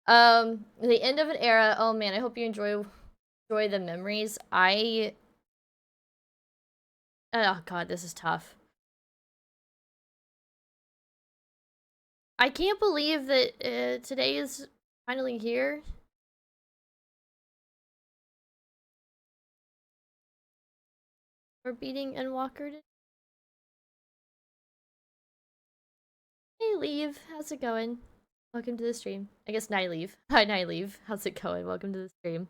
The end of an era. Oh man, I hope you enjoy the memories. Oh god, this is tough. I can't believe that today is finally here. We're beating Endwalker. Hey, Leave. How's it going? Welcome to the stream. I guess Nyleave. Hi, Nyleave. How's it going? Welcome to the stream.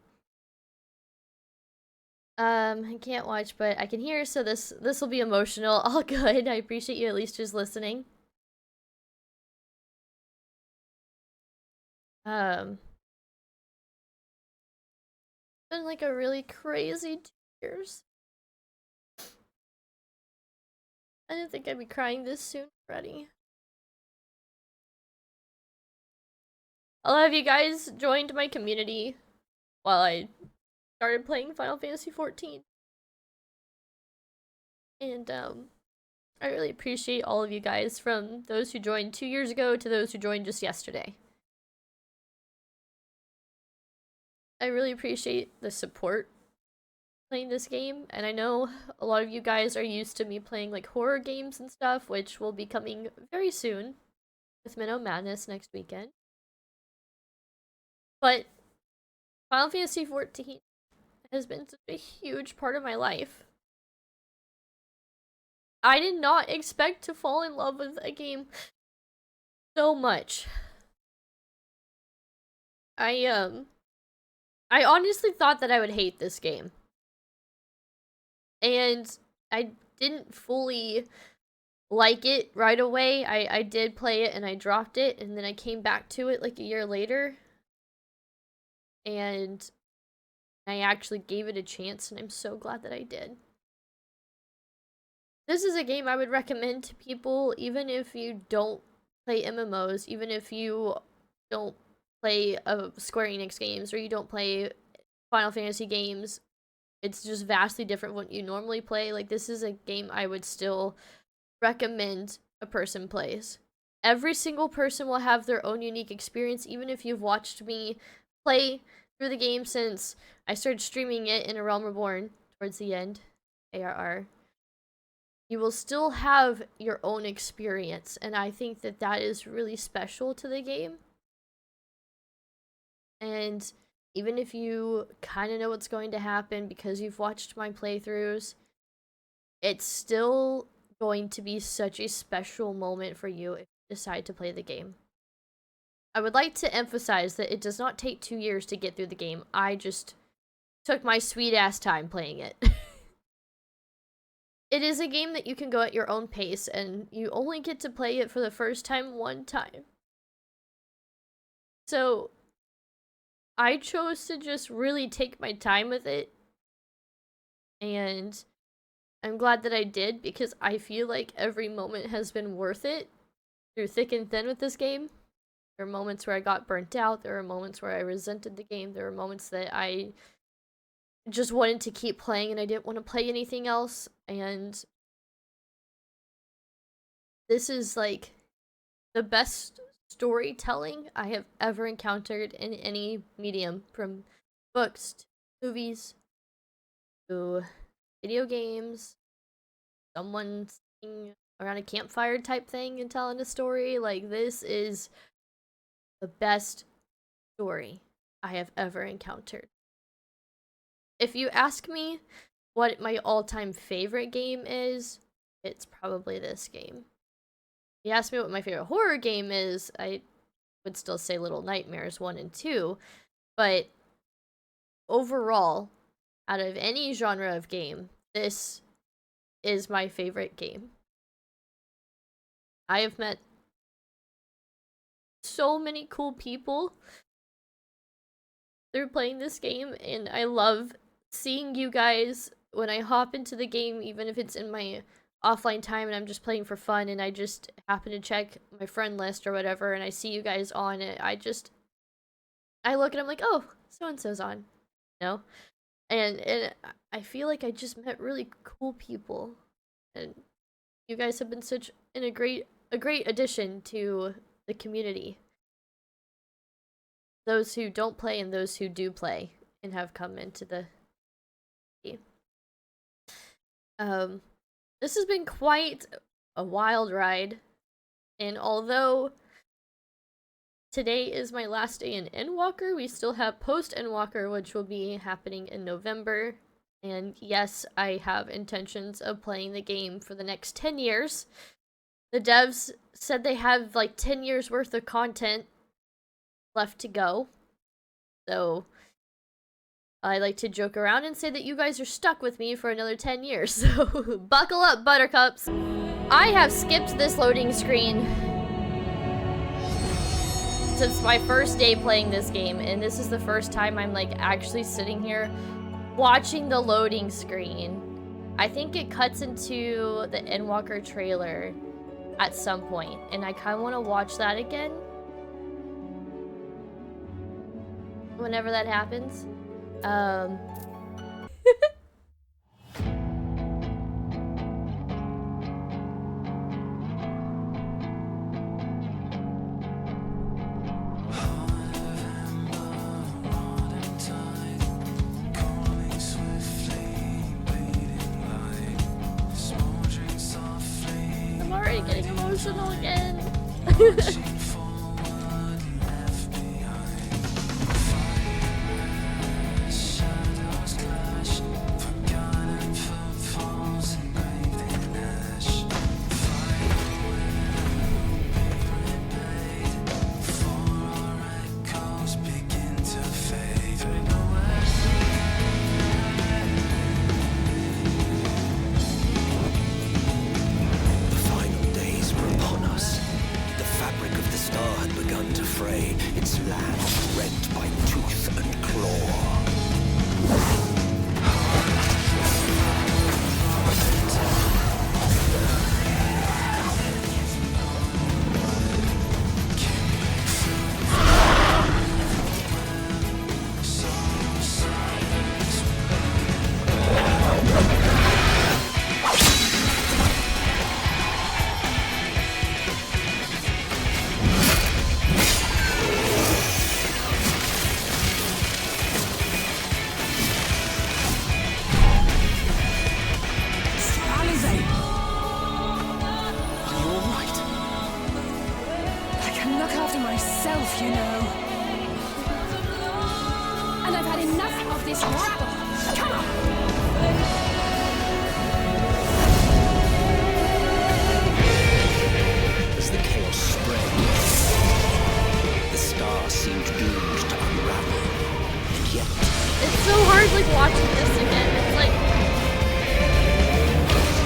I can't watch, but I can hear, so this will be emotional. All good. I appreciate you at least just listening. Um, been like a really crazy 2 years. I didn't think I'd be crying this soon already. A lot of you guys joined my community while I started playing Final Fantasy XIV. And, I really appreciate all of you guys, from those who joined 2 years ago to those who joined just yesterday. I really appreciate the support playing this game, and I know a lot of you guys are used to me playing like horror games and stuff, which will be coming very soon with Minnow Madness next weekend. But Final Fantasy XIV has been such a huge part of my life. I did not expect to fall in love with a game so much. I honestly thought that I would hate this game. And I didn't fully like it right away. I did play it and I dropped it, and then I came back to it like a year later. And I actually gave it a chance, and I'm so glad that I did. This is a game I would recommend to people, even if you don't play MMOs, even if you don't play Square Enix games, or you don't play Final Fantasy games. It's just vastly different what you normally play. Like, this is a game I would still recommend a person plays. Every single person will have their own unique experience, even if you've watched me play through the game since I started streaming it in A Realm Reborn towards the end. ARR. You will still have your own experience, and I think that that is really special to the game. And even if you kind of know what's going to happen because you've watched my playthroughs, it's still going to be such a special moment for you if you decide to play the game. I would like to emphasize that it does not take 2 years to get through the game. I just took my sweet ass time playing it. It is a game that you can go at your own pace, and you only get to play it for the first time one time. So I chose to just really take my time with it, and I'm glad that I did, because I feel like every moment has been worth it through thick and thin with this game. There are moments where I got burnt out, there are moments where I resented the game, there are moments that I just wanted to keep playing and I didn't want to play anything else, and this is like the best storytelling I have ever encountered in any medium, from books to movies to video games, someone sitting around a campfire type thing and telling a story. Like, this is the best story I have ever encountered. If you ask me what my all-time favorite game is, it's probably this game. If you ask me what my favorite horror game is, I would still say Little Nightmares 1 and 2, but overall, out of any genre of game, this is my favorite game. I have met so many cool people through playing this game, and I love seeing you guys when I hop into the game, even if it's in my offline time and I'm just playing for fun and I just happen to check my friend list or whatever and I see you guys on it. I look and I'm like, oh, so and so's on, you know? And I feel like I just met really cool people, and you guys have been such a great addition to the community. those who don't play and those who do play and have come into the game. This has been quite a wild ride, and although today is my last day in Endwalker, we still have post Endwalker, which will be happening in November. And yes, I have intentions of playing the game for the next 10 years. The devs said they have like 10 years worth of content left to go. So I like to joke around and say that you guys are stuck with me for another 10 years. So buckle up, buttercups. I have skipped this loading screen since my first day playing this game, and this is the first time I'm like actually sitting here watching the loading screen. I think it cuts into the Endwalker trailer at some point, and I kind of want to watch that again whenever that happens. I'm already getting emotional again. You know. And I've had enough of this rabble. Come on! As the chaos spread, the stars seemed doomed to unravel. And yet... It's so hard, like, watching this again.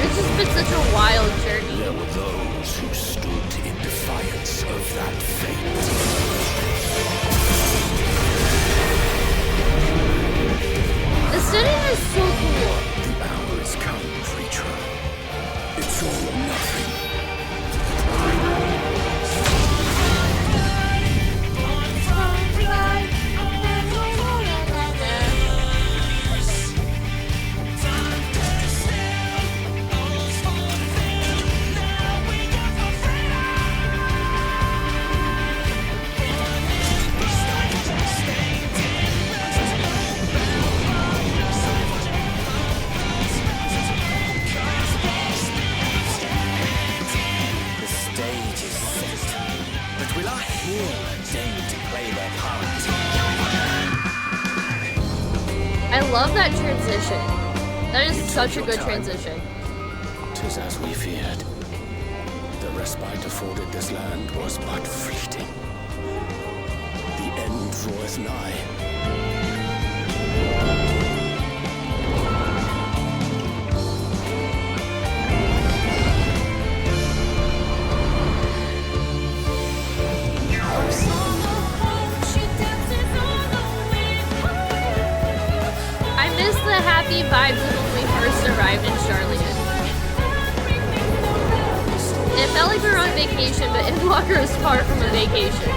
It's just been such a wild journey. There were those who stood in defiance of that fate. The setting is so cool. The hour is come, creature. It's all or nothing. I love that transition. That is such a good transition. 'Tis as we feared. The respite afforded this land was but fleeting. The end draweth nigh. Happy vibes of when we first arrived in Charlotte. It felt like we were on vacation, but Endwalker is far from a vacation.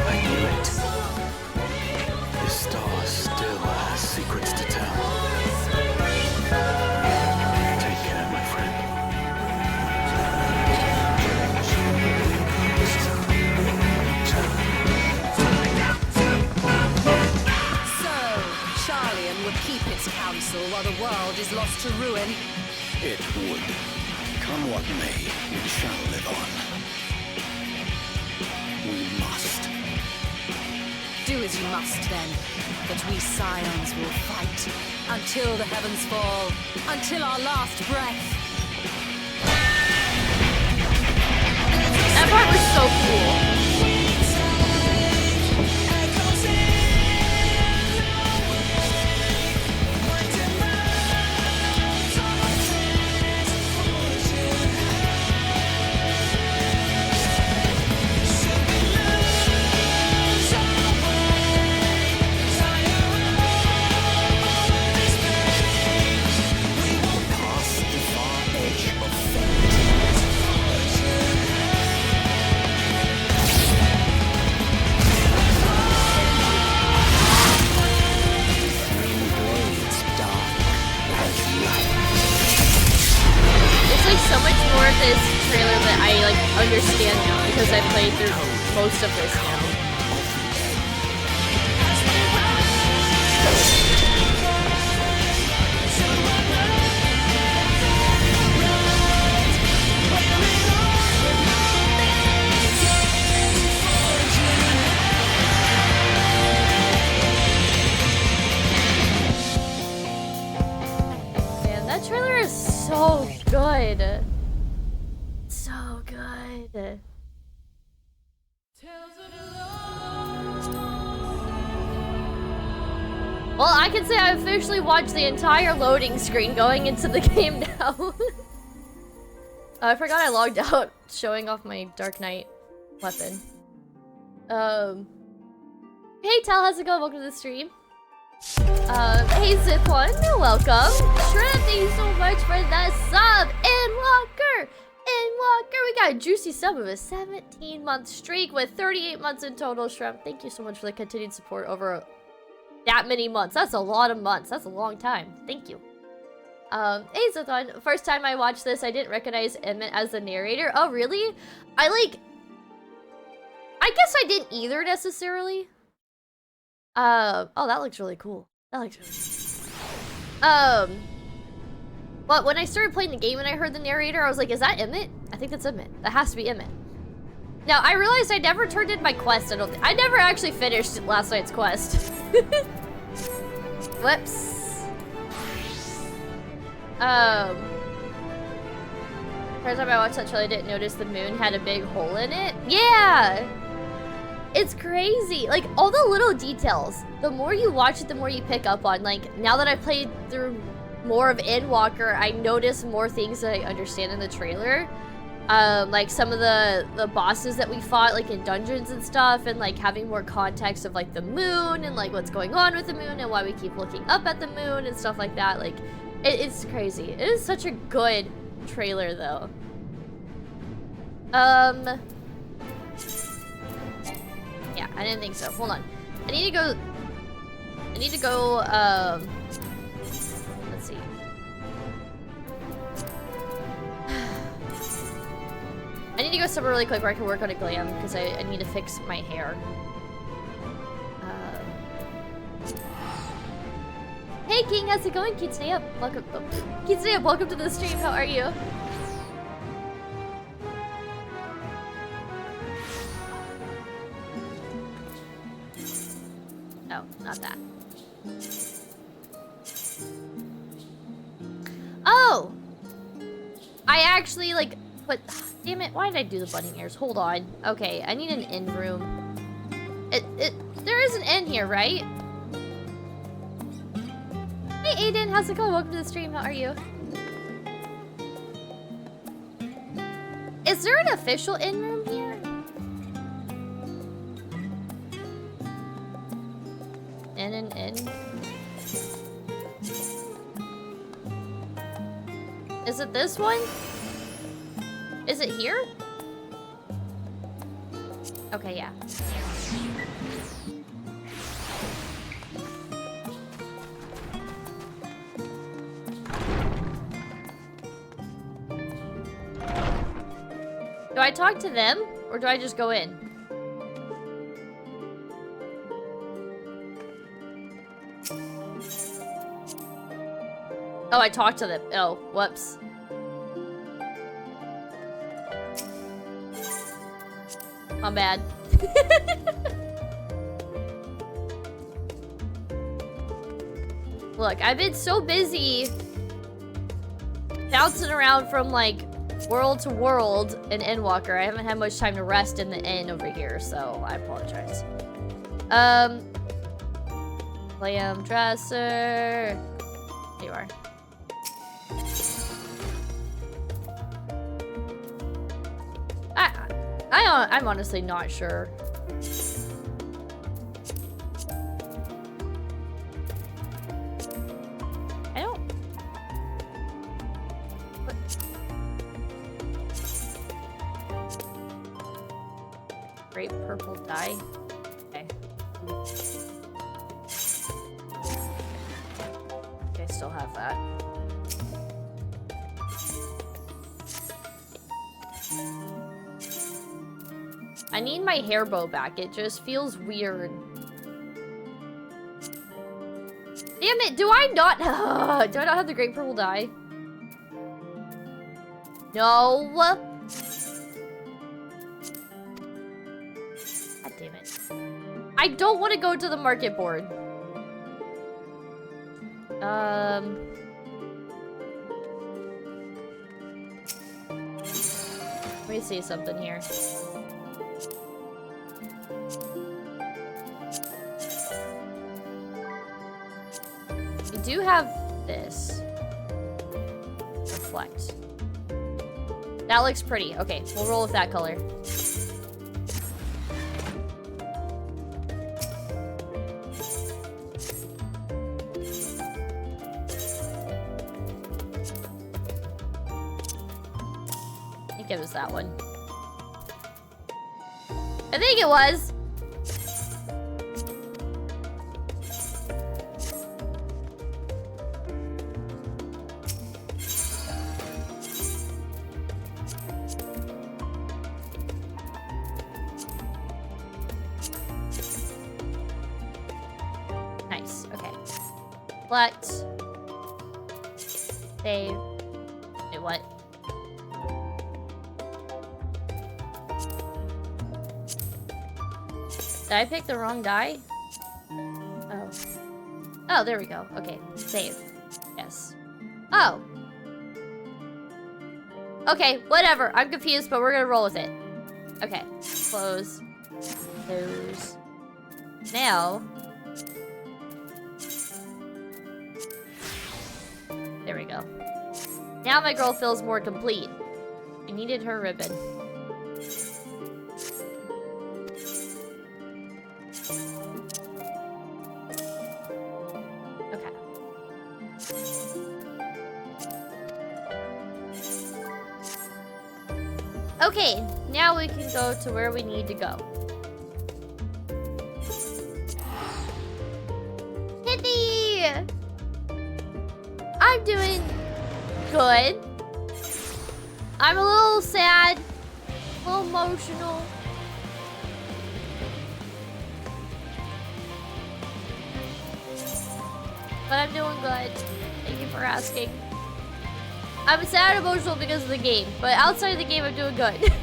I knew it. The stars still has secrets to tell. world is lost to ruin. It would. Come what may, we shall live on. We must. Do as you must then, but we scions will fight until the heavens fall, until our last breath. That part was so cool. So much more of this trailer that I like understand now because I played through most of this now. Man, that trailer is so good. So good. Well, I can say I officially watched the entire loading screen going into the game now. I forgot I logged out, showing off my Dark Knight weapon. Hey Tal, how's it going? Welcome to the stream. Hey Zip1, welcome. Shred, thank you so much for that sub. Endwalker, we got a juicy sub of a 17-month streak with 38 months in total. Shrimp, thank you so much for the continued support over that many months. That's a lot of months. That's a long time. Thank you. Hey Zathon, first time I watched this, I didn't recognize Emmett as the narrator. Oh, really? I guess I didn't either necessarily. Oh, that looks really cool. That looks really cool. But when I started playing the game and I heard the narrator, I was like, is that Emmett? I think that's Emmett. That has to be Emmett. Now, I realized I never turned in my quest, I never actually finished last night's quest. Whoops. First time I watched that trailer, I didn't notice the moon had a big hole in it. Yeah! It's crazy. Like, all the little details. The more you watch it, the more you pick up on. Like, now that I've played through more of Endwalker, I notice more things that I understand in the trailer. Like some of the bosses that we fought, like in dungeons and stuff, and like having more context of like the moon and like what's going on with the moon and why we keep looking up at the moon and stuff like that. Like, it's crazy. It is such a good trailer, though. Yeah, I didn't think so. Hold on. I need to go, let's see. I need to go somewhere really quick where I can work on a glam, because I need to fix my hair. Hey King, how's it going? Keith, stay up. Welcome. Oh, Keith, stay up. Welcome to the stream. How are you? Oh, not that. Oh! I actually, like, put... Damn it, why did I do the bunny ears? Hold on. Okay, I need an end room. There is an end here, right? Hey Aiden, how's it going? Welcome to the stream. How are you? Is there an official end room here? N. Is it this one? Is it here? Okay, yeah. Do I talk to them, or do I just go in? Oh, I talked to them. Oh, whoops. I'm bad. Look, I've been so busy bouncing around from like world to world in Endwalker. I haven't had much time to rest in the inn over here, so I apologize. Liam Dresser. There you are. I'm honestly not sure. I don't. What? Great purple dye. Okay. Okay, I still have that. I need my hair bow back. It just feels weird. Damn it, do I not have the great purple dye? No. God damn it. I don't want to go to the market board. Let me see something here. We do have this. Reflect. That looks pretty. Okay, we'll roll with that color. I think it was that one. I think it was. Select. Save. Wait, what? Did I pick the wrong die? Oh. Oh, there we go. Okay, save. Yes. Oh. Okay, whatever. I'm confused, but we're gonna roll with it. Okay, close. Close. Now. There we go. Now my girl feels more complete. I needed her ribbon. Okay. Okay, now we can go to where we need to go. Kitty! I'm doing good. I'm a little sad, a little emotional. But I'm doing good. Thank you for asking. I'm sad and emotional because of the game, but outside of the game, I'm doing good.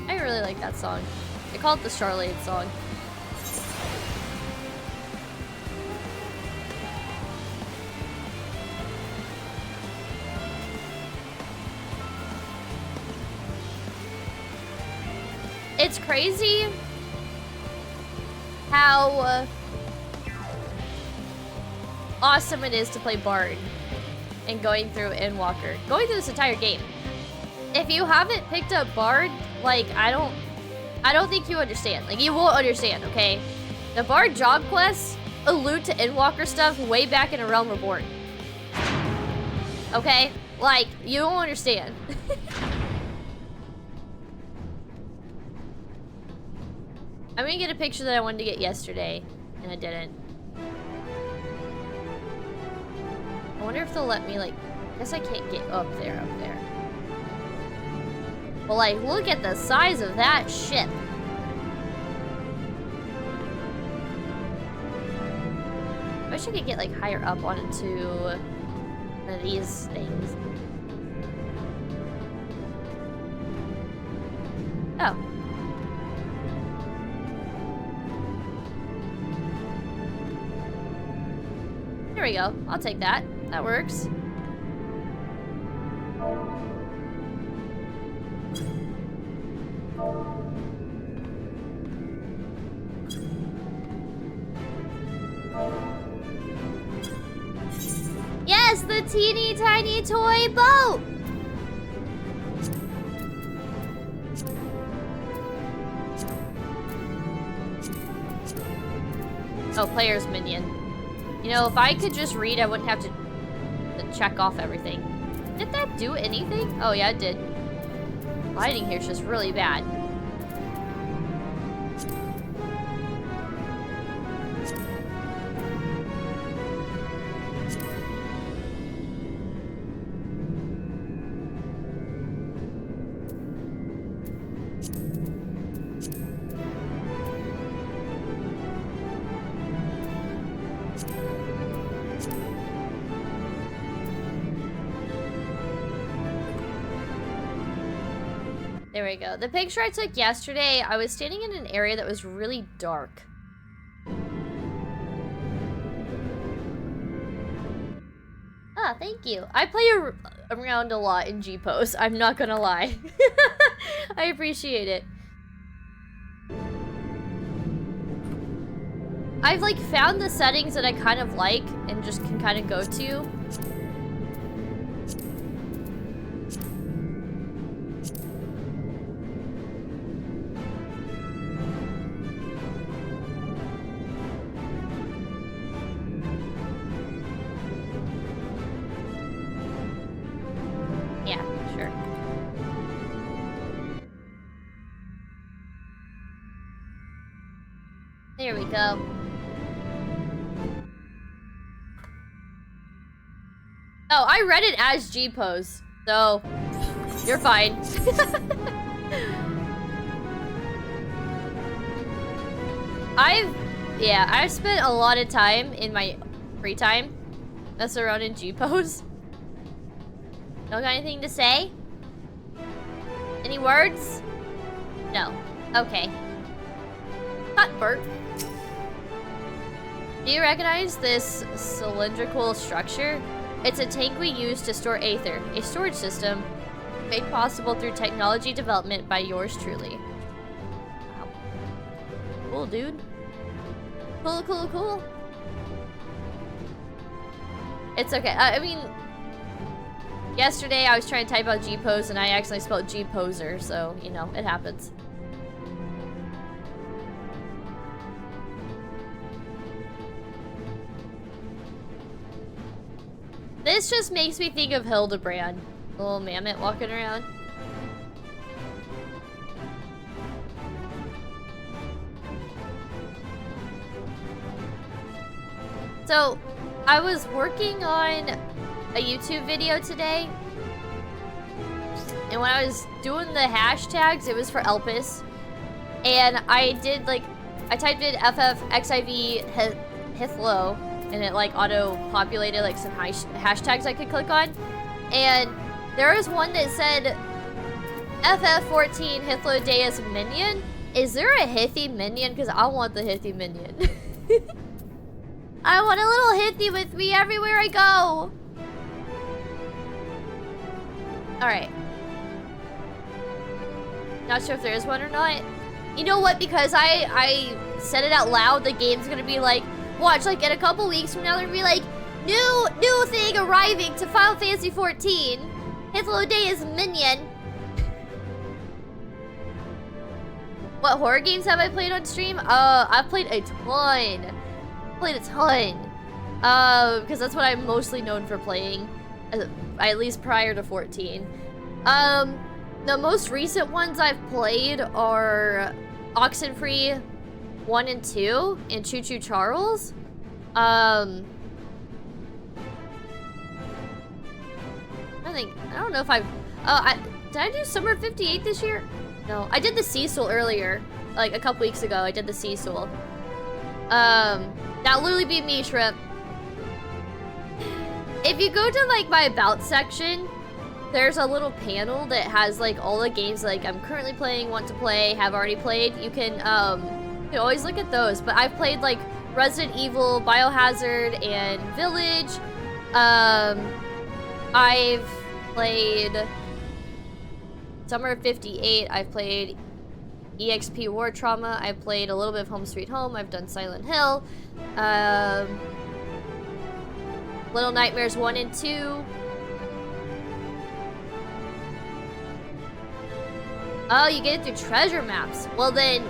I really like that song. They call it the Charlade song. It's crazy how awesome it is to play Bard and going through Endwalker. Going through this entire game. If you haven't picked up Bard, like, I don't think you understand. Like, you won't understand, okay? The Bard job quests allude to Endwalker stuff way back in A Realm Reborn. Okay? Like, you won't understand. I'm gonna get a picture that I wanted to get yesterday, and I didn't. I wonder if they'll let me, like, I guess I can't get up there, But like, look at the size of that ship. I wish I could get like higher up onto one of these things. Oh. There we go. I'll take that. That works. Yes, the teeny tiny toy boat! Oh, player's minion. You know, if I could just read, I wouldn't have to check off everything. Did that do anything? Oh, yeah, it did. Lighting here is just really bad. There we go. The picture I took yesterday, I was standing in an area that was really dark. Ah, thank you. I play around a lot in G-Pose, I'm not gonna lie. I appreciate it. I've like found the settings that I kind of like and just can kind of go to. There we go. Oh, I read it as G-Pose, so you're fine. I've spent a lot of time in my free time messing around in G-Pose. Don't got anything to say? Any words? No. Okay. Hot Bert. Do you recognize this cylindrical structure? It's a tank we use to store Aether, a storage system made possible through technology development by yours truly. Wow. Cool, dude. Cool, cool, cool. It's okay. I mean, yesterday I was trying to type out G-Pose and I accidentally spelled G-Poser, so, you know, it happens. This just makes me think of Hildebrand. The little mammoth walking around. So, I was working on a YouTube video today. And when I was doing the hashtags, it was for Elpis. And I did like, I typed in FFXIV Hithlo. And it like auto-populated like some hashtags I could click on. And there was one that said FF14 Hithlodeus minion. Is there a Hithy minion? Because I want the Hithy minion. I want a little Hithy with me everywhere I go. Alright. Not sure if there is one or not. You know what? Because I said it out loud, the game's gonna be like, watch, like in a couple weeks from now, they're gonna be like, new thing arriving to Final Fantasy 14. Hithlodeus minion. What horror games have I played on stream? I've played a ton. Because that's what I'm mostly known for playing, at least prior to 14. The most recent ones I've played are Oxenfree 1 and 2 and Choo Choo Charles. I don't know if I've Did I do Summer 58 this year? No, I did the Cecil earlier. Like, a couple weeks ago, I did the Cecil. That literally beat me, Trip. If you go to, like, my About section, there's a little panel that has, like, all the games, like, I'm currently playing, want to play, have already played. You can always look at those. But I've played, like, Resident Evil, Biohazard, and Village. I've played Summer of 58. I've played EXP War Trauma. I've played a little bit of Home Sweet Home. I've done Silent Hill. Little Nightmares 1 and 2. Oh, you get it through treasure maps. Well then,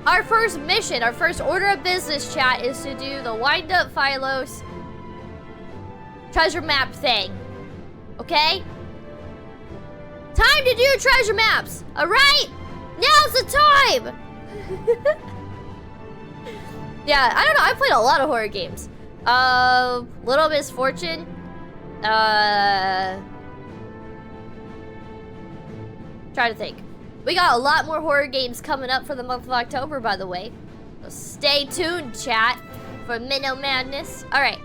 our first mission, our first order of business, chat, is to do the Wind Up Phylos treasure map thing. Okay? Time to do treasure maps! Alright? Now's the time! Yeah, I don't know. I played a lot of horror games. Little Misfortune. Try to think. We got a lot more horror games coming up for the month of October, by the way. So stay tuned, chat, for Minnow Madness. Alright.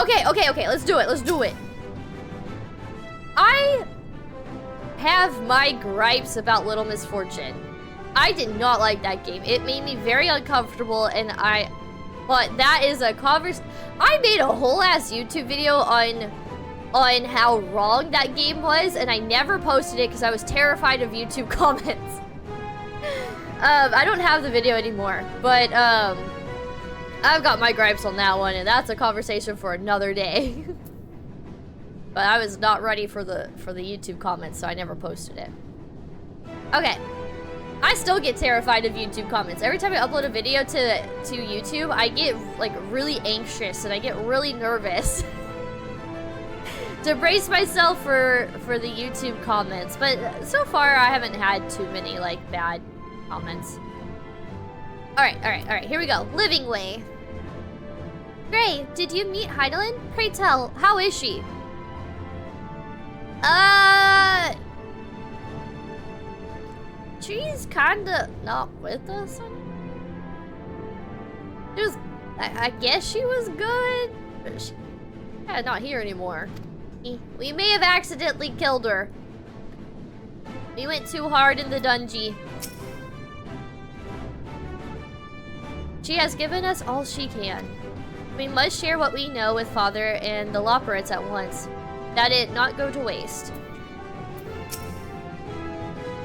Okay. Let's do it. I have my gripes about Little Misfortune. I did not like that game. It made me very uncomfortable, and but that is a conversation. I made a whole ass YouTube video on how wrong that game was, and I never posted it because I was terrified of YouTube comments. I don't have the video anymore, but I've got my gripes on that one, and that's a conversation for another day. But I was not ready for the YouTube comments, so I never posted it. Okay. I still get terrified of YouTube comments. Every time I upload a video to YouTube, I get like really anxious and I get really nervous to brace myself for the YouTube comments. But so far, I haven't had too many like bad comments. All right. Here we go. Living Way. Gray, did you meet Heidelin? Pray tell, how is she? She's kinda not with us. She was, I guess she was good, but she's not here anymore. We may have accidentally killed her. We went too hard in the dungeon. She has given us all she can. We must share what we know with Father and the Loporits at once, that it not go to waste.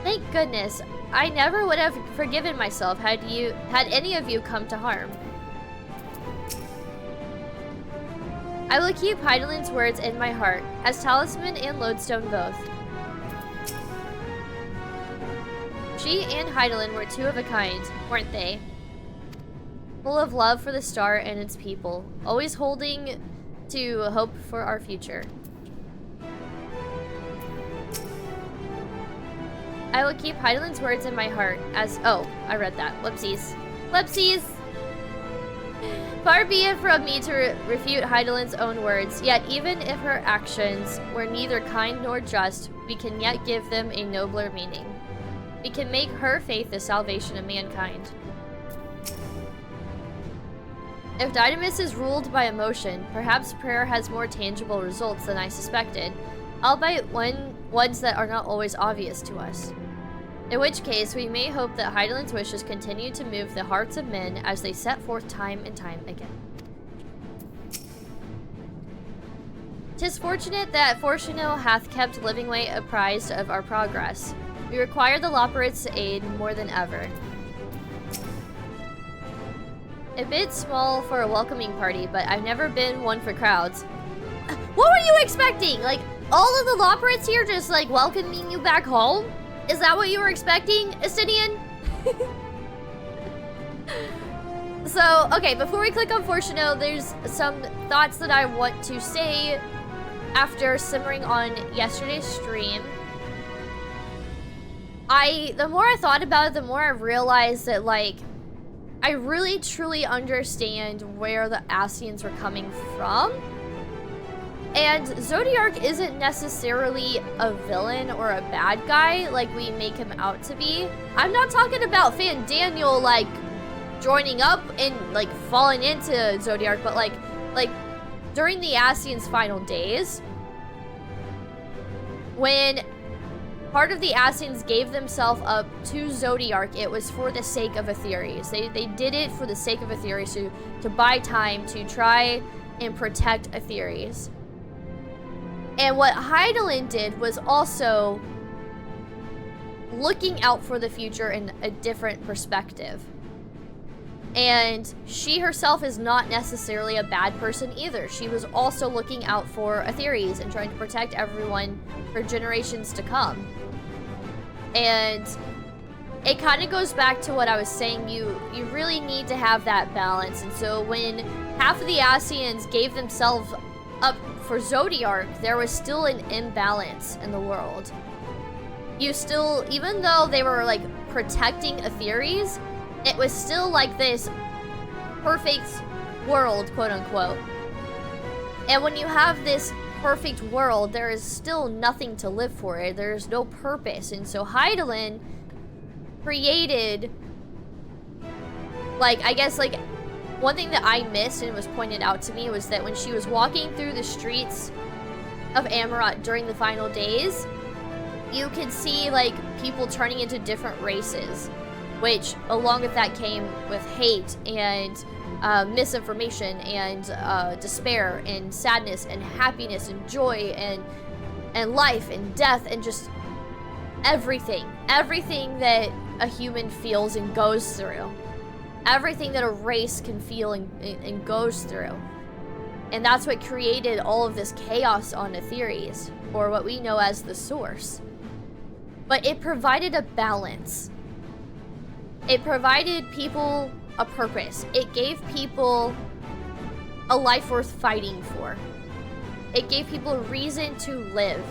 Thank goodness, I never would have forgiven myself had any of you come to harm. I will keep Heidelin's words in my heart, as Talisman and Lodestone both. She and Heidelin were two of a kind, weren't they? Full of love for the star and its people, always holding to hope for our future. I will keep Heidelin's words in my heart as... Oh, I read that. Whoopsies. Whoopsies! Far be it from me to refute Heidelin's own words, yet even if her actions were neither kind nor just, we can yet give them a nobler meaning. We can make her faith the salvation of mankind. If Dynamis is ruled by emotion, perhaps prayer has more tangible results than I suspected, albeit ones that are not always obvious to us. In which case, we may hope that Heidelin's wishes continue to move the hearts of men as they set forth time and time again. 'Tis fortunate that Fortuno hath kept Livingway apprised of our progress. We require the Loporits' aid more than ever. A bit small for a welcoming party, but I've never been one for crowds. What were you expecting? Like, all of the Loporits here just, like, welcoming you back home? Is that what you were expecting, Astidian? So, okay, before we click on Fortuno, there's some thoughts that I want to say after simmering on yesterday's stream. The more I thought about it, the more I realized that, like, I really truly understand where the Ascians were coming from. And Zodiark isn't necessarily a villain or a bad guy like we make him out to be. I'm not talking about Fan Daniel, like, joining up and, like, falling into Zodiark, but, like, during the Ascians' final days, when part of the Ascians gave themselves up to Zodiark, it was for the sake of Aetherius. They did it for the sake of Aetherius, to buy time to try and protect Aetherius. And what Hydaelyn did was also looking out for the future in a different perspective. And she herself is not necessarily a bad person either. She was also looking out for Aetherius and trying to protect everyone for generations to come. And it kind of goes back to what I was saying. You really need to have that balance. And so when half of the Ascians gave themselves up for Zodiark, there was still an imbalance in the world. You still, even though they were like protecting Aetherius, it was still like this perfect world, quote unquote. And when you have this perfect world, there is still nothing to live for. There's no purpose. And so Hydaelyn created, like, I guess, like, one thing that I missed and was pointed out to me was that when she was walking through the streets of Amarant during the final days, you could see, like, people turning into different races, which along with that came with hate and misinformation and despair and sadness and happiness and joy and life and death and just everything that a human feels and goes through. Everything that a race can feel and goes through. And that's what created all of this chaos on Aetherius, or what we know as the Source. But it provided a balance. It provided people a purpose. It gave people a life worth fighting for. It gave people a reason to live.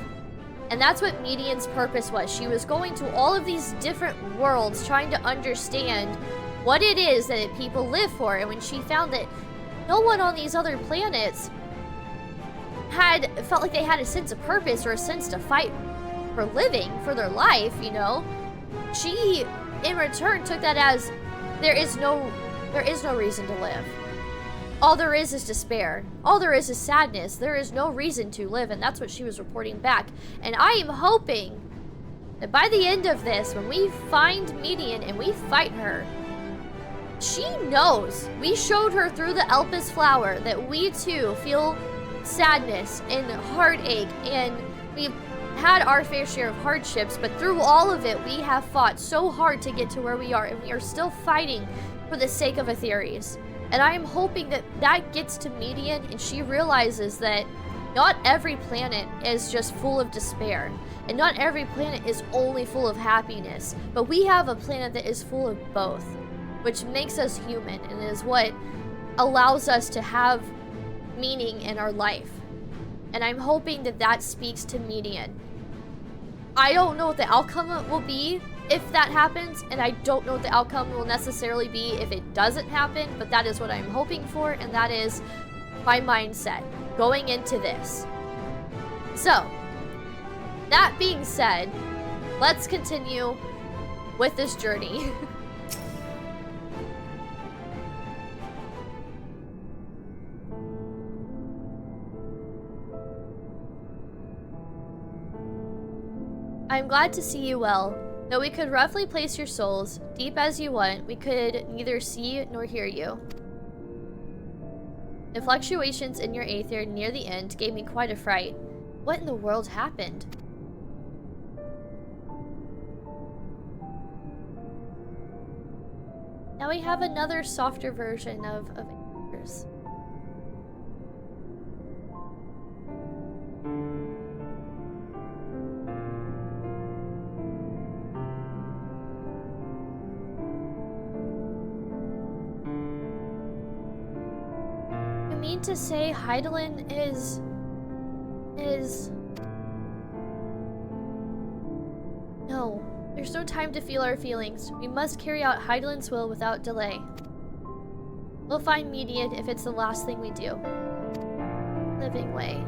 And that's what Median's purpose was. She was going to all of these different worlds trying to understand what it is that people live for. And when she found that no one on these other planets felt like they had a sense of purpose or a sense to fight for living, for their life, you know, she in return took that as there is no reason to live. All there is despair. All there is sadness. There is no reason to live, and that's what she was reporting back. And I am hoping that by the end of this, when we find Median and we fight her, she knows. We showed her through the Elpis flower that we too feel sadness and heartache, and we've had our fair share of hardships, but through all of it, we have fought so hard to get to where we are, and we are still fighting for the sake of Aetherius. And I am hoping that that gets to Median, and she realizes that not every planet is just full of despair, and not every planet is only full of happiness, but we have a planet that is full of both, which makes us human, and is what allows us to have meaning in our life. And I'm hoping that that speaks to Median. I don't know what the outcome will be if that happens, and I don't know what the outcome will necessarily be if it doesn't happen, but that is what I'm hoping for, and that is my mindset going into this. So, that being said, let's continue with this journey. I'm glad to see you well. Though we could roughly place your souls, deep as you want, we could neither see nor hear you. The fluctuations in your aether near the end gave me quite a fright. What in the world happened? Now we have another softer version of aethers. To say Hydaelyn is no, there's no time to feel our feelings. We must carry out Hydaelyn's will without delay. We'll find Median if it's the last thing we do. Living way.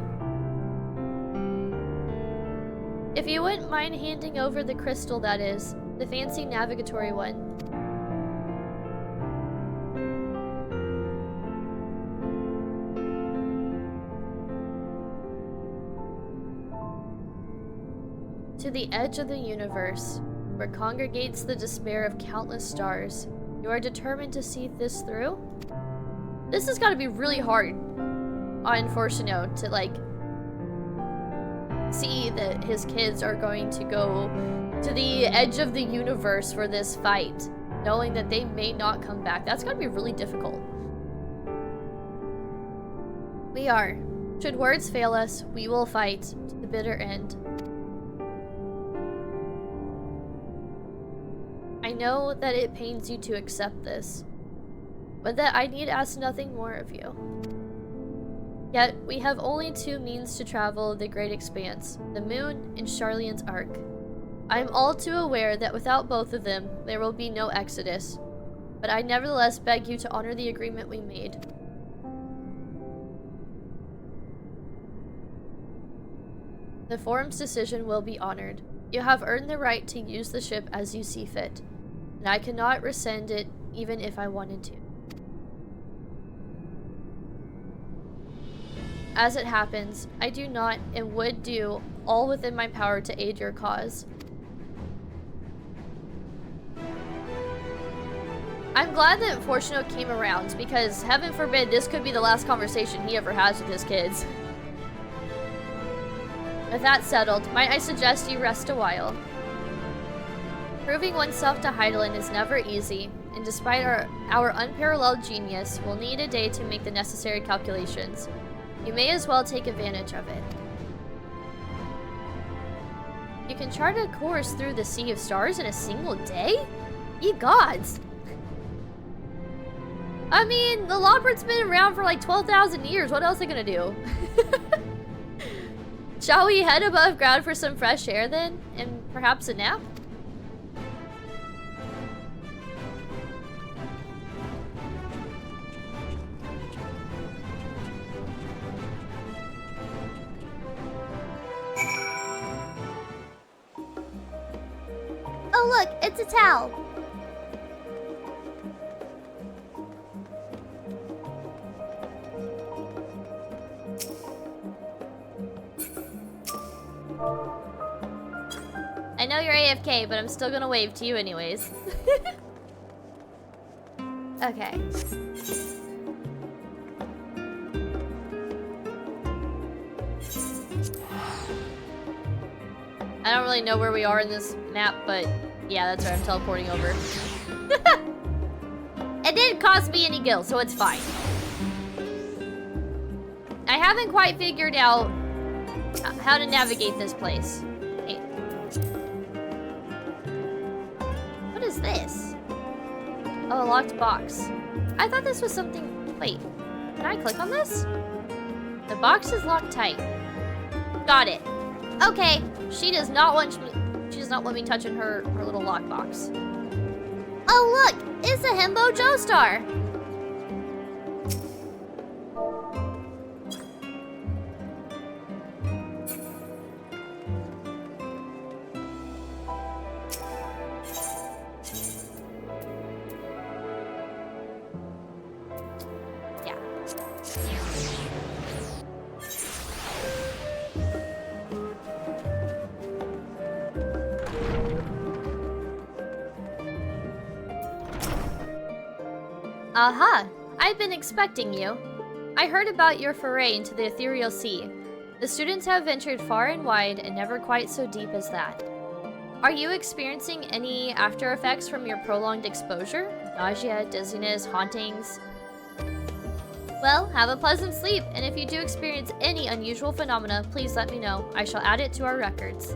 If you wouldn't mind handing over the crystal, that is. The fancy navigatory one. To the edge of the universe, where congregates the despair of countless stars, you are determined to see this through? This has got to be really hard on Fortuno to, like, see that his kids are going to go to the edge of the universe for this fight, knowing that they may not come back. That's got to be really difficult. We are. Should words fail us, we will fight to the bitter end. I know that it pains you to accept this, but that I need ask nothing more of you. Yet, we have only two means to travel the great expanse, the moon and Charlene's Ark. I am all too aware that without both of them, there will be no exodus, but I nevertheless beg you to honor the agreement we made. The forum's decision will be honored. You have earned the right to use the ship as you see fit, and I cannot rescind it even if I wanted to. As it happens, I do not and would do all within my power to aid your cause. I'm glad that Fortuno came around, because heaven forbid this could be the last conversation he ever has with his kids. With that settled, might I suggest you rest a while? Proving oneself to Heidelin is never easy, and despite our unparalleled genius, we'll need a day to make the necessary calculations. You may as well take advantage of it. You can chart a course through the Sea of Stars in a single day? Ye gods! I mean, the Lawbirt's been around for like 12,000 years. What else are they gonna do? Shall we head above ground for some fresh air then? And perhaps a nap? Oh look, it's a towel. I know you're AFK, but I'm still gonna wave to you anyways. Okay. I don't really know where we are in this map, but yeah, that's where I'm teleporting over. It didn't cost me any gil, so it's fine. I haven't quite figured out how to navigate this place. Hey. What is this? Oh, a locked box. I thought this was something... Wait, can I click on this? The box is locked tight. Got it. Okay, she does not want me. She does not want me touching her little lockbox. Oh look, it's a Himbo Joestar. Yeah. Aha! I've been expecting you. I heard about your foray into the ethereal sea. The students have ventured far and wide and never quite so deep as that. Are you experiencing any after effects from your prolonged exposure? Nausea, dizziness, hauntings? Well, have a pleasant sleep, and if you do experience any unusual phenomena, please let me know. I shall add it to our records.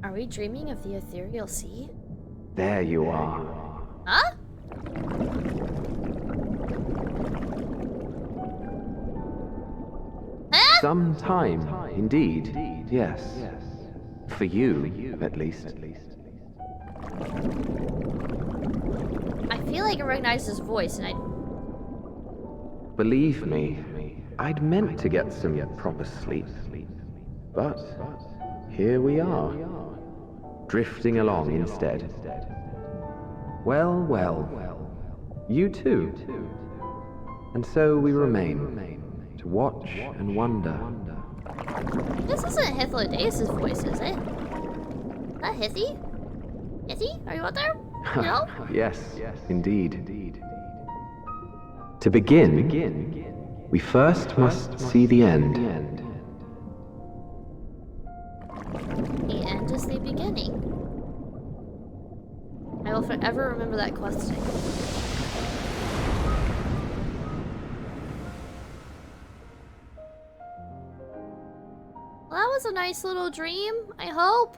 Are we dreaming of the ethereal sea? There you are. Huh? Huh? Some time, indeed. Yes. For you, at least. I feel like I recognize his voice, and I... Believe me, I'd meant to get some proper sleep. But here we are, drifting along instead. Well, you too. And so we remain, to watch and wonder. This isn't Hythlodaeus' voice, is it? Is that Hithy? Hithy? Are you out there? No? Yes, indeed. To begin, we first must see the end. The end is the beginning. I will forever remember that question. Well, that was a nice little dream, I hope.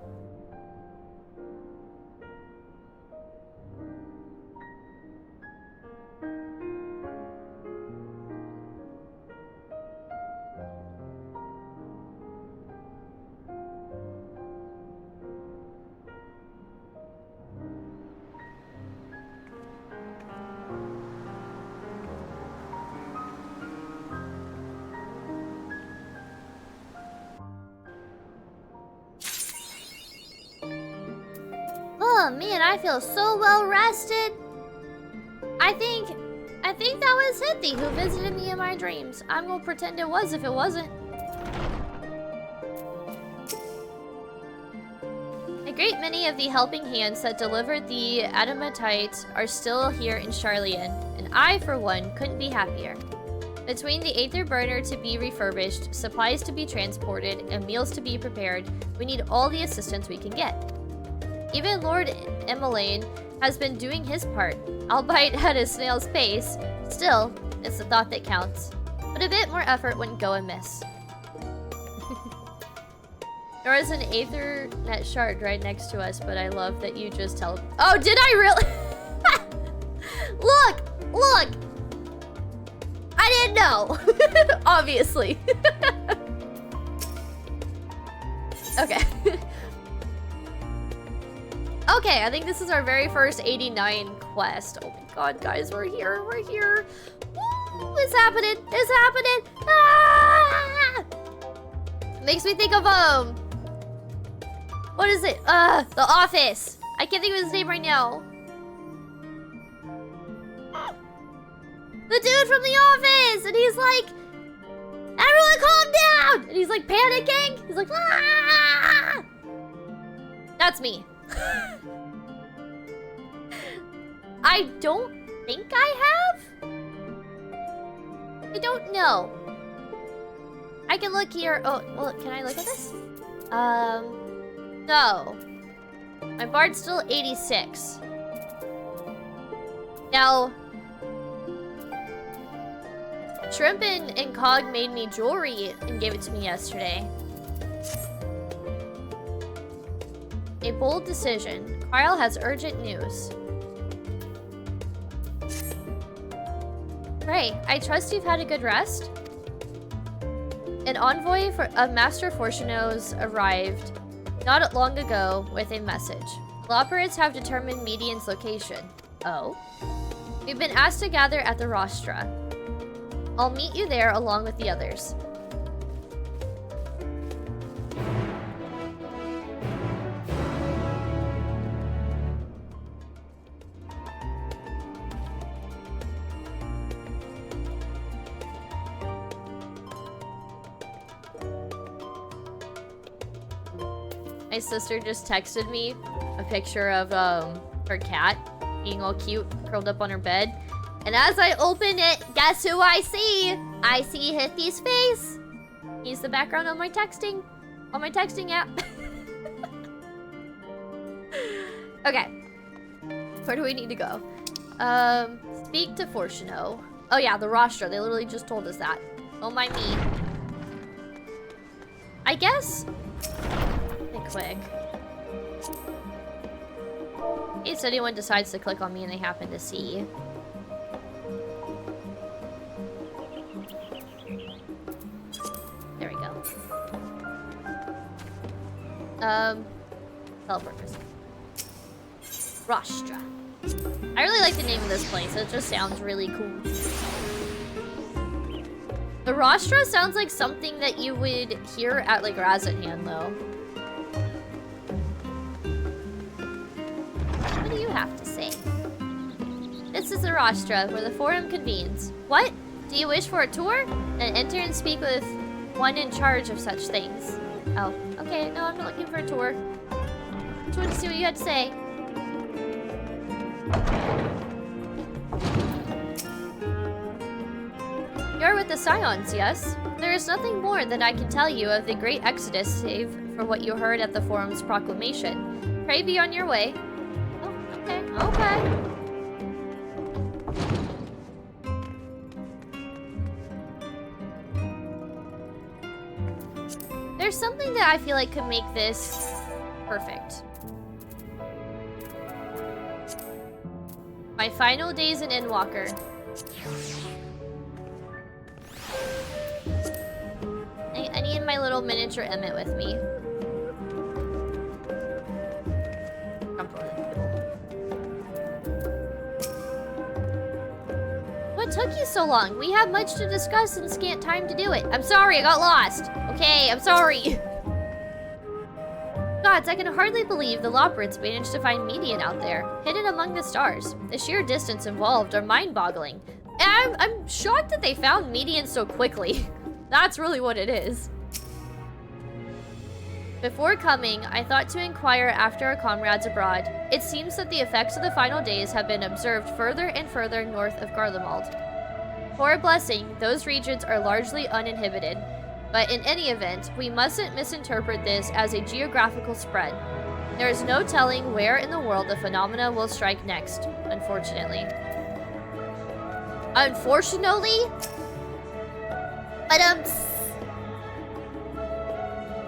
Oh man, I feel so well rested. I think that was Hithy who visited me in my dreams. I'm gonna pretend it was if it wasn't. A great many of the helping hands that delivered the adamatite are still here in Charlian, and I, for one, couldn't be happier. Between the Aether burner to be refurbished, supplies to be transported, and meals to be prepared, we need all the assistance we can get. Even Lord Emmeline has been doing his part, albeit at a snail's pace. Still, it's the thought that counts. But a bit more effort wouldn't go amiss. There is an Aethernet shard right next to us, but I love that you just tell... Oh, did I really? Look! I didn't know. Obviously. Okay. Okay, I think this is our very first 89 quest. Oh my god, guys, we're here. Woo, it's happening. Ah! Makes me think of, what is it? The Office. I can't think of his name right now. The dude from The Office! And he's like, everyone calm down! And he's like panicking. He's like, ah! That's me. I don't think I have? I don't know. I can look here. Oh, well, can I look at this? No. My bard's still 86. Now, Shrimp and Cog made me jewelry and gave it to me yesterday. A bold decision. Kyle has urgent news. Ray, I trust you've had a good rest. An envoy of Master Fortuno's arrived not long ago with a message. Lopperids have determined Median's location. Oh? We've been asked to gather at the rostra. I'll meet you there along with the others. My sister just texted me a picture of her cat being all cute, curled up on her bed. And as I open it, guess who I see? I see Hithy's face. He's the background on my texting app. Okay. Where do we need to go? Speak to Fortuno. Oh yeah, the rostra. They literally just told us that. Don't mind me. I guess... Quick. In case anyone decides to click on me and they happen to see. There we go. Teleporters. Rostra. I really like the name of this place. It just sounds really cool. The Rostra sounds like something that you would hear at like Razathan, though. What do you have to say? This is the Rostra, where the forum convenes. What? Do you wish for a tour? Then enter and speak with one in charge of such things. Oh, okay. No, I'm not looking for a tour. Just wanted to see what you had to say. You're with the Scions, yes? There is nothing more that I can tell you of the great exodus save for what you heard at the forum's proclamation. Pray be on your way. Oh, okay, okay. There's something that I feel like could make this perfect. My final days in Endwalker. I need my little miniature Emmett with me. What took you so long? We have much to discuss and scant time to do it. I'm sorry, I got lost. Okay, I'm sorry. Gods, I can hardly believe the Loporrits managed to find Median out there, hidden among the stars. The sheer distance involved are mind-boggling. And I'm shocked that they found Median so quickly. That's really what it is. Before coming, I thought to inquire after our comrades abroad. It seems that the effects of the final days have been observed further and further north of Garlemald. For a blessing, those regions are largely uninhibited. But in any event, we mustn't misinterpret this as a geographical spread. There is no telling where in the world the phenomena will strike next, unfortunately. Unfortunately? But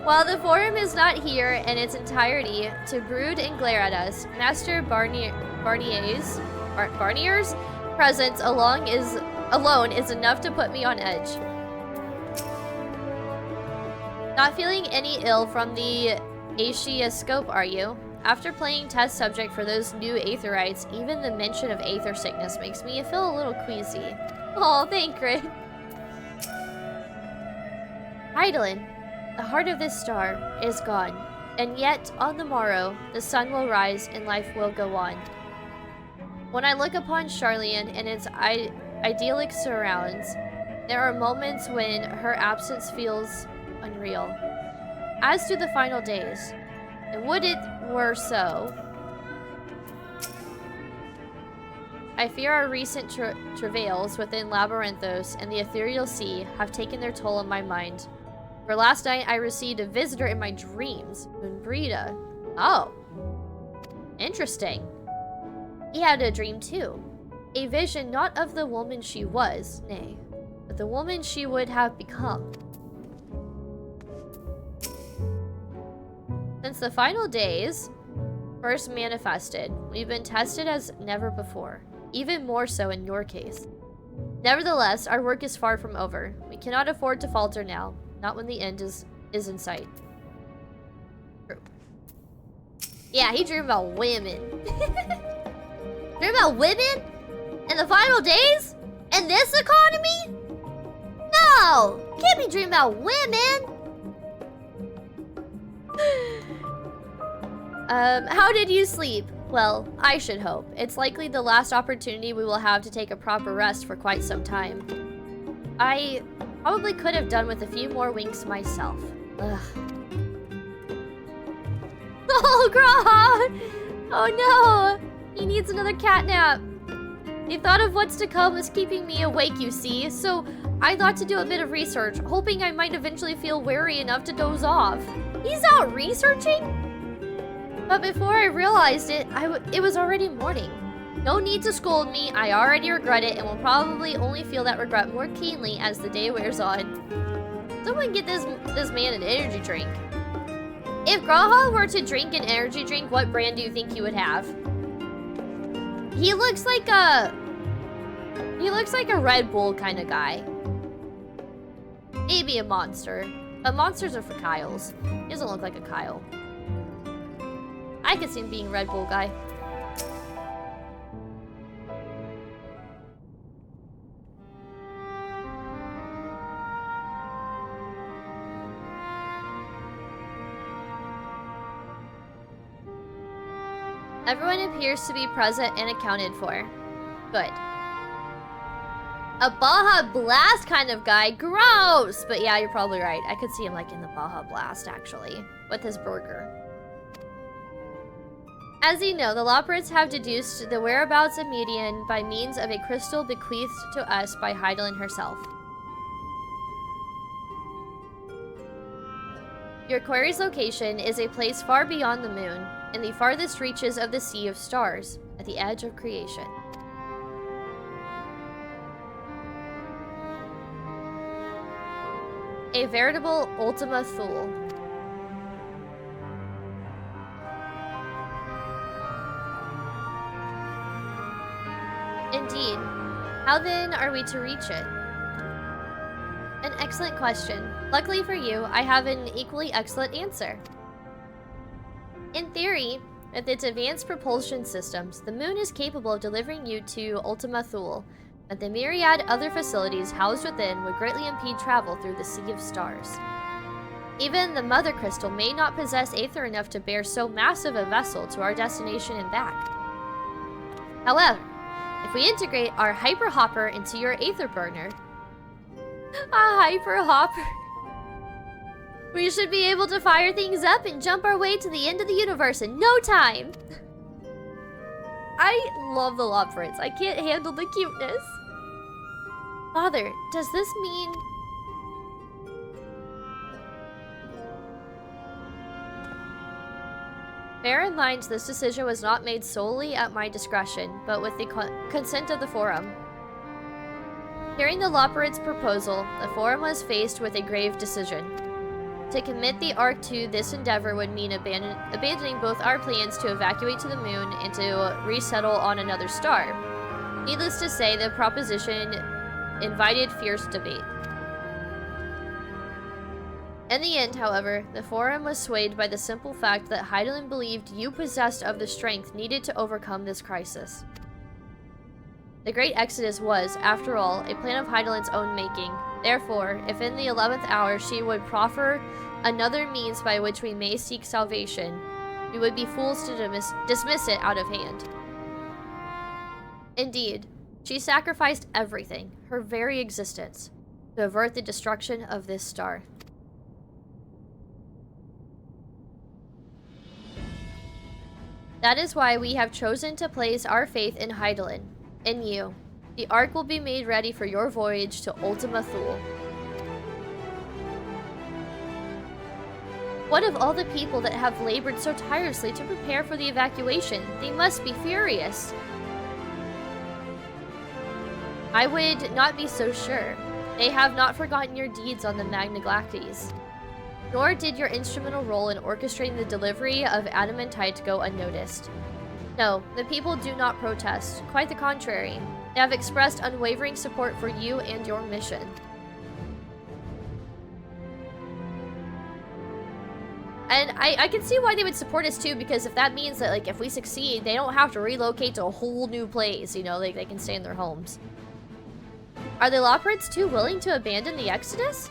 while the forum is not here in its entirety to brood and glare at us, Master Barnier's presence alone is enough to put me on edge. Not feeling any ill from the Aetioscope, are you? After playing test subject for those new Aetherites, even the mention of Aether sickness makes me feel a little queasy. Oh, thank you. Heidelin, the heart of this star, is gone. And yet, on the morrow, the sun will rise and life will go on. When I look upon Charlian and its idyllic surrounds, there are moments when her absence feels unreal. As do the final days. And would it were so. I fear our recent travails within Labyrinthos and the Ethereal Sea have taken their toll on my mind. For last night, I received a visitor in my dreams, Moonbrita. Oh. Interesting. He had a dream too. A vision not of the woman she was, nay, but the woman she would have become. Since the final days first manifested, we've been tested as never before, even more so in your case. Nevertheless, our work is far from over. We cannot afford to falter now, not when the end is in sight. True. Yeah, he dreamed about women. Dream about women? In the final days? In this economy? No! Can't be dreaming about women! How did you sleep? Well, I should hope. It's likely the last opportunity we will have to take a proper rest for quite some time. I probably could have done with a few more winks myself. Ugh. Oh, God! Oh, no! He needs another cat nap. The thought of what's to come was keeping me awake, you see, so I thought to do a bit of research, hoping I might eventually feel weary enough to doze off. He's out researching? But before I realized it, it was already morning. No need to scold me, I already regret it and will probably only feel that regret more keenly as the day wears on. Someone get this man an energy drink. If Graha were to drink an energy drink, what brand do you think he would have? He looks like a Red Bull kind of guy. Maybe a Monster. But Monsters are for Kyles. He doesn't look like a Kyle. I could see him being a Red Bull guy. Everyone appears to be present and accounted for. Good. A Baja Blast kind of guy. Gross! But yeah, you're probably right. I could see him like in the Baja Blast, actually. With his burger. As you know, the Loporrits have deduced the whereabouts of Median by means of a crystal bequeathed to us by Hydaelyn herself. Your query's location is a place far beyond the moon, in the farthest reaches of the Sea of Stars, at the edge of creation. A veritable Ultima Thule. Indeed. How then are we to reach it? An excellent question. Luckily for you, I have an equally excellent answer. In theory, with its advanced propulsion systems, the moon is capable of delivering you to Ultima Thule, but the myriad other facilities housed within would greatly impede travel through the Sea of Stars. Even the Mother Crystal may not possess aether enough to bear so massive a vessel to our destination and back. However, if we integrate our Hyper Hopper into your aether burner... A Hyper Hopper? We should be able to fire things up and jump our way to the end of the universe in no time! I love the Loporrits. I can't handle the cuteness. Father, does this mean... Bear in mind, this decision was not made solely at my discretion, but with the consent of the Forum. Hearing the Loporrits' proposal, the Forum was faced with a grave decision. To commit the Ark to this endeavor would mean abandoning both our plans to evacuate to the moon and to resettle on another star. Needless to say, the proposition invited fierce debate. In the end, however, the Forum was swayed by the simple fact that Hydaelyn believed you possessed of the strength needed to overcome this crisis. The Great Exodus was, after all, a plan of Hydaelyn's own making. Therefore, if in the 11th hour she would proffer another means by which we may seek salvation, we would be fools to dismiss it out of hand. Indeed, she sacrificed everything, her very existence, to avert the destruction of this star. That is why we have chosen to place our faith in Hydaelyn, in you. The Ark will be made ready for your voyage to Ultima Thule. What of all the people that have labored so tirelessly to prepare for the evacuation? They must be furious. I would not be so sure. They have not forgotten your deeds on the Magna Galactes. Nor did your instrumental role in orchestrating the delivery of adamantite go unnoticed. No, the people do not protest. Quite the contrary. They have expressed unwavering support for you and your mission. And I can see why they would support us too, because if that means that, like, if we succeed, they don't have to relocate to a whole new place, you know, they can stay in their homes. Are the Loporrits too willing to abandon the Exodus?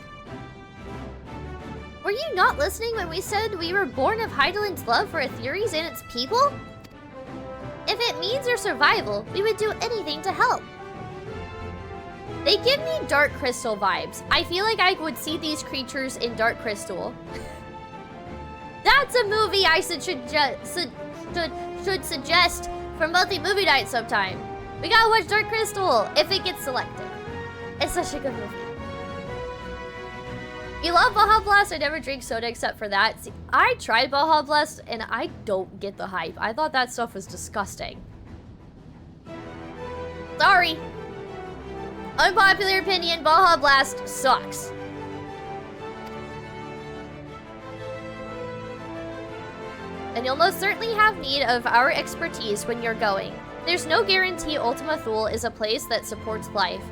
Were you not listening when we said we were born of Hydaelyn's love for Aetherius and its people? If it means your survival, we would do anything to help. They give me Dark Crystal vibes. I feel like I would see these creatures in Dark Crystal. That's a movie I should suggest for monthly movie night sometime. We gotta watch Dark Crystal if it gets selected. It's such a good movie. You love Baja Blast? I never drink soda except for that. See, I tried Baja Blast and I don't get the hype. I thought that stuff was disgusting. Sorry. Unpopular opinion, Baja Blast sucks. and you'll most certainly have need of our expertise when you're going. There's no guarantee Ultima Thule is a place that supports life.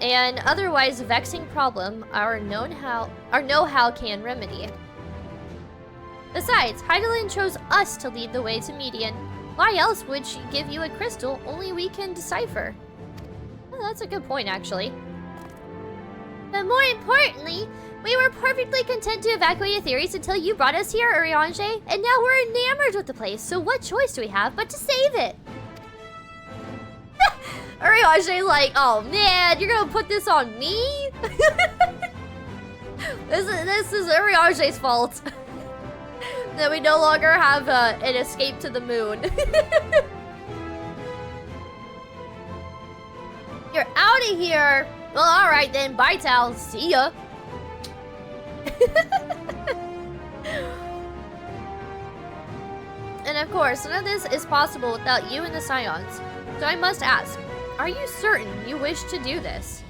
An otherwise vexing problem our know-how can remedy. Besides, Heidelin chose us to lead the way to Median. Why else would she give you a crystal only we can decipher? Oh, that's a good point, actually. But more importantly, we were perfectly content to evacuate Aetherius until you brought us here, Urianger, and now we're enamored with the place, so what choice do we have but to save it? Urianger like, oh man, you're gonna put this on me? This is Urianger's fault. That we no longer have an escape to the moon. You're out of here! Well, alright then, bye Tal, see ya! And of course, none of this is possible without you and the Scions. So I must ask, are you certain you wish to do this?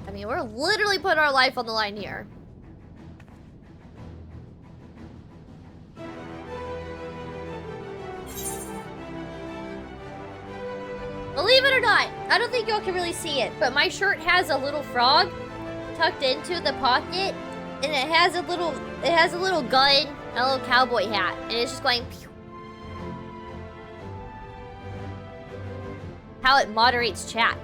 I mean, we're literally putting our life on the line here. Believe it or not, I don't think y'all can really see it, but my shirt has a little frog tucked into the pocket, and it has a little gun, and a little cowboy hat, and it's just going pew. How it moderates chat.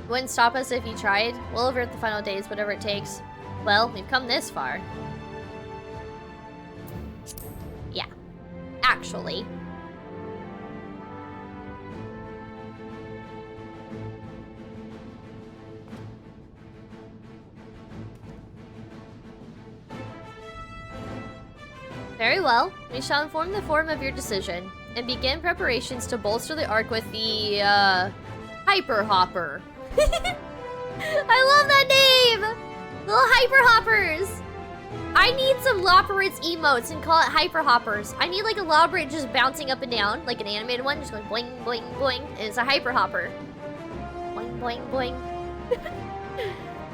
Wouldn't stop us if you tried. We'll avert the final days, whatever it takes. Well, we've come this far. Yeah. Actually. Very well. We shall inform the Forum of your decision and begin preparations to bolster the Ark with the, Hyper Hopper. I love that name! Little Hyper Hoppers! I need some Loporrit's emotes and call it Hyper Hoppers. I need like a Loporrit just bouncing up and down, like an animated one, just going boing, boing, boing, and it's a Hyper Hopper. Boing, boing, boing.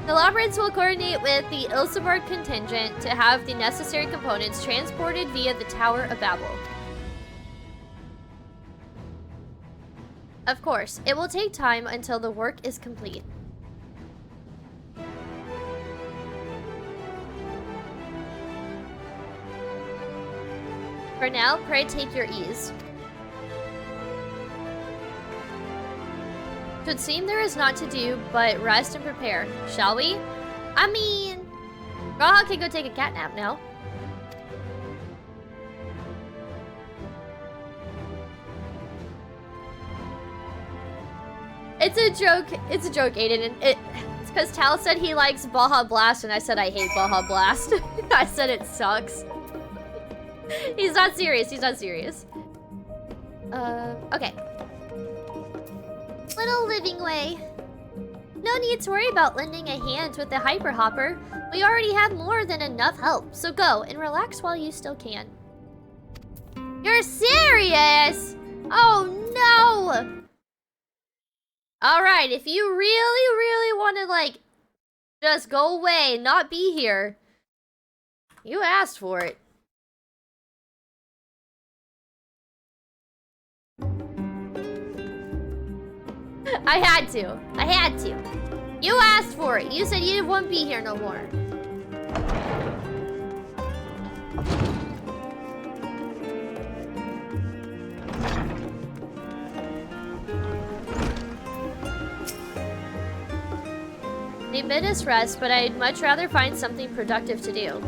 The Loporrits will coordinate with the Ilsebard contingent to have the necessary components transported via the Tower of Babel. Of course, it will take time until the work is complete. For now, pray take your ease. Should seem there is naught to do but rest and prepare, shall we? I mean, Raha can go take a cat nap now. It's a joke, Aiden, and it's because Tal said he likes Baja Blast and I said I hate Baja Blast. I said it sucks. He's not serious, okay. Little living way. No need to worry about lending a hand with the Hyper Hopper. We already have more than enough help, so go and relax while you still can. You're serious? Oh no! Alright, if you really want to like just go away, not be here, you asked for it. I had to. You asked for it. You said you didn't want to be here no more. They bid us rest, but I'd much rather find something productive to do.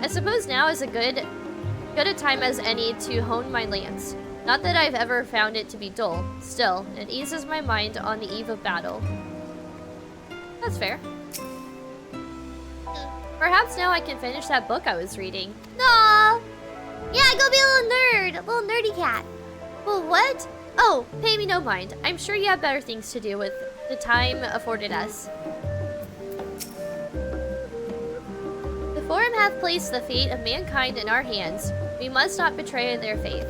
I suppose now is as good a time as any to hone my lance. Not that I've ever found it to be dull. Still, it eases my mind on the eve of battle. That's fair. Perhaps now I can finish that book I was reading. Aww! Yeah, go be a little nerd! A little nerdy cat. Well, what? Oh, pay me no mind. I'm sure you have better things to do with the time afforded us. The Forum hath placed the fate of mankind in our hands. We must not betray their faith.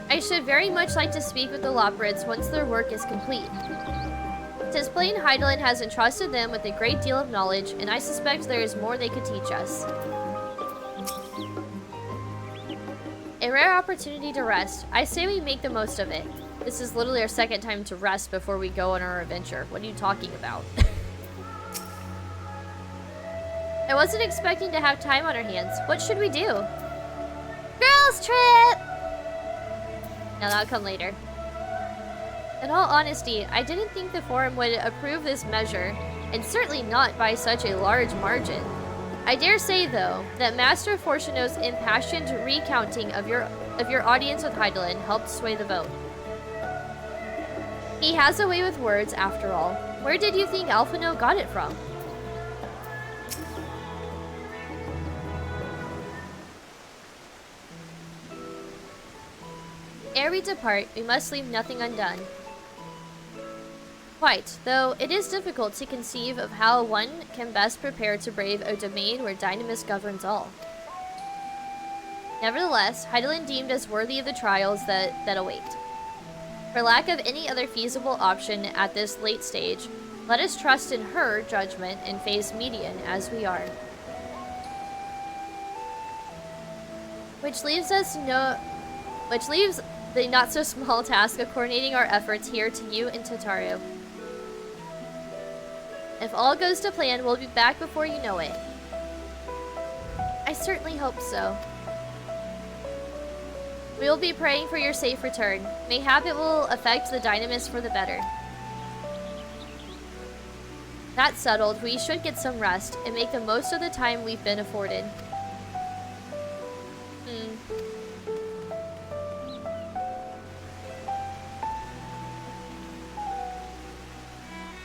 I should very much like to speak with the Loporrits once their work is complete. 'Tis plain Heidelin has entrusted them with a great deal of knowledge, and I suspect there is more they could teach us. A rare opportunity to rest. I say we make the most of it. This is literally our second time to rest before we go on our adventure. What are you talking about? I wasn't expecting to have time on our hands. What should we do? Girls trip! No, that'll come later. In all honesty, I didn't think the forum would approve this measure, and certainly not by such a large margin. I dare say, though, that Master Fortuno's impassioned recounting of your audience with Heidelin helped sway the vote. He has a way with words, after all. Where did you think Alphino got it from? Ere we depart, we must leave nothing undone. Quite, though it is difficult to conceive of how one can best prepare to brave a domain where Dynamis governs all. Nevertheless, Heidelin deemed us worthy of the trials that await. For lack of any other feasible option at this late stage, let us trust in her judgment and face Median as we are. Which leaves the not-so-small task of coordinating our efforts here to you and Tataru. If all goes to plan, we'll be back before you know it. I certainly hope so. We will be praying for your safe return. Mayhap it will affect the Dynamis for the better. That settled, we should get some rest and make the most of the time we've been afforded.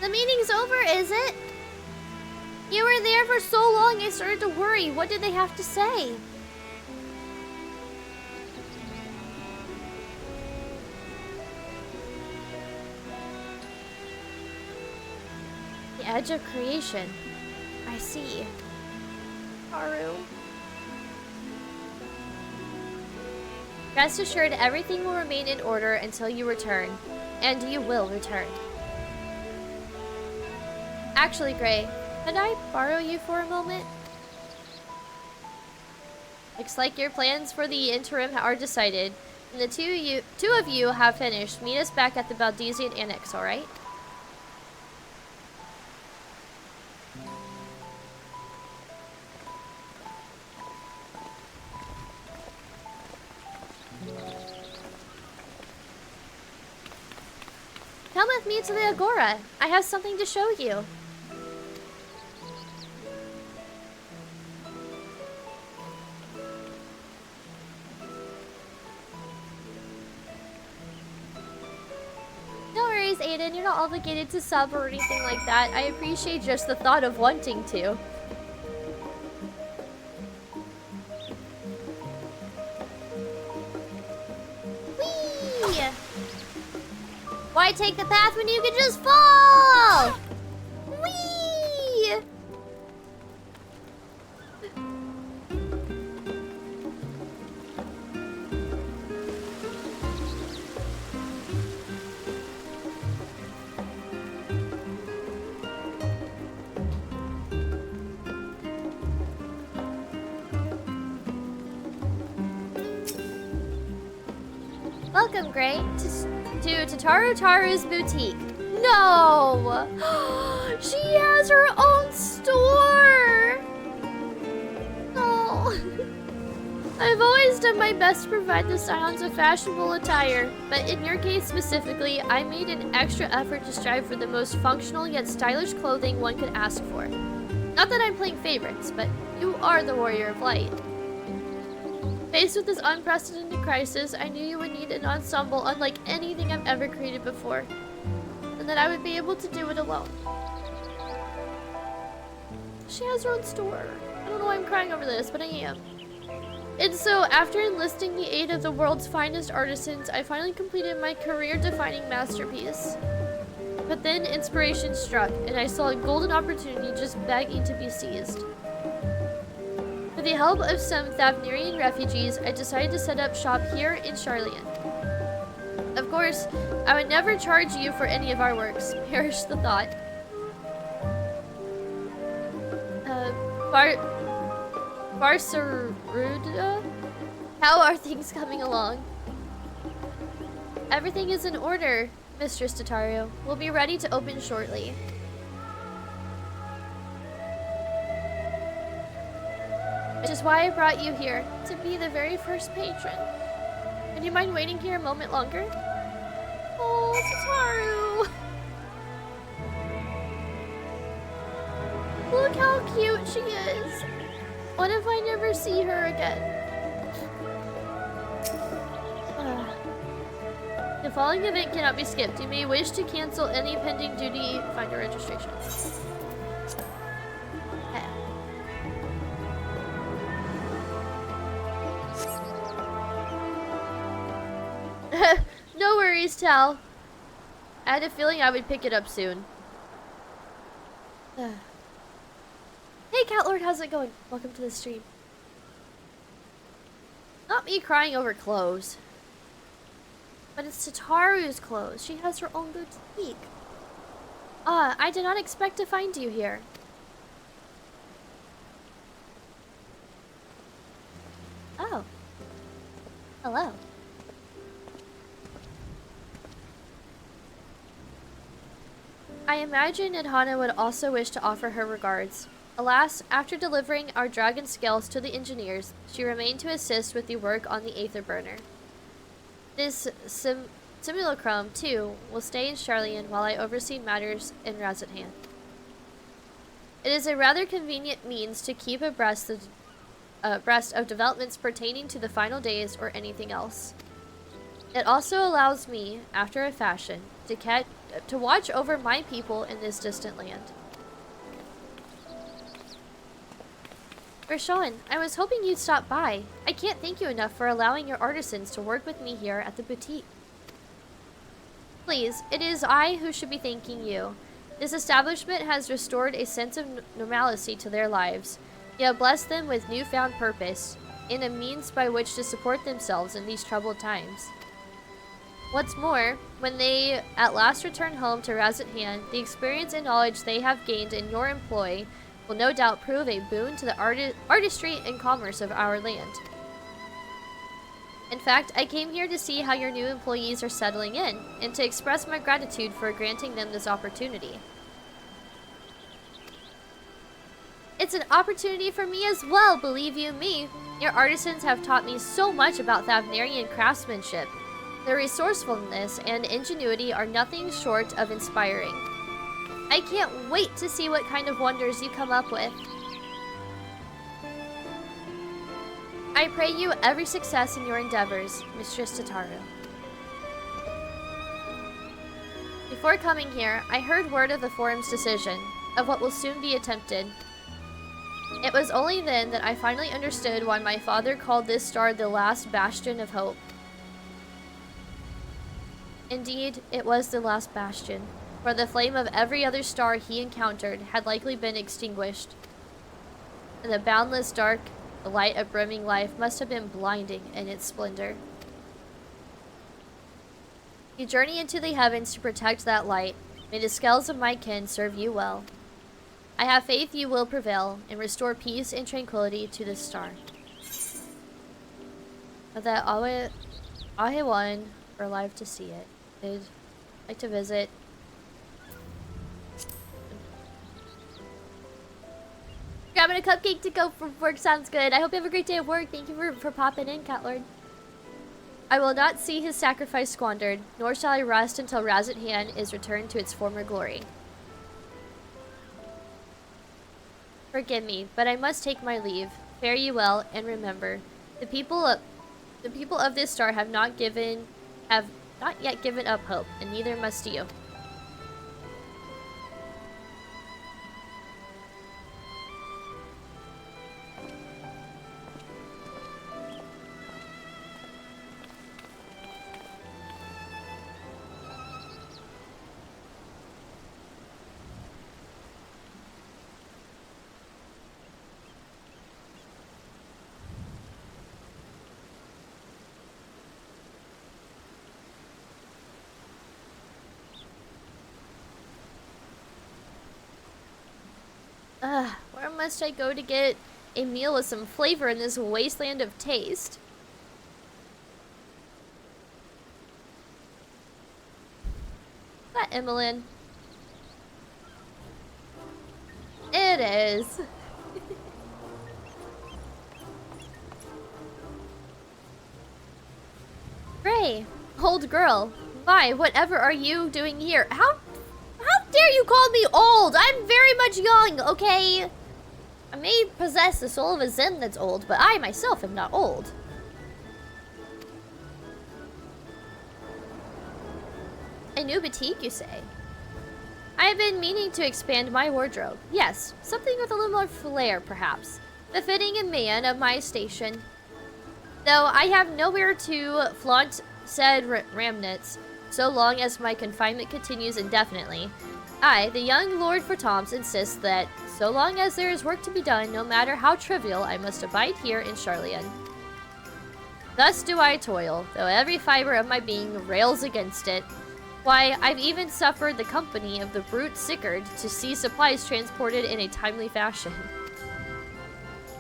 The meeting's over, is it? You were there for so long, I started to worry. What did they have to say? The edge of creation. I see. Haru. Rest assured, everything will remain in order until you return. And you will return. Actually, Gray, could I borrow you for a moment? Looks like your plans for the interim are decided, and the two of you have finished. Meet us back at the Baldesian Annex, alright? Come with me to the Agora. I have something to show you. No worries, Aiden. You're not obligated to sub or anything like that. I appreciate just the thought of wanting to. Whee! Why take the path when you could just fall? Whee! Welcome, Gray, to Tataru Taru's boutique. No! She has her own store! No. I've always done my best to provide the Scions of fashionable attire, but in your case specifically, I made an extra effort to strive for the most functional yet stylish clothing one could ask for. Not that I'm playing favorites, but you are the Warrior of Light. Faced with this unprecedented crisis, I knew you would need an ensemble unlike anything I've ever created before, and that I would be able to do it alone. She has her own store. I don't know why I'm crying over this, but I am. And so, after enlisting the aid of the world's finest artisans, I finally completed my career-defining masterpiece. But then inspiration struck, and I saw a golden opportunity just begging to be seized. With the help of some Thavnirian refugees, I decided to set up shop here in Charlian. Of course, I would never charge you for any of our works. Perish the thought. Barsaruda? How are things coming along? Everything is in order, Mistress Tataru. We'll be ready to open shortly. Which is why I brought you here, to be the very first patron. Would you mind waiting here a moment longer? Oh, Tataru! Look how cute she is! What if I never see her again? The following event cannot be skipped. You may wish to cancel any pending duty. Find your registration. No worries, Tal. I had a feeling I would pick it up soon. Hey, Cat Lord, how's it going? Welcome to the stream. Not me crying over clothes. But it's Tataru's clothes. She has her own boutique. I did not expect to find you here. Oh. Hello. I imagine Adhana would also wish to offer her regards. Alas, after delivering our dragon scales to the engineers, she remained to assist with the work on the Aether Burner. This simulacrum, too, will stay in Charlian while I oversee matters in Razathan. It is a rather convenient means to keep abreast of developments pertaining to the final days or anything else. It also allows me, after a fashion, to watch over my people in this distant land. Rashawn, I was hoping you'd stop by. I can't thank you enough for allowing your artisans to work with me here at the boutique. Please, it is I who should be thanking you. This establishment has restored a sense of normalcy to their lives. You have blessed them with newfound purpose, and a means by which to support themselves in these troubled times. What's more, when they at last return home to Razathan, the experience and knowledge they have gained in your employ will no doubt prove a boon to the artistry and commerce of our land. In fact, I came here to see how your new employees are settling in, and to express my gratitude for granting them this opportunity. It's an opportunity for me as well, believe you me. Your artisans have taught me so much about Thavnarian craftsmanship. Their resourcefulness and ingenuity are nothing short of inspiring. I can't wait to see what kind of wonders you come up with. I pray you every success in your endeavors, Mistress Tataru. Before coming here, I heard word of the Forum's decision, of what will soon be attempted. It was only then that I finally understood why my father called this star the last bastion of hope. Indeed, it was the last bastion, for the flame of every other star he encountered had likely been extinguished. In the boundless dark, the light of brimming life must have been blinding in its splendor. You journey into the heavens to protect that light. May the scales of my kin serve you well. I have faith you will prevail and restore peace and tranquility to this star. That Ahewan are alive to see it. I'd like to visit. Grabbing a cupcake to go for work sounds good. I hope you have a great day at work. Thank you for popping in, Cat Lord. I will not see his sacrifice squandered, nor shall I rest until Razathan is returned to its former glory. Forgive me, but I must take my leave. Fare you well, and remember, the people of this star have not yet given up hope, and neither must you. must I go to get a meal with some flavor in this wasteland of taste? Is that Emmeline? It is. Ray, old girl. My, whatever are you doing here? How dare you call me old? I'm very much young, okay? I may possess the soul of a Zen that's old, but I myself am not old. A new boutique, you say? I have been meaning to expand my wardrobe. Yes, something with a little more flair, perhaps. Befitting a man of my station. Though I have nowhere to flaunt said remnants, so long as my confinement continues indefinitely. I, the young Lord Fortoms, insist that, so long as there is work to be done, no matter how trivial, I must abide here in Charlian. Thus do I toil, though every fiber of my being rails against it. Why, I've even suffered the company of the brute Sickard to see supplies transported in a timely fashion.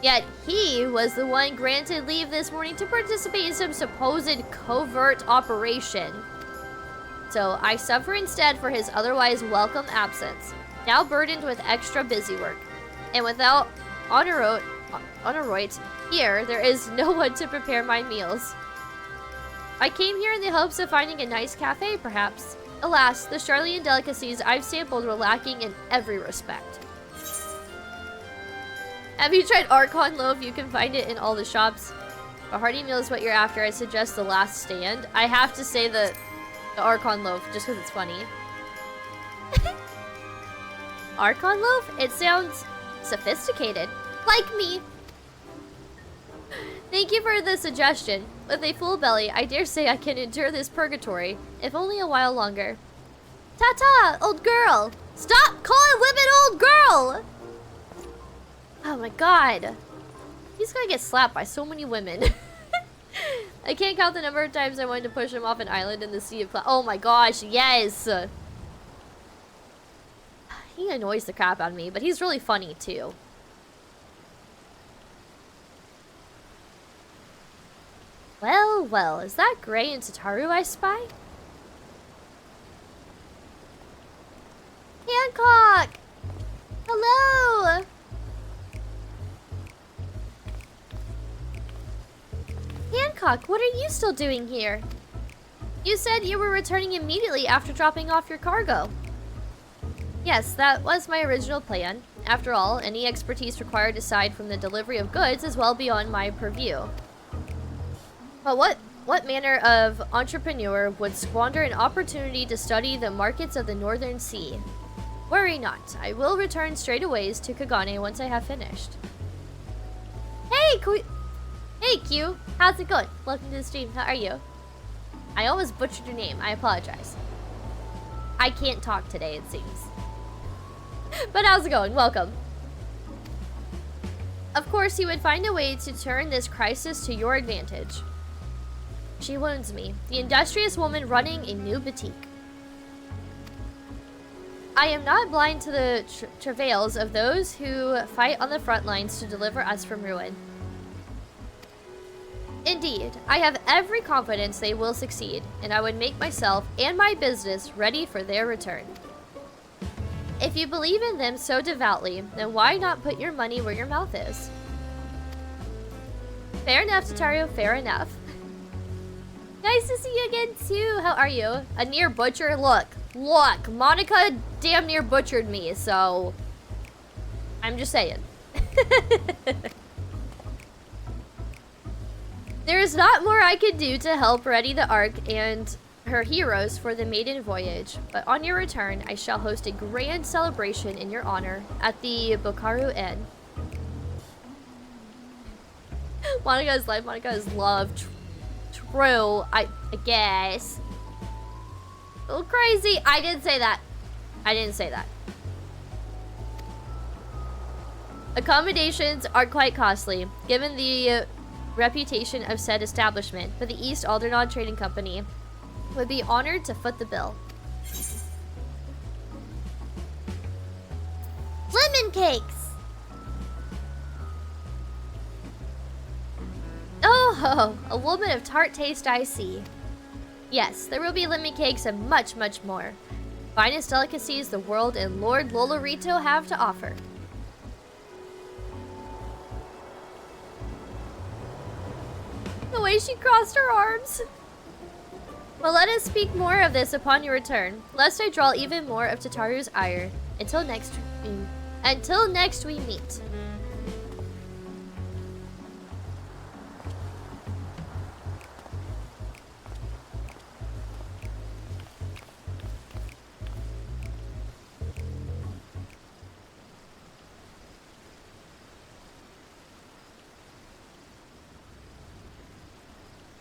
Yet he was the one granted leave this morning to participate in some supposed covert operation. So I suffer instead for his otherwise welcome absence, now burdened with extra busy work. And without Honoroit here, there is no one to prepare my meals. I came here in the hopes of finding a nice cafe, perhaps. Alas, the Charlian delicacies I've sampled were lacking in every respect. Have you tried Archon loaf? You can find it in all the shops. A hearty meal is what you're after. I suggest the last stand. I have to say the Archon loaf, just because it's funny. Archon loaf? It sounds sophisticated. Like me. Thank you for the suggestion. With a full belly, I dare say I can endure this purgatory, if only a while longer. Ta-ta, old girl! Stop calling women old girl! Oh my god. He's gonna get slapped by so many women. I can't count the number of times I wanted to push him off an island in the sea of clouds. Oh my gosh, yes! He annoys the crap out of me, but he's really funny too. Well, well, is that Gray and Tataru I spy? Hancock! Hello! Hancock, what are you still doing here? You said you were returning immediately after dropping off your cargo. Yes, that was my original plan. After all, any expertise required aside from the delivery of goods is well beyond my purview. But what manner of entrepreneur would squander an opportunity to study the markets of the Northern Sea? Worry not, I will return straightaways to Kagane once I have finished. Hey Q, how's it going? Welcome to the stream, how are you? I almost butchered your name, I apologize. I can't talk today, it seems. But how's it going? Welcome. Of course, you would find a way to turn this crisis to your advantage. She wounds me, the industrious woman running a new boutique. I am not blind to the travails of those who fight on the front lines to deliver us from ruin. Indeed, I have every confidence they will succeed, and I would make myself and my business ready for their return. If you believe in them so devoutly, then why not put your money where your mouth is? Fair enough, Tataru, fair enough. Nice to see you again, too. How are you? A near butcher? Look, Monica damn near butchered me, so... I'm just saying. There is not more I could do to help ready the Ark and her heroes for the maiden voyage, but on your return, I shall host a grand celebration in your honor at the Bokaru Inn. Monica is life, Monica is love. True, I guess. A little crazy. I didn't say that. I didn't say that. Accommodations are quite costly, given the reputation of said establishment, but the East Aldernon Trading Company would be honored to foot the bill. Lemon cakes! Oh, a woman of tart taste I see. Yes, there will be lemon cakes and much, much more. Finest delicacies the world and Lord Lolorito have to offer. The way she crossed her arms. Well, let us speak more of this upon your return, lest I draw even more of Tataru's ire. Until next we meet.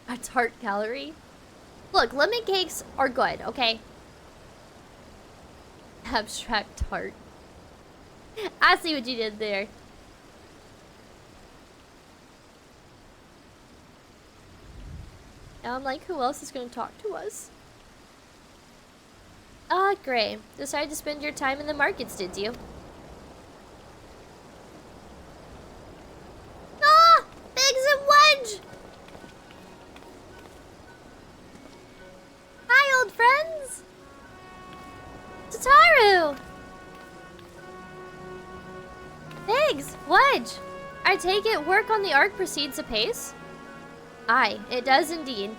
A tart gallery? Look, lemon cakes are good, okay? Abstract tart. I see what you did there. Now I'm like, who else is going to talk to us? Ah, Gray. Decided to spend your time in the markets, did you? Ah! Biggs and Wedge! Hi, old friends! Tataru! Biggs! Wedge! I take it work on the Ark proceeds apace? Aye, it does indeed.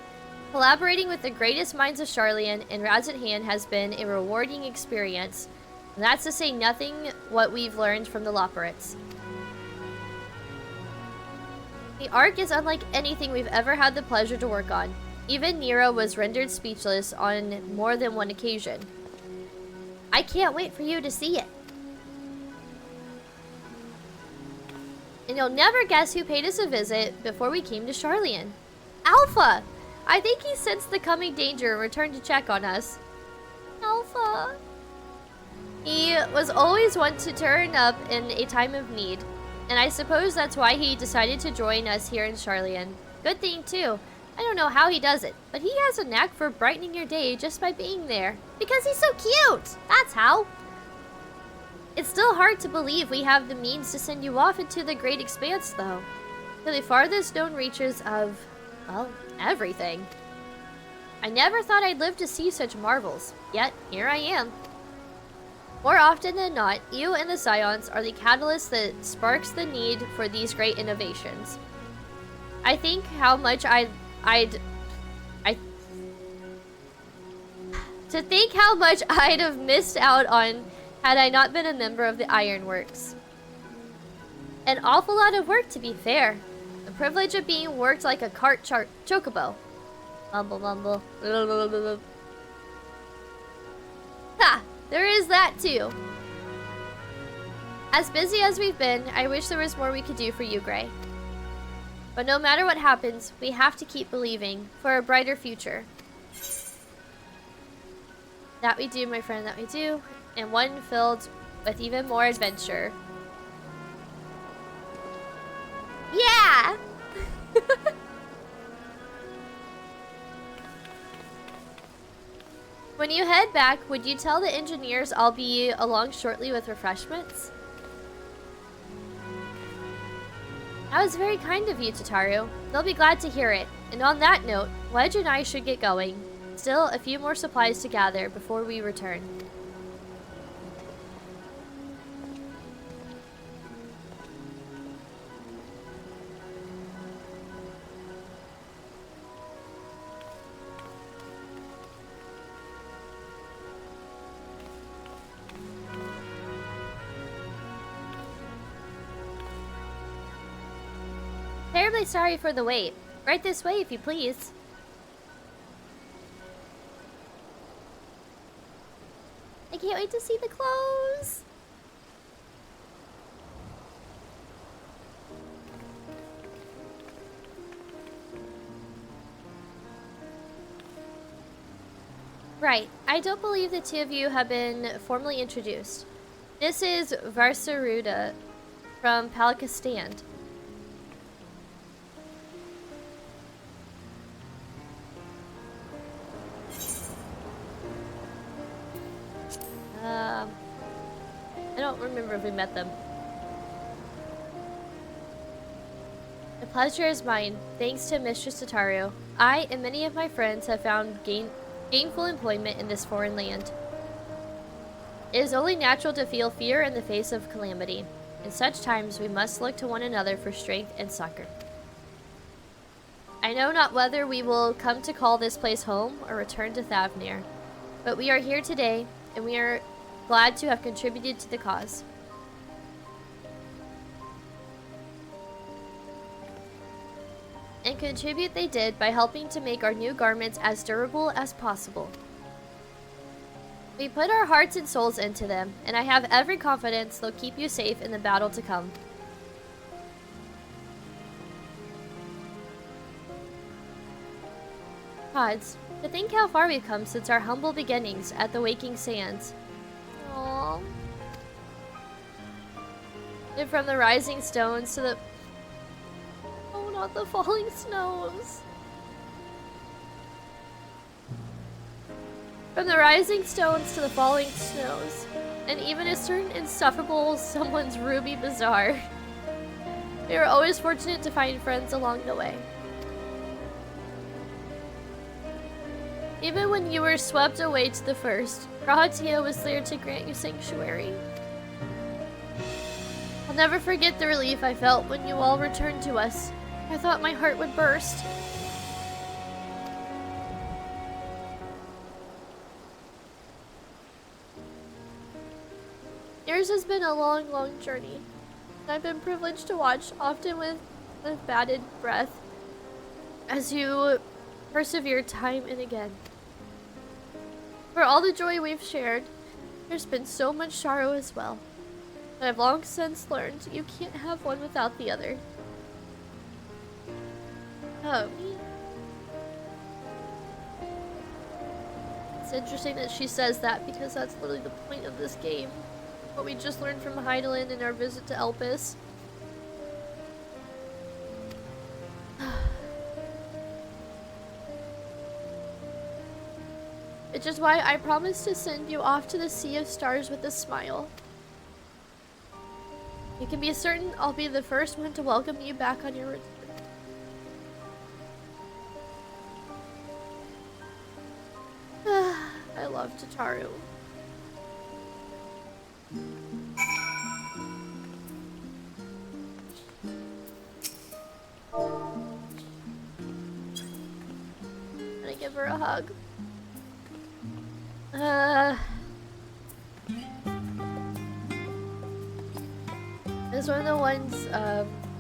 Collaborating with the greatest minds of Charlian and Razat Han has been a rewarding experience. And that's to say nothing what we've learned from the Loporits. The Ark is unlike anything we've ever had the pleasure to work on. Even Nero was rendered speechless on more than one occasion. I can't wait for you to see it. And you'll never guess who paid us a visit before we came to Charlian. Alpha! I think he sensed the coming danger and returned to check on us. Alpha! He was always one to turn up in a time of need. And I suppose that's why he decided to join us here in Charlian. Good thing, too. I don't know how he does it, but he has a knack for brightening your day just by being there. Because he's so cute! That's how! It's still hard to believe we have the means to send you off into the great expanse, though. To the farthest known reaches of, well, everything. I never thought I'd live to see such marvels, yet here I am. More often than not, you and the Scions are the catalyst that sparks the need for these great innovations. I think how much to think how much I'd have missed out on had I not been a member of the Ironworks. An awful lot of work, to be fair. The privilege of being worked like a cart chocobo. Mumble, mumble. Ha! There is that, too. As busy as we've been, I wish there was more we could do for you, Gray. But no matter what happens, we have to keep believing for a brighter future. That we do, my friend, that we do. And one filled with even more adventure. Yeah! When you head back, would you tell the engineers I'll be along shortly with refreshments? That was very kind of you, Tataru. They'll be glad to hear it. And on that note, Wedge and I should get going. Still, a few more supplies to gather before we return. Terribly sorry for the wait. Right this way, if you please. I can't wait to see the clothes. Right. I don't believe the two of you have been formally introduced. This is Varsaruda from Palakistan. I don't remember if we met them. Pleasure is mine. Thanks to Mistress Tataru, I and many of my friends have found gainful employment in this foreign land. It is only natural to feel fear in the face of calamity. In such times, we must look to one another for strength and succor. I know not whether we will come to call this place home or return to Thavnir, but we are here today, and we are glad to have contributed to the cause. And contribute they did by helping to make our new garments as durable as possible. We put our hearts and souls into them, and I have every confidence they'll keep you safe in the battle to come. Pods, to think how far we've come since our humble beginnings at the Waking Sands. Aww. And from the rising stones to the... Oh, not the falling snows. From the rising stones to the falling snows, and even a certain insufferable someone's ruby bazaar. We were always fortunate to find friends along the way. Even when you were swept away to the first, Rahatia was there to grant you sanctuary. I'll never forget the relief I felt when you all returned to us. I thought my heart would burst. Yours has been a long, long journey. I've been privileged to watch, often with bated breath, as you persevere time and again. For all the joy we've shared, there's been so much sorrow as well. But I've long since learned you can't have one without the other. Oh, it's interesting that she says that because that's literally the point of this game. What we just learned from Heidelin in our visit to Elpis. Which is why I promised to send you off to the Sea of Stars with a smile. You can be certain I'll be the first one to welcome you back on your return. I love Tataru. I'm gonna give her a hug. This one of the ones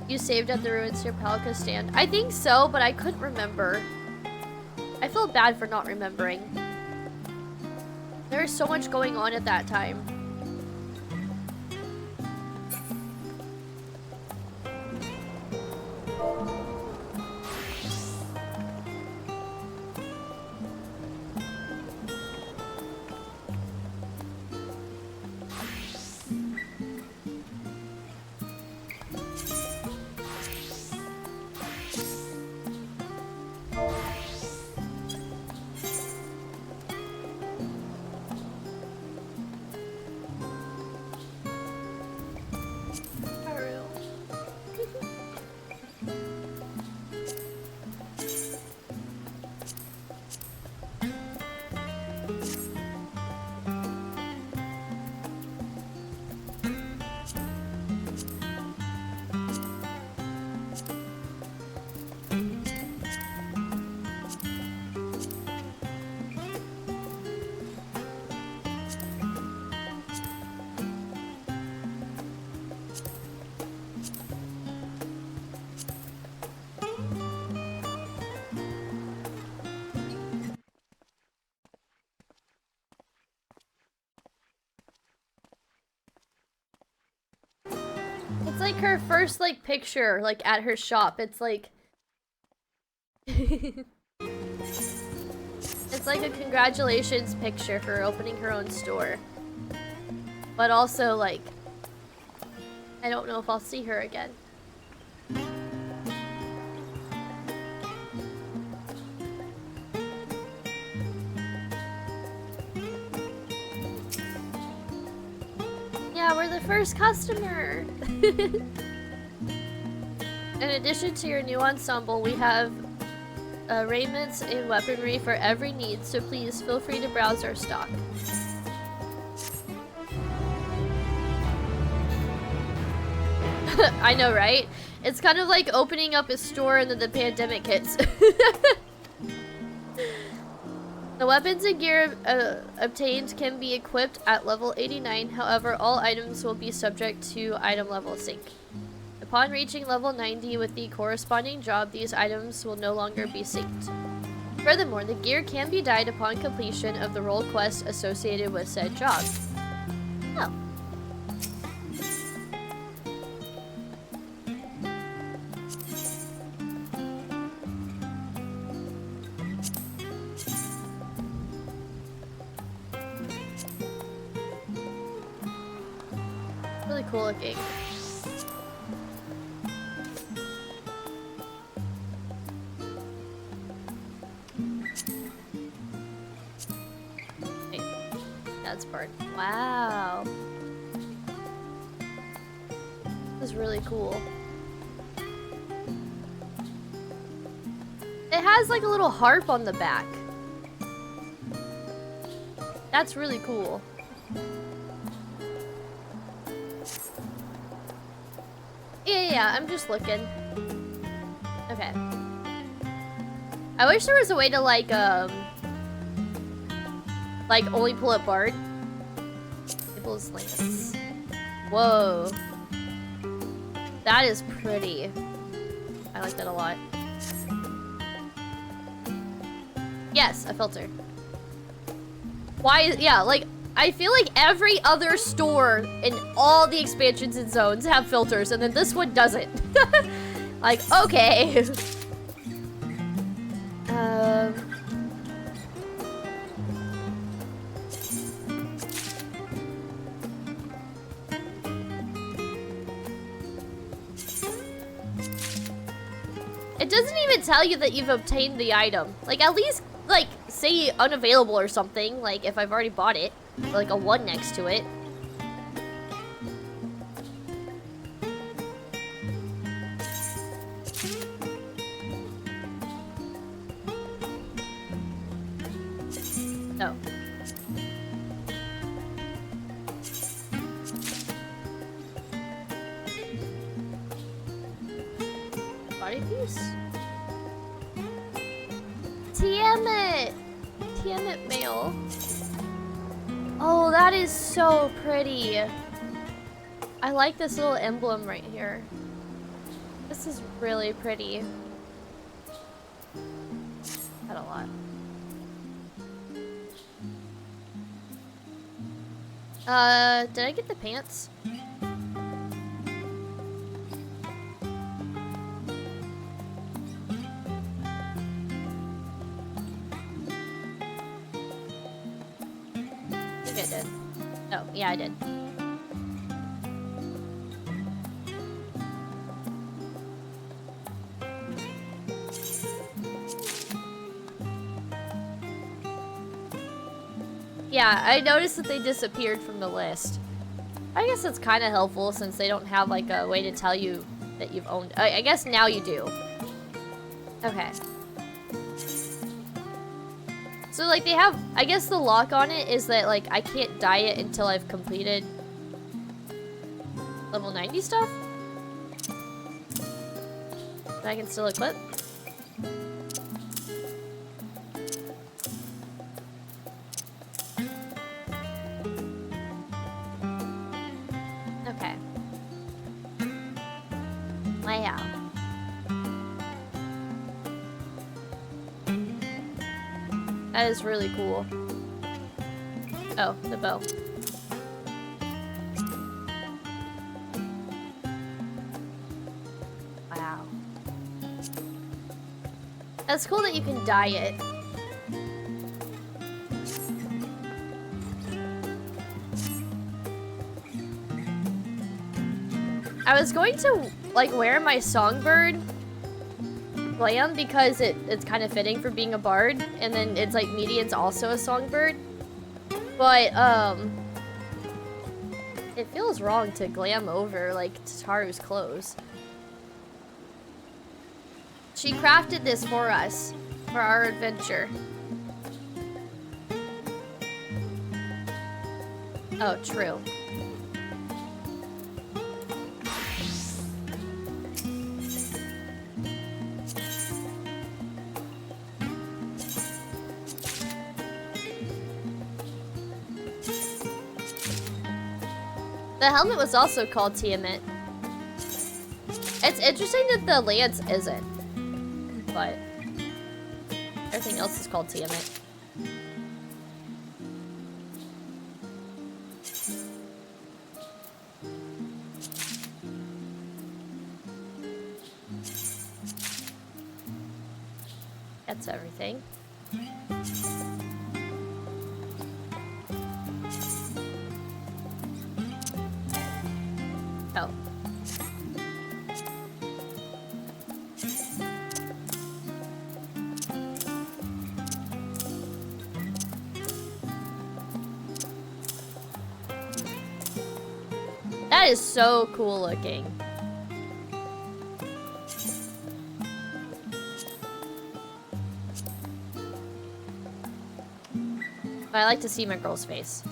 you saved at the ruins near Palka stand. I think so, but I couldn't remember. I feel bad for not remembering. There was so much going on at that time. It's like her first like picture like at her shop. It's like it's like a congratulations picture for opening her own store. But also like I don't know if I'll see her again. Yeah, we're the first customer. In addition to your new ensemble, we have raiments and weaponry for every need, so please feel free to browse our stock. I know, right? It's kind of like opening up a store and then the pandemic hits. The weapons and gear obtained can be equipped at level 89, however, all items will be subject to item level sync. Upon reaching level 90 with the corresponding job, these items will no longer be synced. Furthermore, the gear can be dyed upon completion of the role quest associated with said job. Oh. Really cool looking. That's part. Wow. This is really cool. It has like a little harp on the back. That's really cool. Yeah, I'm just looking. Okay. I wish there was a way to like only pull up Bard. People's links. Whoa. That is pretty. I like that a lot. Yes, a filter. Why? Yeah, like, I feel like every other store in all the expansions and zones have filters, and then this one doesn't. Like, okay. It doesn't even tell you that you've obtained the item. Like, at least, like, say unavailable or something, like, if I've already bought it. Like a 1 next to it. Oh. Body piece? Tiamat! Tiamat mail. Oh, that is so pretty. I like this little emblem right here. This is really pretty. Got a lot. Did I get the pants? I think I did. Oh, yeah, I did. Yeah, I noticed that they disappeared from the list. I guess that's kind of helpful since they don't have like a way to tell you that you've owned. I guess now you do. Okay. So like they have, I guess the lock on it is that like I can't dye it until I've completed level 90 stuff. But I can still equip. Okay. Wow. That is really cool. Oh, the bow. Wow. That's cool that you can dye it. I was going to like wear my songbird glam because it's kind of fitting for being a bard, and then it's like Median's also a songbird, but it feels wrong to glam over like Tataru's clothes. She crafted this for us, for our adventure. Oh, true. The helmet was also called Tiamat. It's interesting that the lance isn't, but everything else is called Tiamat. That's everything. Oh. That is so cool looking. But I like to see my girl's face.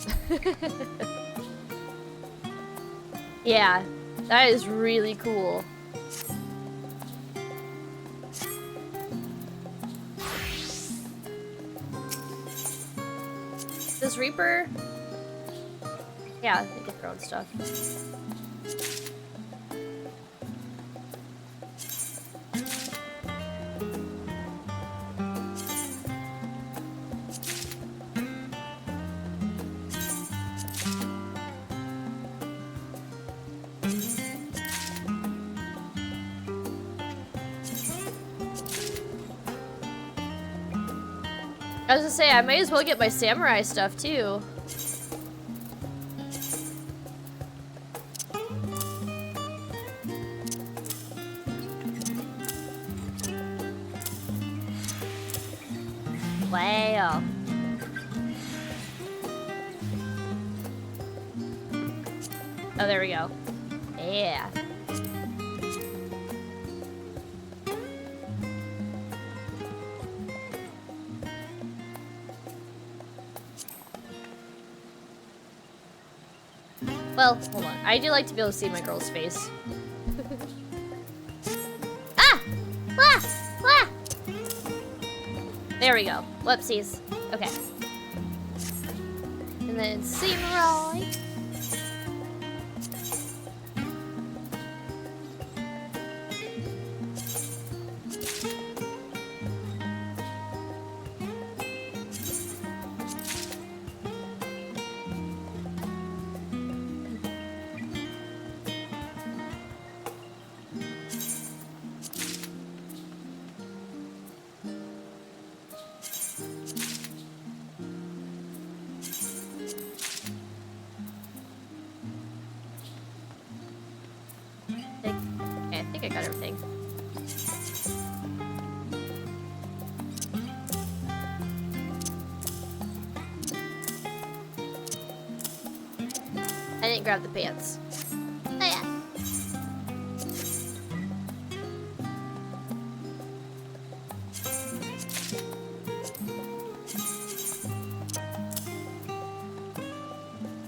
Yeah, that is really cool. Does Reaper? Yeah, they get their own stuff. I was gonna say, I might as well get my samurai stuff too. Wow. Oh, there we go. Yeah. Well, hold on. I do like to be able to see my girl's face. Ah! Ah! Ah! There we go. Whoopsies. Okay. And then samurai. I got everything. I didn't grab the pants. Oh yeah.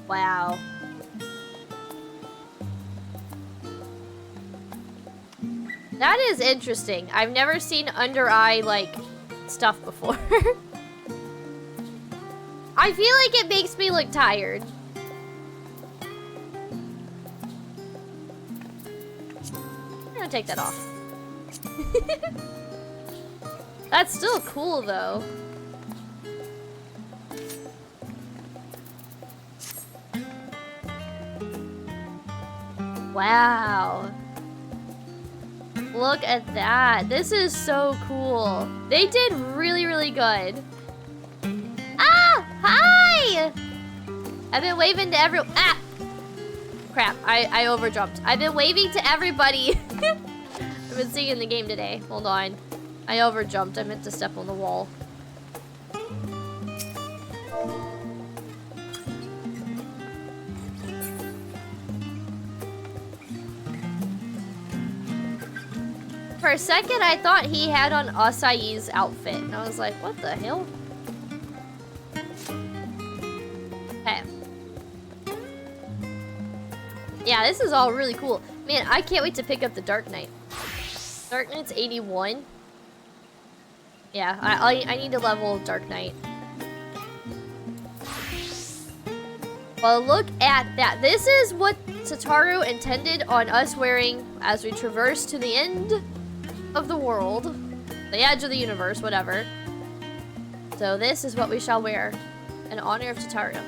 Wow. That is interesting. I've never seen under eye, like, stuff before. I feel like it makes me look tired. I'm gonna take that off. That's still cool, though. Wow. Look at that. This is so cool. They did really, really good. Ah! Hi! I've been waving to Ah! Crap, I overjumped. I've been waving to everybody. I've been singing the game today. Hold on. I overjumped. I meant to step on the wall. For a second, I thought he had on Acai's outfit, and I was like, what the hell? Okay. Yeah, this is all really cool. Man, I can't wait to pick up the Dark Knight. Dark Knight's 81. Yeah, I need to level Dark Knight. Well, look at that. This is what Tataru intended on us wearing as we traverse to the end of the world. The edge of the universe, whatever. So this is what we shall wear in honor of Tataru.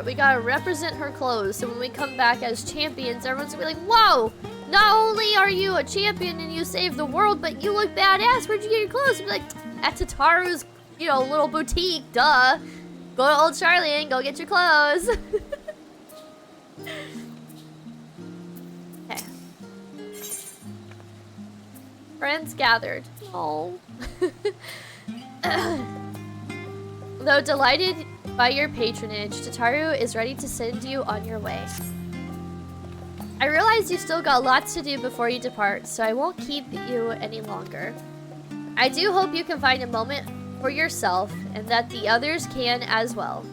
We gotta represent her clothes, so when we come back as champions, everyone's gonna be like, whoa! Not only are you a champion and you saved the world, but you look badass. Where'd you get your clothes? And be like, at Tataru's, you know, little boutique, duh. Go to Old Charlie and go get your clothes. Okay. Friends gathered. Oh. Though delighted by your patronage, Tataru is ready to send you on your way. I realize you still got lots to do before you depart, so I won't keep you any longer. I do hope you can find a moment for yourself, and that the others can as well.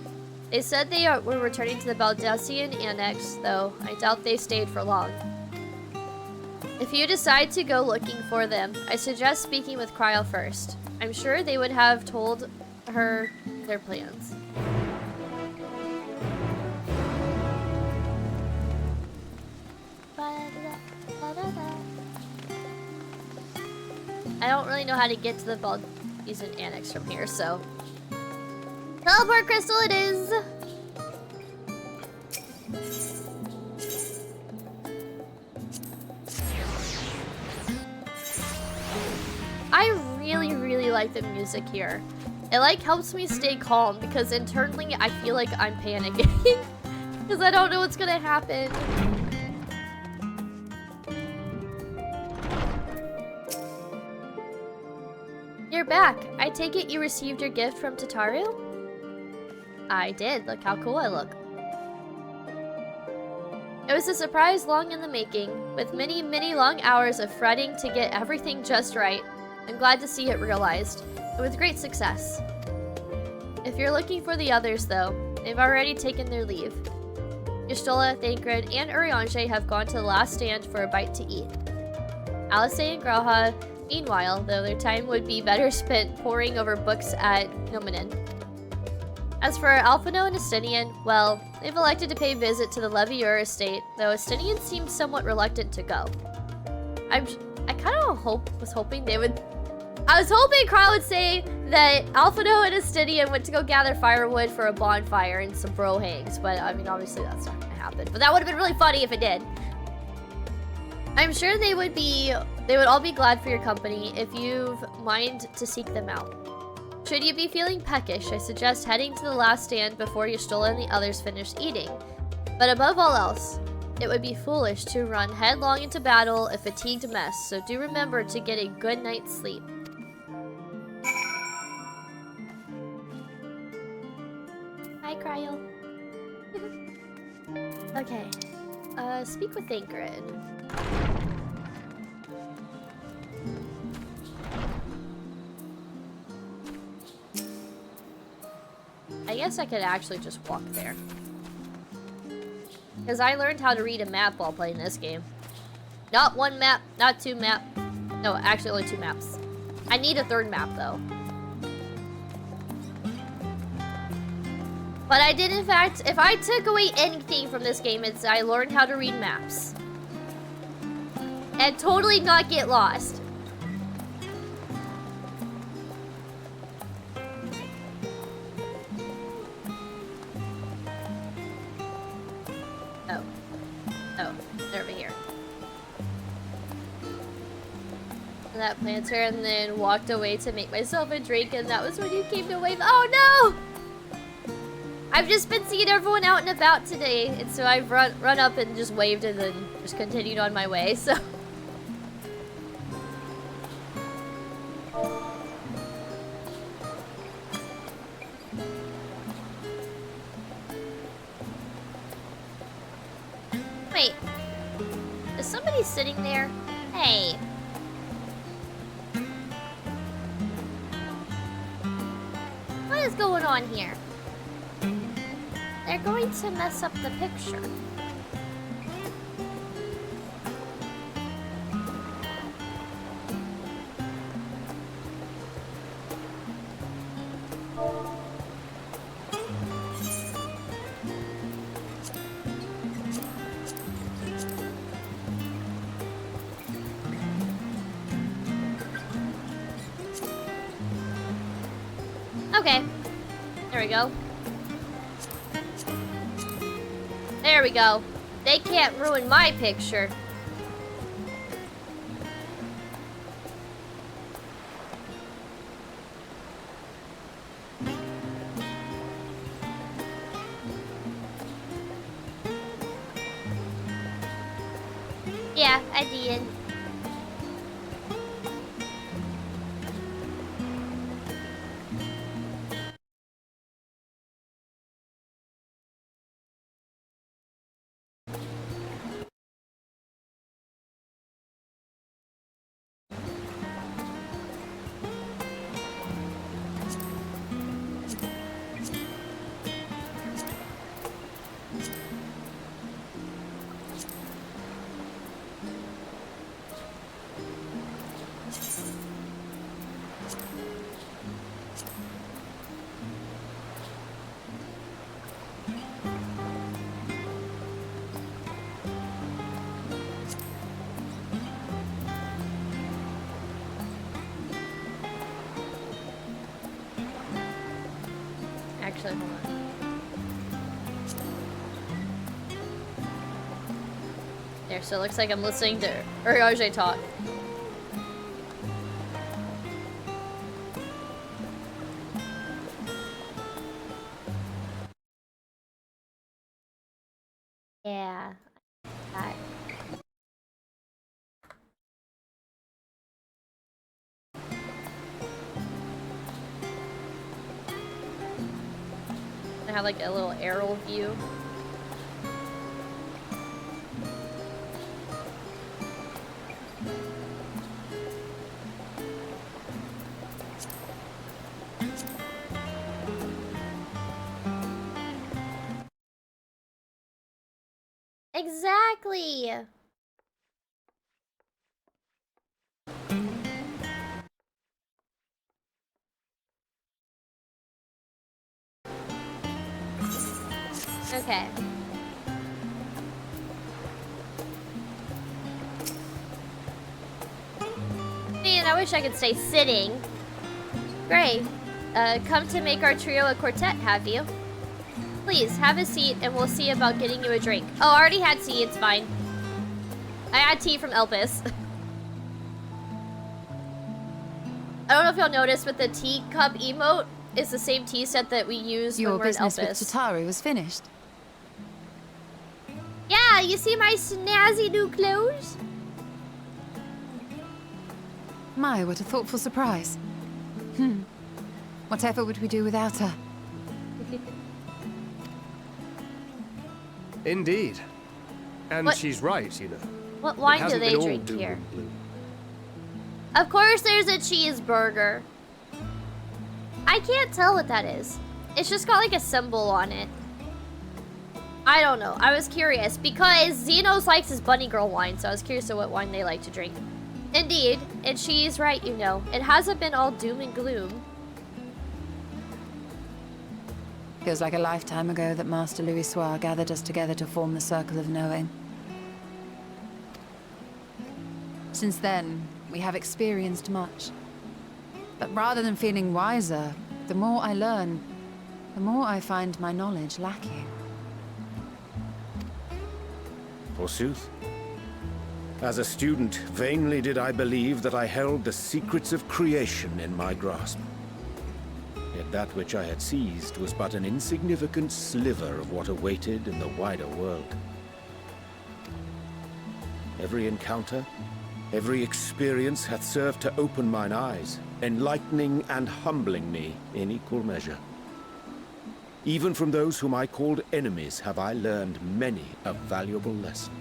They said they were returning to the Baldessian Annex, though I doubt they stayed for long. If you decide to go looking for them, I suggest speaking with Cryo first. I'm sure they would have told her their plans. I don't really know how to get to the Baldessian Annex from here, so... Teleport crystal it is! I really like the music here. It like helps me stay calm because internally I feel like I'm panicking because I don't know what's gonna happen. You're back. I take it you received your gift from Tataru? I did. Look how cool I look. It was a surprise long in the making, with many long hours of fretting to get everything just right. I'm glad to see it realized, and with great success. If you're looking for the others, though, they've already taken their leave. Y'shtola, Thancred, and Urianger have gone to the last stand for a bite to eat. Alice and Graha, meanwhile, though their time would be better spent poring over books at Nominen. As for Alphino and Estinian, well, they've elected to pay a visit to the Levieur estate, though Estinian seemed somewhat reluctant to go. I kind of was hoping they would... I was hoping Carl would say that Alphino and Estinian went to go gather firewood for a bonfire and some bro hangs, but I mean, obviously that's not going to happen. But that would have been really funny if it did. I'm sure they would all be glad for your company if you've mind to seek them out. Should you be feeling peckish, I suggest heading to the last stand before Y'shtola and the others finish eating. But above all else, it would be foolish to run headlong into battle a fatigued mess, so do remember to get a good night's sleep. Hi, Cryo. Okay. Speak with Thancred. I guess I could actually just walk there. Because I learned how to read a map while playing this game. Not one map, not two map. No, actually only two maps. I need a third map though. But I did in fact, if I took away anything from this game, it's I learned how to read maps. And totally not get lost. Oh, they're over here. And that planter and then walked away to make myself a drink, and that was when you came to wave. Oh no! I've just been seeing everyone out and about today, and so I've run up and just waved and then just continued on my way, so. Wait. Is somebody sitting there? Hey. What is going on here? They're going to mess up the picture. Okay. There we go. There we go. They can't ruin my picture. Yeah, I did. Actually, hold on. There, so it looks like I'm listening to Uriage talk. Yeah. That. I have like a little aerial view. Exactly. Okay. Man, I wish I could stay sitting. Great. Come to make our trio a quartet, have you? Please, have a seat and we'll see about getting you a drink. Oh, I already had tea, it's fine. I had tea from Elpis. I don't know if y'all noticed, but the teacup emote is the same tea set that we use when we're in Your business with Elpis. Tataru was finished. Yeah, you see my snazzy new clothes? My, what a thoughtful surprise. Whatever would we do without her? Indeed. And What- she's right, you know. What It wine do hasn't they been all drink doom here? and gloom. Of course there's a cheeseburger. I can't tell what that is. It's just got like a symbol on it. I don't know. I was curious because Xenos likes his bunny girl wine, so I was curious to what wine they like to drink. Indeed, and she's right, you know. It hasn't been all doom and gloom. Feels like a lifetime ago that Master Louis Soir gathered us together to form the Circle of Knowing. Since then, we have experienced much. But rather than feeling wiser, the more I learn, the more I find my knowledge lacking. Forsooth. As a student, vainly did I believe that I held the secrets of creation in my grasp. Yet that which I had seized was but an insignificant sliver of what awaited in the wider world. Every encounter, every experience hath served to open mine eyes, enlightening and humbling me in equal measure. Even from those whom I called enemies have I learned many a valuable lesson.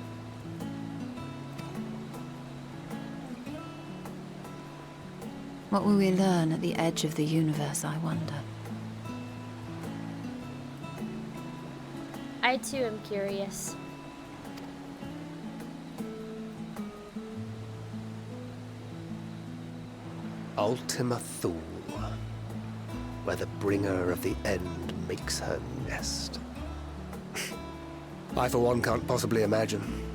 What will we learn at the edge of the universe, I wonder? I too am curious. Ultima Thule, where the bringer of the end makes her nest. I, for one, can't possibly imagine.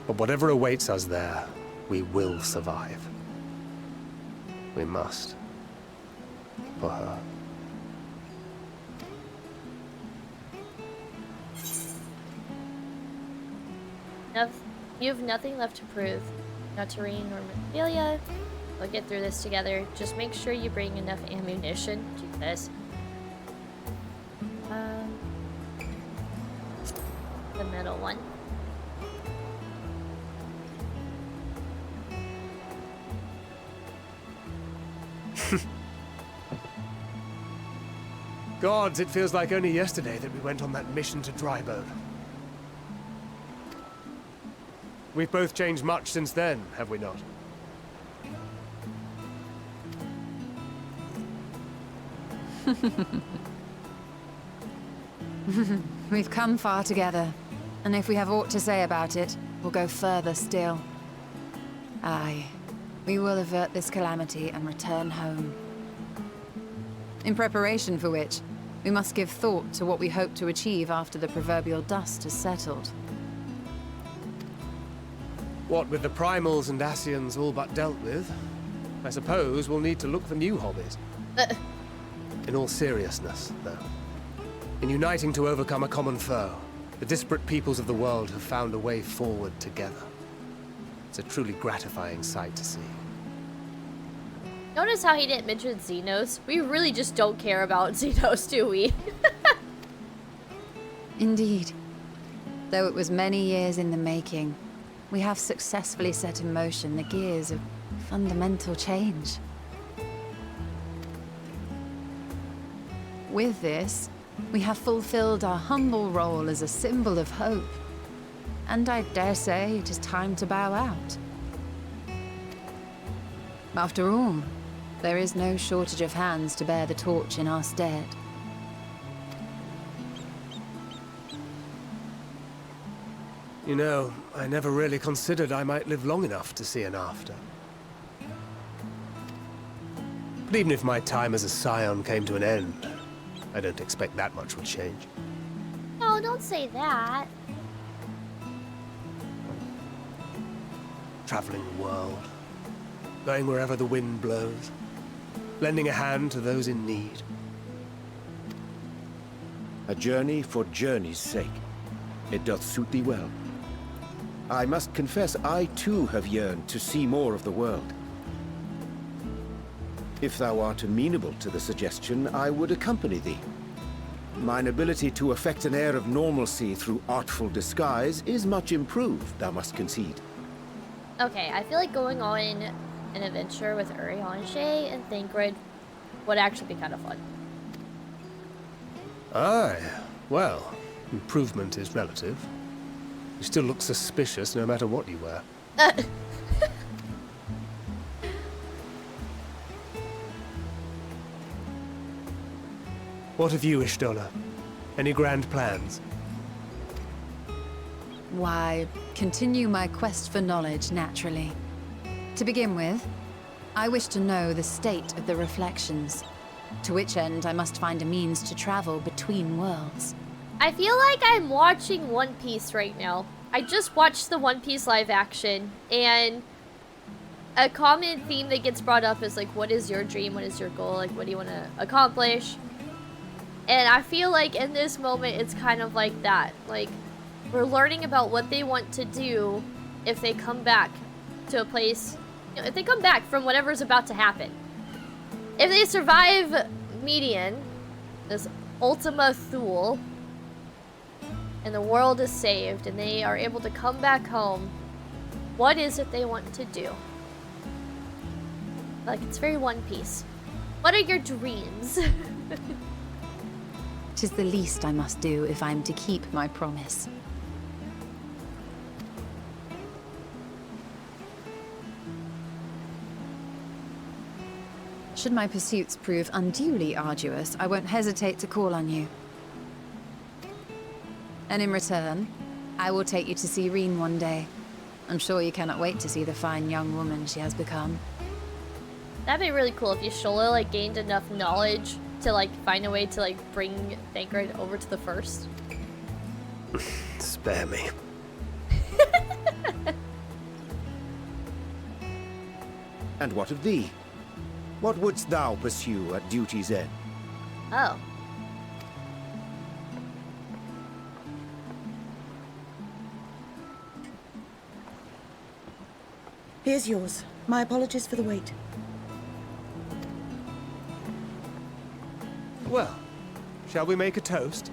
But whatever awaits us there, we will survive. We must. For her. You have nothing left to prove. Not Tareen or Ophelia. We'll get through this together. Just make sure you bring enough ammunition. Jesus. The middle one. Gods, it feels like only yesterday that we went on that mission to Drybone. We've both changed much since then, have we not? We've come far together, and if we have aught to say about it, we'll go further still. Aye, we will avert this calamity and return home. In preparation for which, we must give thought to what we hope to achieve after the proverbial dust has settled. What with the primals and Ascians all but dealt with, I suppose we'll need to look for new hobbies. In all seriousness, though, in uniting to overcome a common foe, the disparate peoples of the world have found a way forward together. It's a truly gratifying sight to see. Notice how he didn't mention Xenos? We really just don't care about Xenos, do we? Indeed. Though it was many years in the making, we have successfully set in motion the gears of fundamental change. With this, we have fulfilled our humble role as a symbol of hope. And I dare say it is time to bow out. After all, there is no shortage of hands to bear the torch in our stead. You know, I never really considered I might live long enough to see an after. But even if my time as a scion came to an end, I don't expect that much would change. No, don't say that. Traveling the world, going wherever the wind blows, lending a hand to those in need. A journey for journey's sake. It doth suit thee well. I must confess, I too have yearned to see more of the world. If thou art amenable to the suggestion, I would accompany thee. Mine ability to affect an air of normalcy through artful disguise is much improved, thou must concede. Okay, I feel like going on an adventure with Urianger and Thancred would actually be kind of fun. Aye, well, improvement is relative. You still look suspicious no matter what you wear. What of you, Ishtola? Any grand plans? Why, continue my quest for knowledge, naturally. To begin with, I wish to know the state of the reflections, to which end I must find a means to travel between worlds. I feel like I'm watching One Piece right now. I just watched the One Piece live action, and a common theme that gets brought up is like, what is your dream? What is your goal? Like, what do you want to accomplish? And I feel like in this moment, it's kind of like that. Like, we're learning about what they want to do if they come back to a place, you know, if they come back from whatever's about to happen. If they survive Median, this Ultima Thule, and the world is saved, and they are able to come back home, what is it they want to do? Like, it's very One Piece. What are your dreams? 'Tis the least I must do if I am to keep my promise. Should my pursuits prove unduly arduous, I won't hesitate to call on you. And in return, I will take you to see Reen one day. I'm sure you cannot wait to see the fine young woman she has become. That'd be really cool if Y'shtola, like, gained enough knowledge to, like, find a way to, like, bring Thancred over to the First. Spare me. And what of thee? What wouldst thou pursue at duty's end? Oh. Here's yours. My apologies for the wait. Well, shall we make a toast?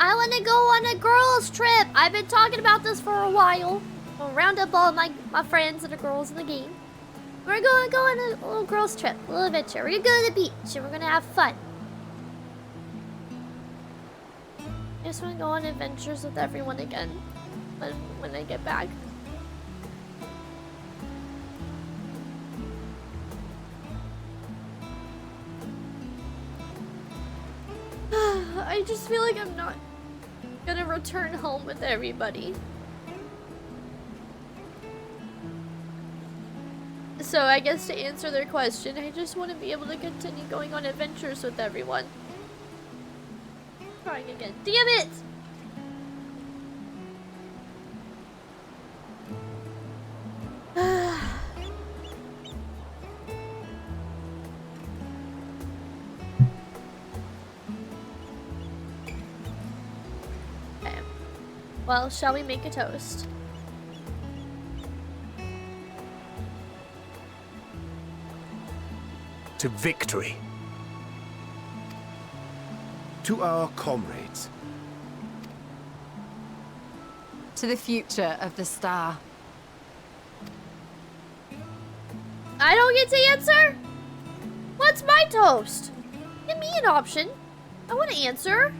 I want to go on a girls' trip. I've been talking about this for a while. I'll round up all my friends that are girls in the game. We're going to go on a little girls' trip, a little adventure. We're going to go to the beach and we're going to have fun. I just want to go on adventures with everyone again when I get back. I just feel like I'm not gonna return home with everybody. So I guess to answer their question, I just want to be able to continue going on adventures with everyone. Trying again. Damn it! Okay. Well, shall we make a toast? To victory. To our comrades. To the future of the star. I don't get to answer? What's my toast? Give me an option. I want to answer.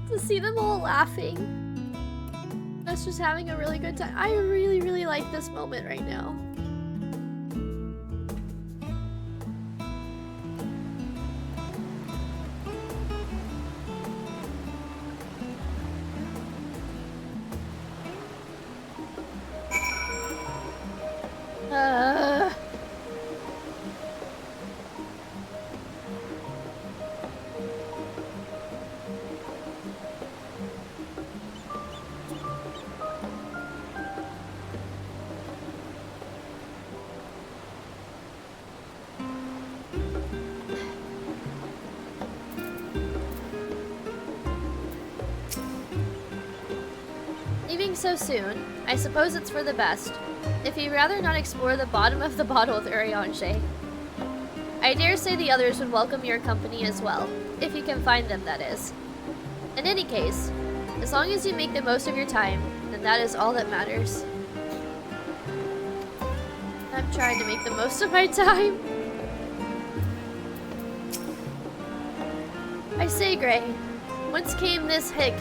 To see them all laughing. Us just having a really good time. I really, really like this moment right now. Leaving so soon, I suppose it's for the best. If you'd rather not explore the bottom of the bottle with Urianger. I dare say the others would welcome your company as well, if you can find them, that is. In any case, as long as you make the most of your time, then that is all that matters. I'm trying to make the most of my time. I say, Gray, whence came this hic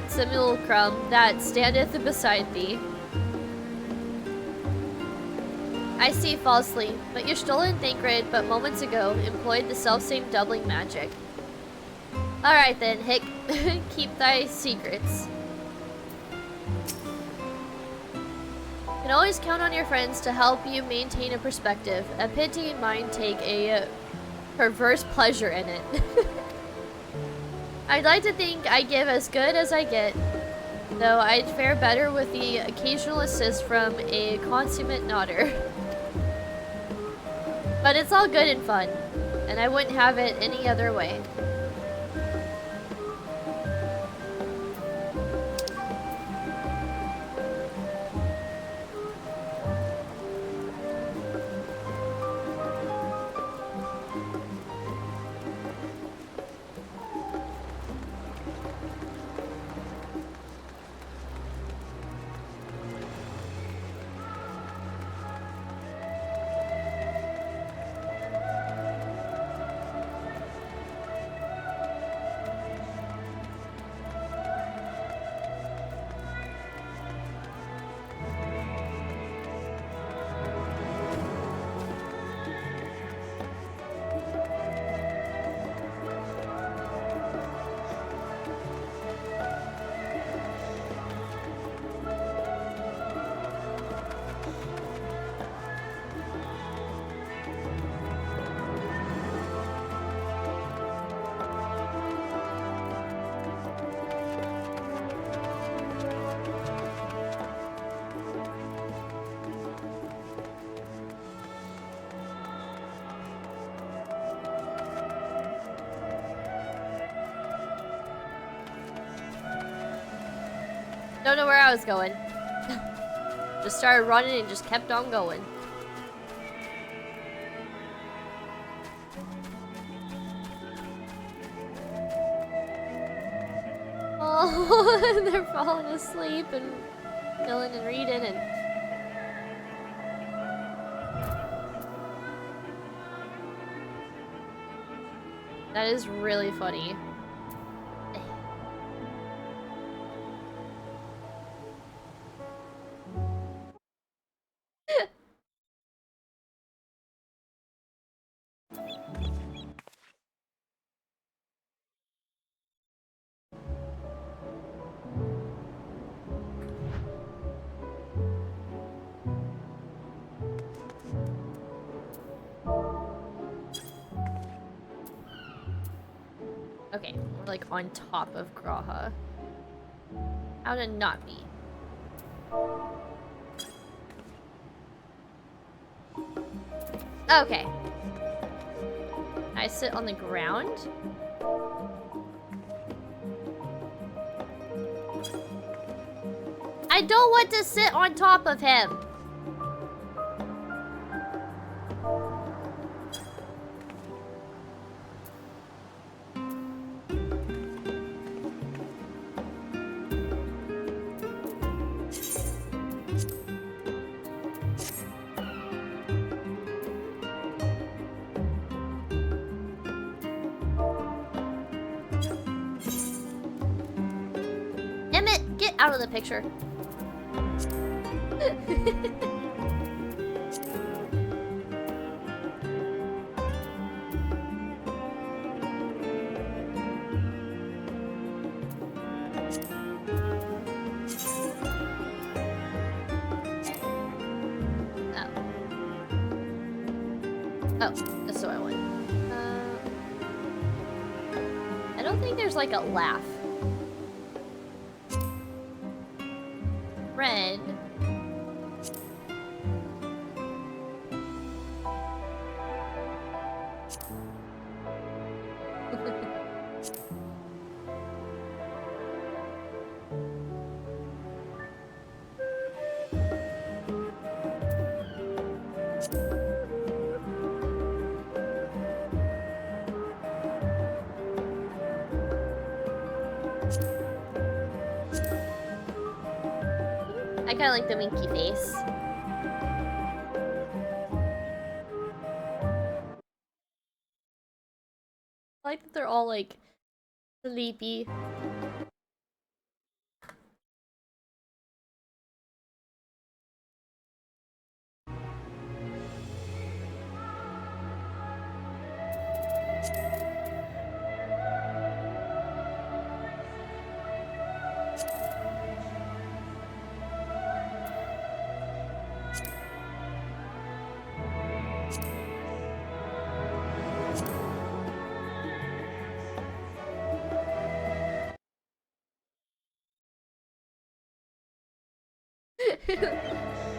simulacrum that standeth beside thee? I see falsely, but Y'shtola and Thancred but moments ago employed the selfsame doubling magic. Alright then, Hick, keep thy secrets. You can always count on your friends to help you maintain a perspective. A pity mine take a perverse pleasure in it. I'd like to think I give as good as I get, though I'd fare better with the occasional assist from a consummate nodder. But it's all good and fun, and I wouldn't have it any other way. Don't know where I was going. Just started running and just kept on going. Oh, they're falling asleep and chilling and reading and... That is really funny. Okay, we're like on top of Graha. How to not be? Okay. I sit on the ground. I don't want to sit on top of him. Emmett, get out of the picture. Oh, that's what I want. I don't think there's like a laugh. Red. I kind of like the winky face. I like that they're all like sleepy.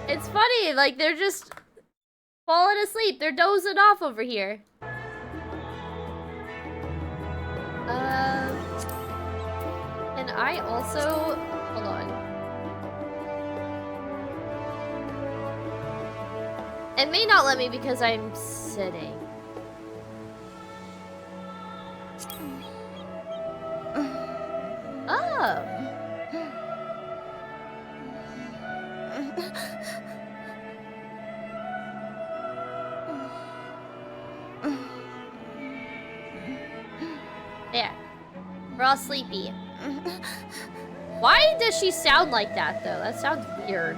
It's funny, like they're just falling asleep. They're dozing off over here. And I also... Hold on. It may not let me because I'm sitting. Oh! There. We're all sleepy. Why does she sound like that, though? That sounds weird.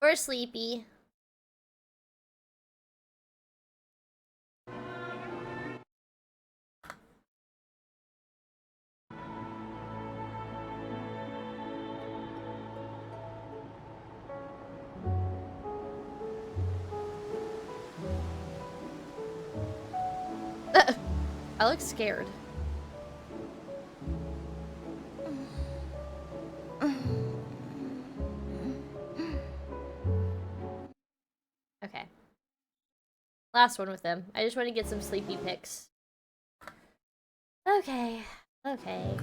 We're sleepy. I look scared. Okay. Last one with them. I just want to get some sleepy pics. Okay. Okay.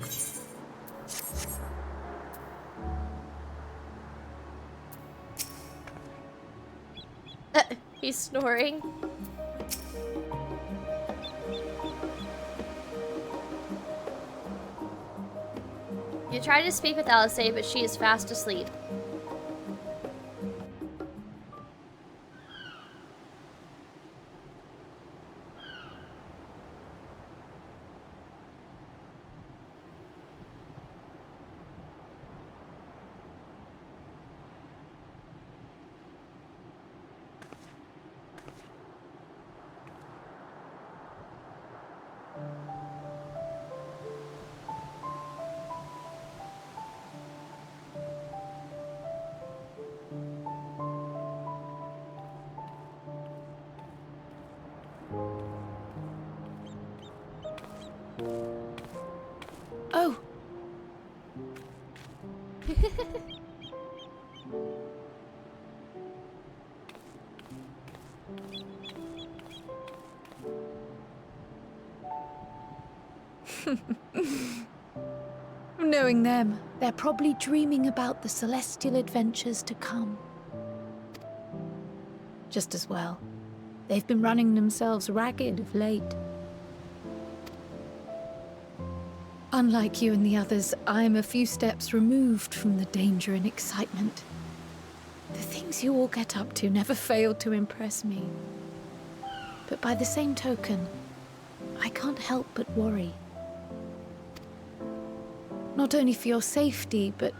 He's snoring. You try to speak with Alice, but she is fast asleep. Oh. Knowing them, they're probably dreaming about the celestial adventures to come. Just as well. They've been running themselves ragged of late. Unlike you and the others, I'm a few steps removed from the danger and excitement. The things you all get up to never fail to impress me. But by the same token, I can't help but worry. Not only for your safety, but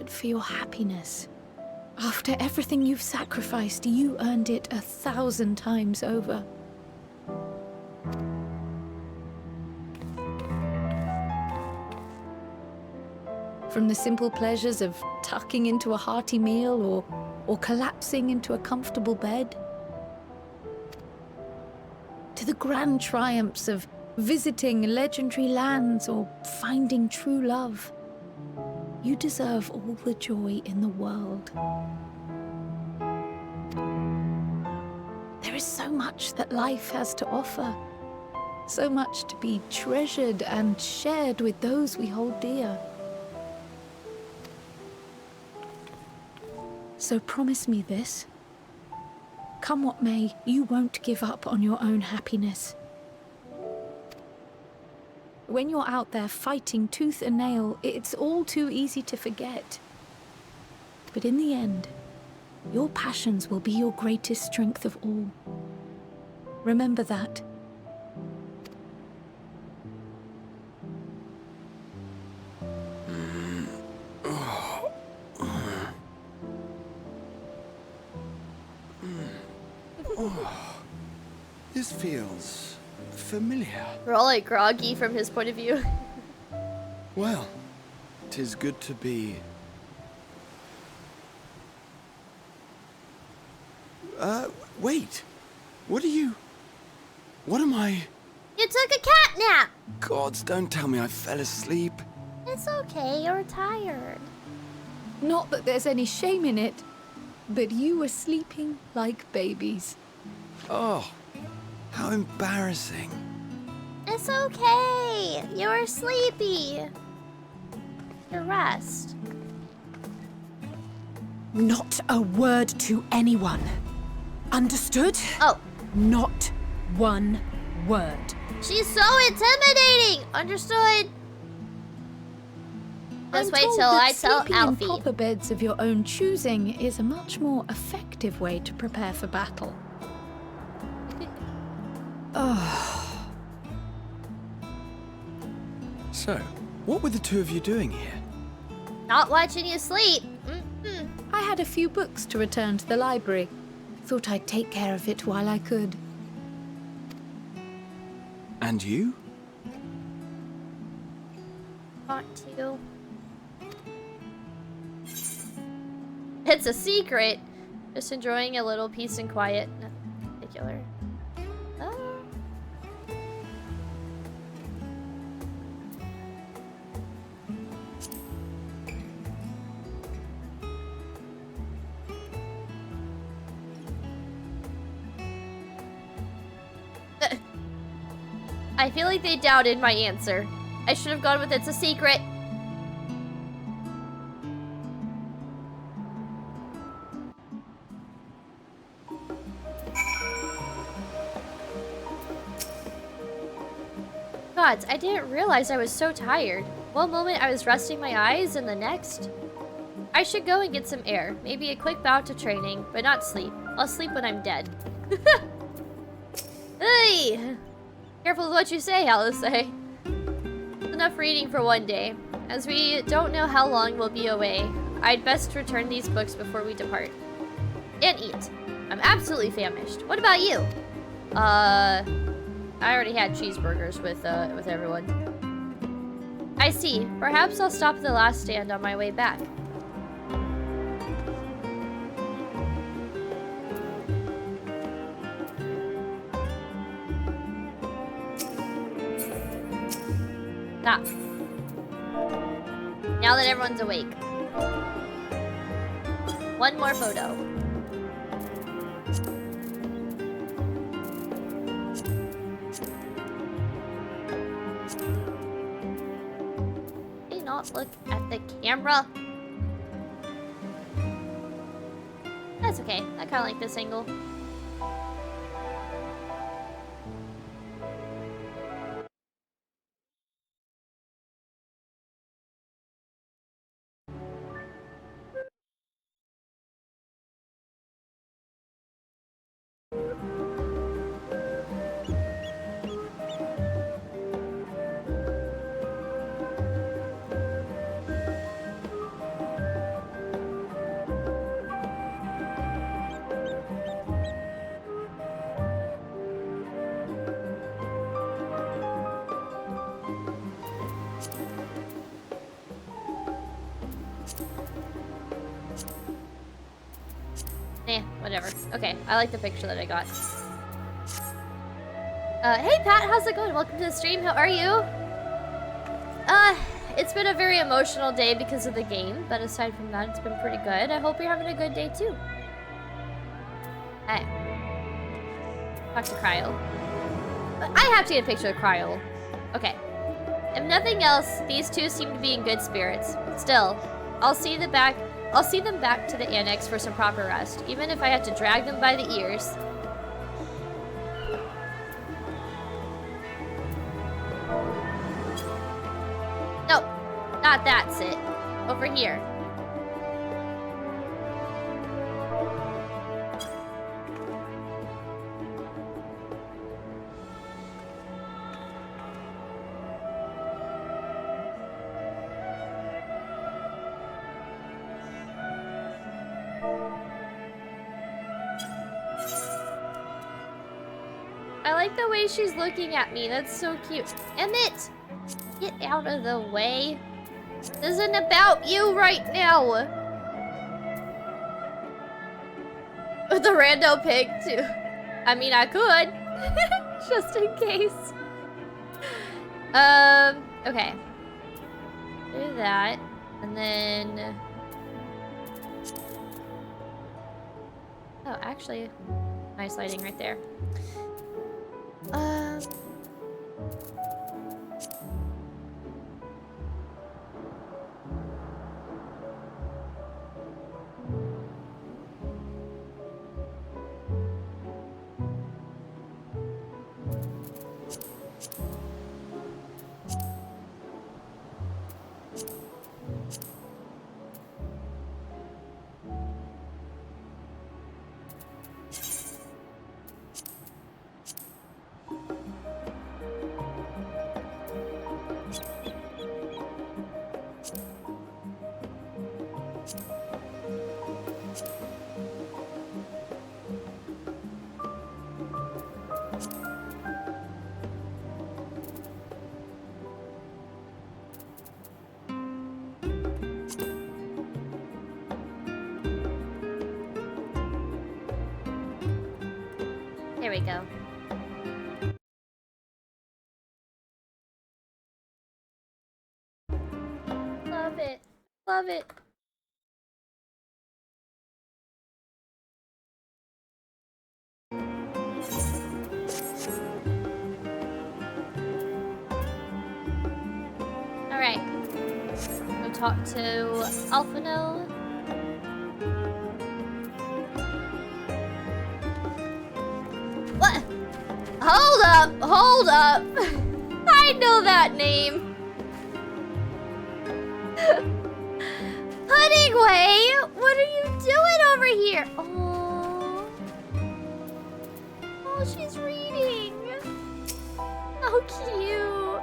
for your happiness. After everything you've sacrificed, you earned it 1,000 times over. From the simple pleasures of tucking into a hearty meal or collapsing into a comfortable bed, to the grand triumphs of visiting legendary lands or finding true love. You deserve all the joy in the world. There is so much that life has to offer, so much to be treasured and shared with those we hold dear. So promise me this. Come what may, you won't give up on your own happiness. When you're out there fighting tooth and nail, it's all too easy to forget. But in the end, your passions will be your greatest strength of all. Remember that. This feels familiar. We're all like groggy from his point of view. Well, 'tis good to be... wait. What am I... You took a cat nap! Gods, don't tell me I fell asleep. It's okay, you're tired. Not that there's any shame in it, but you were sleeping like babies. Oh, how embarrassing. It's okay. You're sleepy. You rest. Not a word to anyone. Understood? Oh, Not one word. she's so intimidating. Understood. Just I'm wait told till that I tell sleeping Alfie. in proper beds of your own choosing is a much more effective way to prepare for battle. So, what were the two of you doing here? Not watching you sleep. I had a few books to return to the library. Thought I'd take care of it while I could. And you? Want to. It's a secret. Just enjoying a little peace and quiet. Nothing particular. Oh. I feel like they doubted my answer. I should have gone with It's a Secret. Gods, I didn't realize I was so tired. One moment I was resting my eyes, and the next... I should go and get some air. Maybe a quick bout to training, but not sleep. I'll sleep when I'm dead. Hey! Careful with what you say, Alice. Enough reading for one day. As we don't know how long we'll be away, I'd best return these books before we depart. And eat. I'm absolutely famished. What about you? I already had cheeseburgers with everyone. I see. Perhaps I'll stop at the last stand on my way back. Stop. Now that everyone's awake. One more photo. Did not look at the camera. That's okay. I kind of like this angle. Whatever. Okay, I like the picture that I got. Hey Pat, how's it going? Welcome to the stream. How are you? It's been a very emotional day because of the game, but aside from that, it's been pretty good. I hope you're having a good day too. Hey. Talk to Cryo. I have to get a picture of Cryo. Okay. If nothing else, these two seem to be in good spirits. Still, I'll see them back to the annex for some proper rest, even if I have to drag them by the ears. No, not that, Sit. Over here. The way she's looking at me, that's so cute. Emmett, get out of the way. This isn't about you right now. With the rando pig too. I mean, I could, just in case. Okay. Do that, and then. Oh, actually, nice lighting right there. There we go. Love it. Love it. talk to Alphino. What? Hold up. I know that name. Pudding Way, what are you doing over here? Oh, she's reading. How cute.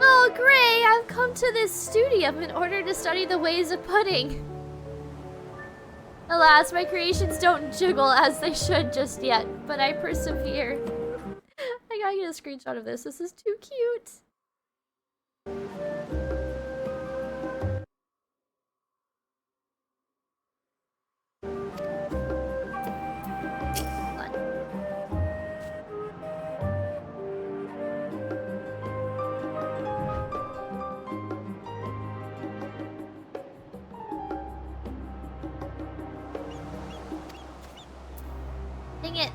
Oh, Gray, I've come to this studio in order to study the ways of pudding. Alas, my creations don't jiggle as they should just yet, but I persevere. I gotta get a screenshot of this. This is too cute. Dang it.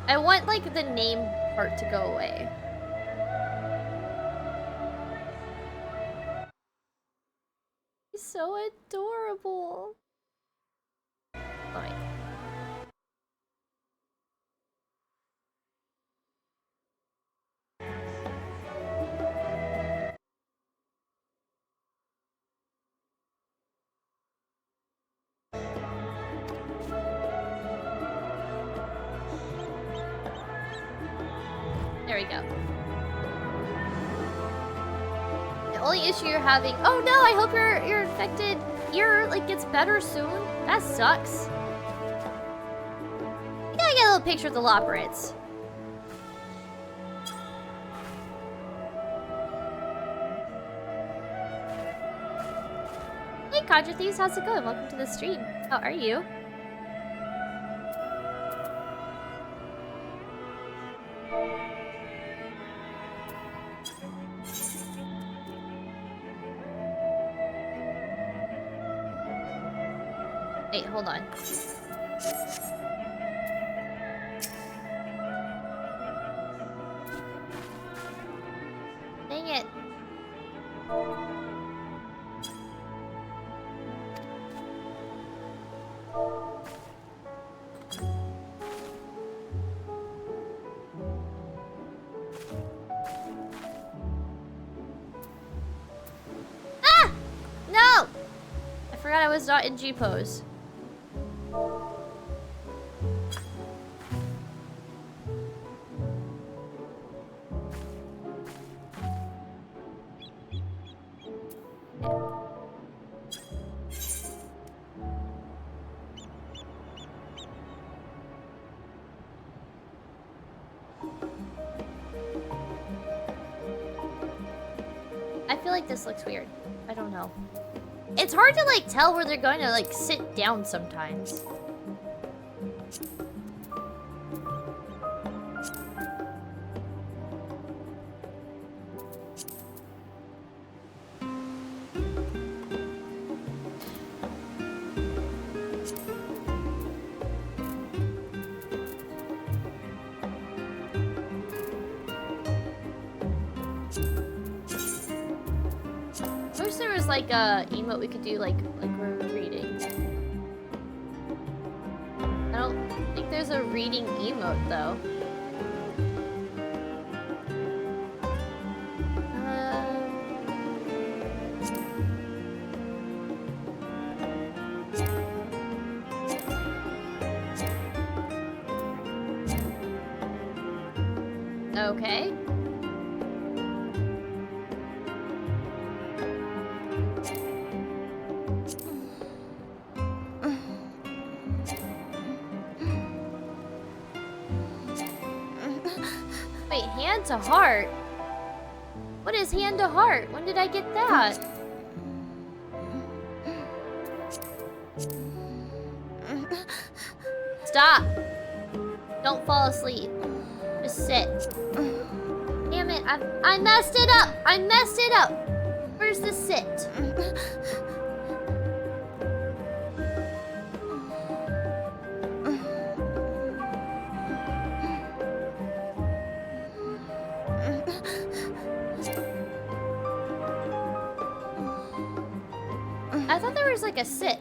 I want, like, the name part to go away. He's so adorable. Fine. There we go. The only issue you're having— oh no, I hope your infected ear like gets better soon. That sucks. You gotta get a little picture of the Loporits. Hey Conjure Thieves, how's it going? Welcome to the stream. How are you? Wait, hold on. Dang it. Ah! No! I forgot I was not in G pose. I feel like this looks weird. I don't know. It's hard to like tell where they're going to like sit down sometimes. I wish there was like a emote we could do like we're reading. I don't think there's a reading emote though. Okay. Wait, hand to heart? What is hand to heart? When did I get that? Stop! Don't fall asleep. Just sit. Damn it, I messed it up! I messed it up! Where's the sit? there's like a sit.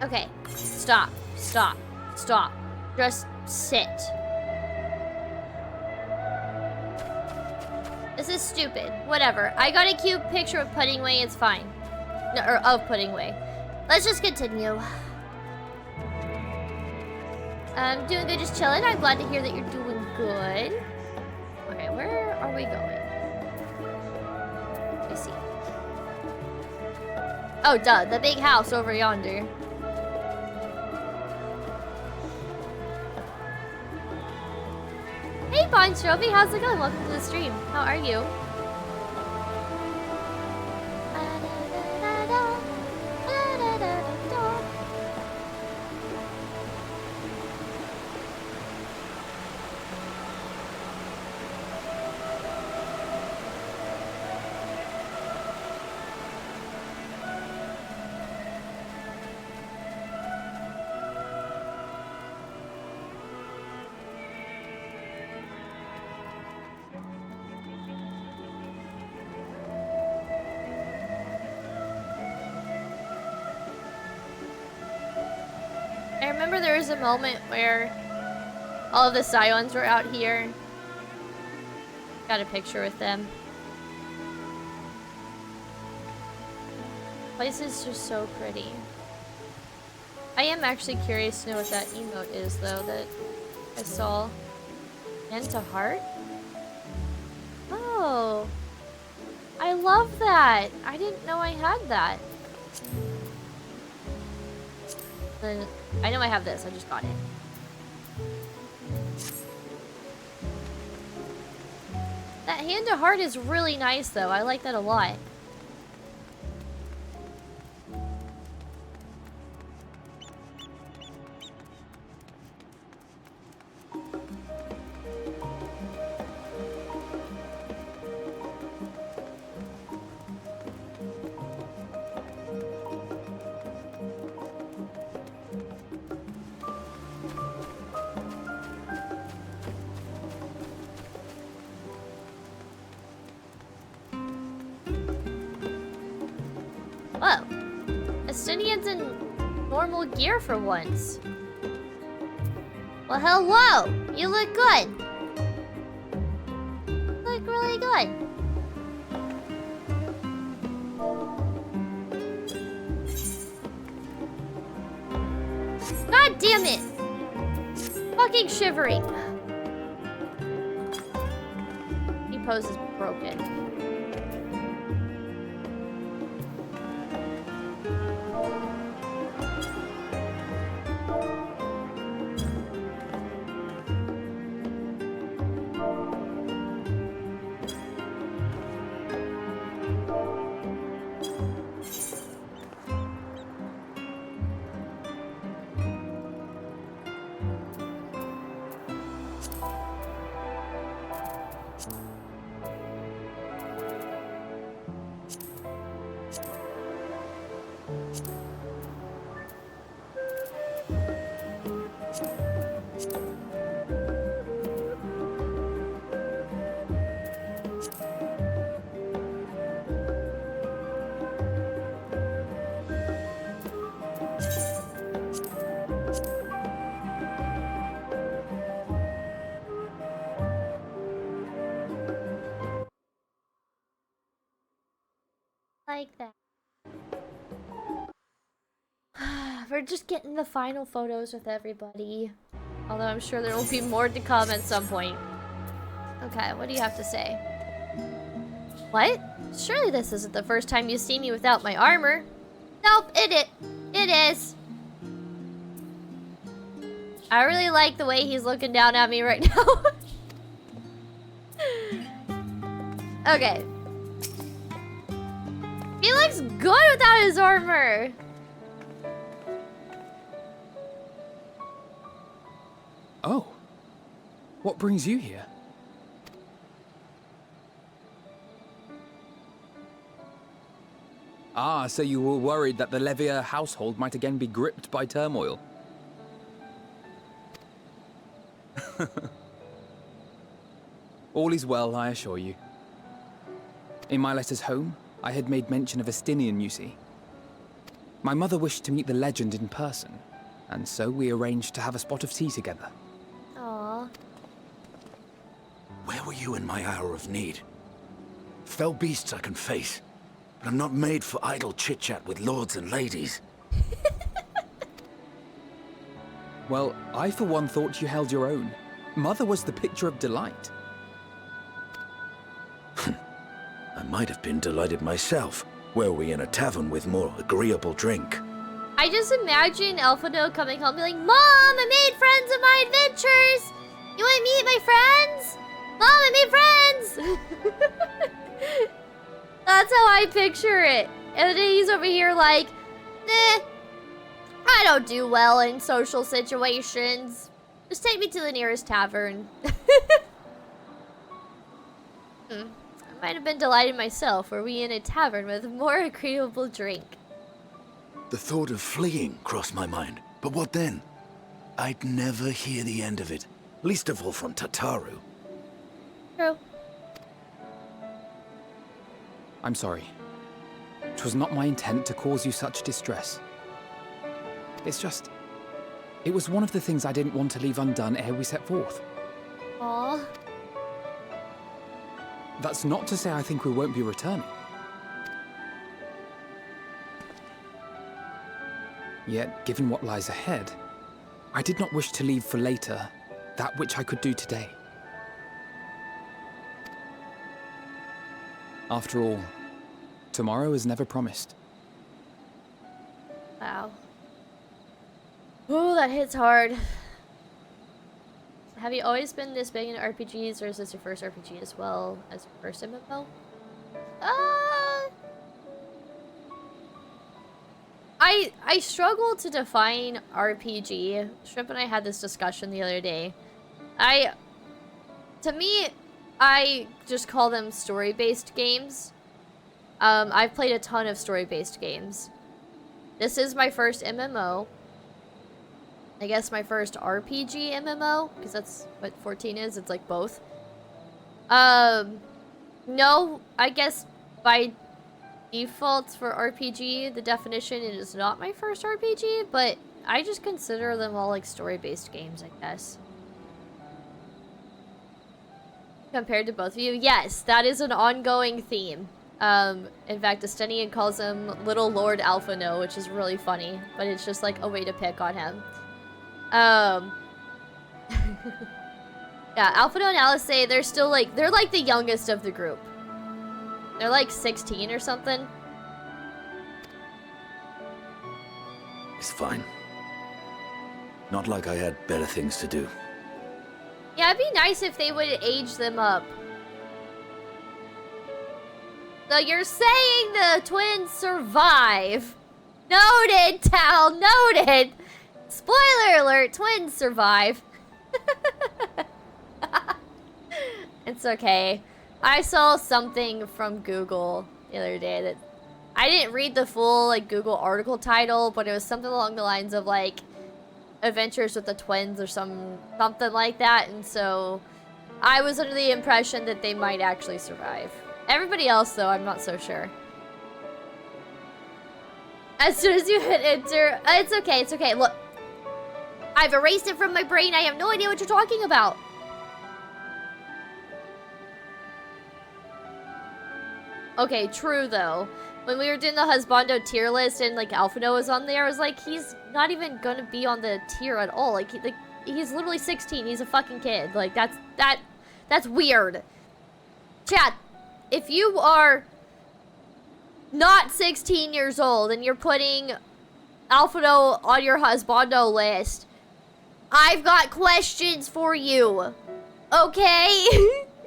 Okay, stop, stop, stop. Just sit. This is stupid. Whatever. I got a cute picture of Pudding Way, it's fine. No, or of Pudding Way. Let's just continue. Doing good, just chilling. I'm glad to hear that you're doing good. Okay, where are we going? Let me see. Oh, duh, the big house over yonder. Hey, Bon Trophy, how's it going? Welcome to the stream. How are you? I remember there was a moment where all of the Scions were out here. Got a picture with them. Place is just so pretty. I am actually curious to know what that emote is, though, that I saw. End to heart? Oh. I love that. I didn't know I had that. Then I know I have this, I just got it. That hand to heart is really nice though, I like that a lot. Whoa. Estinian's in normal gear for once. Well, hello! You look good. You look really good. God damn it! Fucking shivering. He pose is broken. Like that. We're just getting the final photos with everybody. Although I'm sure there will be more to come at some point. Okay, what do you have to say? What? Surely this isn't the first time you see me without my armor. Nope, it is. I really like the way he's looking down at me right now. Okay. He looks good without his armor. Oh. What brings you here? Ah, so you were worried that the Levier household might again be gripped by turmoil. All is well, I assure you. In my letters home, I had made mention of Estinian, you see. My mother wished to meet the legend in person, and so we arranged to have a spot of tea together. Aww. Where were you in my hour of need? Fell beasts I can face, but I'm not made for idle chit-chat with lords and ladies. Well, I for one thought you held your own. Mother was the picture of delight. I might have been delighted myself, were we in a tavern with more agreeable drink. I just imagine Elfino coming home and be like, Mom, I made friends in my adventures! You want to meet my friends? Mom, I made friends! That's how I picture it. And then he's over here like, I don't do well in social situations. Just take me to the nearest tavern. I might have been delighted myself were we in a tavern with a more agreeable drink. The thought of fleeing crossed my mind, but what then? I'd never hear the end of it, least of all from Tataru. True. I'm sorry. 'Twas not my intent to cause you such distress. It's just... It was one of the things I didn't want to leave undone ere we set forth. Aww. That's not to say I think we won't be returning. Yet, given what lies ahead, I did not wish to leave for later that which I could do today. After all, tomorrow is never promised. Wow. Ooh, that hits hard. Have you always been this big into RPGs, or is this your first RPG as well as your first MMO? I struggle to define RPG. Shrimp and I had this discussion the other day. To me, I just call them story-based games. I've played a ton of story-based games. This is my first MMO. I guess my first RPG MMO, because that's what 14 is. It's like both. No, I guess by default for RPG, the definition it is not my first RPG, but I just consider them all like story-based games, I guess. Compared to both of you, yes, that is an ongoing theme. In fact, Estinian calls him Little Lord Alphino, which is really funny, but it's just like a way to pick on him. Yeah, Alphino and Alice say they're still like, they're like the youngest of the group. They're like 16 or something. It's fine. Not like I had better things to do. Yeah, it'd be nice if they would age them up. So you're saying the twins survive? Noted, Tal, noted! Spoiler alert, twins survive. It's okay. I saw something from Google the other day that... I didn't read the full like Google article title, but it was something along the lines of like Adventures with the Twins or something like that, and so I was under the impression that they might actually survive. Everybody else, though, I'm not so sure. As soon as you hit enter, it's okay, it's okay. Look, I've erased it from my brain. I have no idea what you're talking about. Okay, true though. When we were doing the Husbando tier list and like Alphino was on there, I was like, he's not even gonna be on the tier at all. Like he's literally 16. He's a fucking kid. Like that's weird. Chat, if you are not 16 years old and you're putting Alphino on your Husbando list, I've got questions for you. Okay?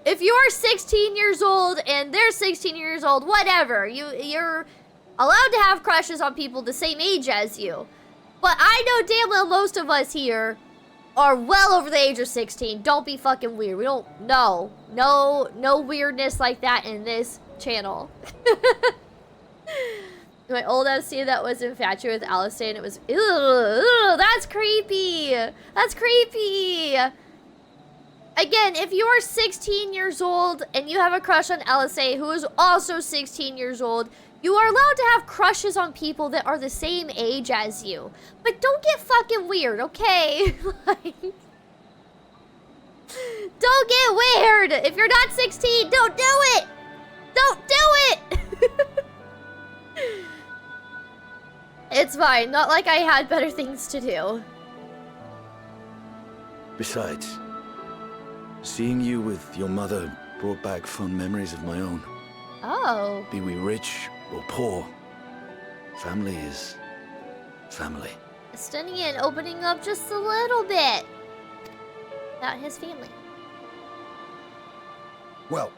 If you are 16 years old and they're 16 years old, whatever. You're allowed to have crushes on people the same age as you. But I know damn well most of us here are well over the age of 16. Don't be fucking weird. We don't know. No weirdness like that in this channel. My old FC that was infatuated with Alice and it was, ew, that's creepy. That's creepy. Again, if you are 16 years old and you have a crush on LSA who is also 16 years old, you are allowed to have crushes on people that are the same age as you. But don't get fucking weird, okay? Like, don't get weird! If you're not 16, don't do it! Don't do it! It's fine, not like I had better things to do. Besides, seeing you with your mother brought back fond memories of my own. Oh. Be we rich or poor, family is family. Estonian opening up just a little bit about his family. Well,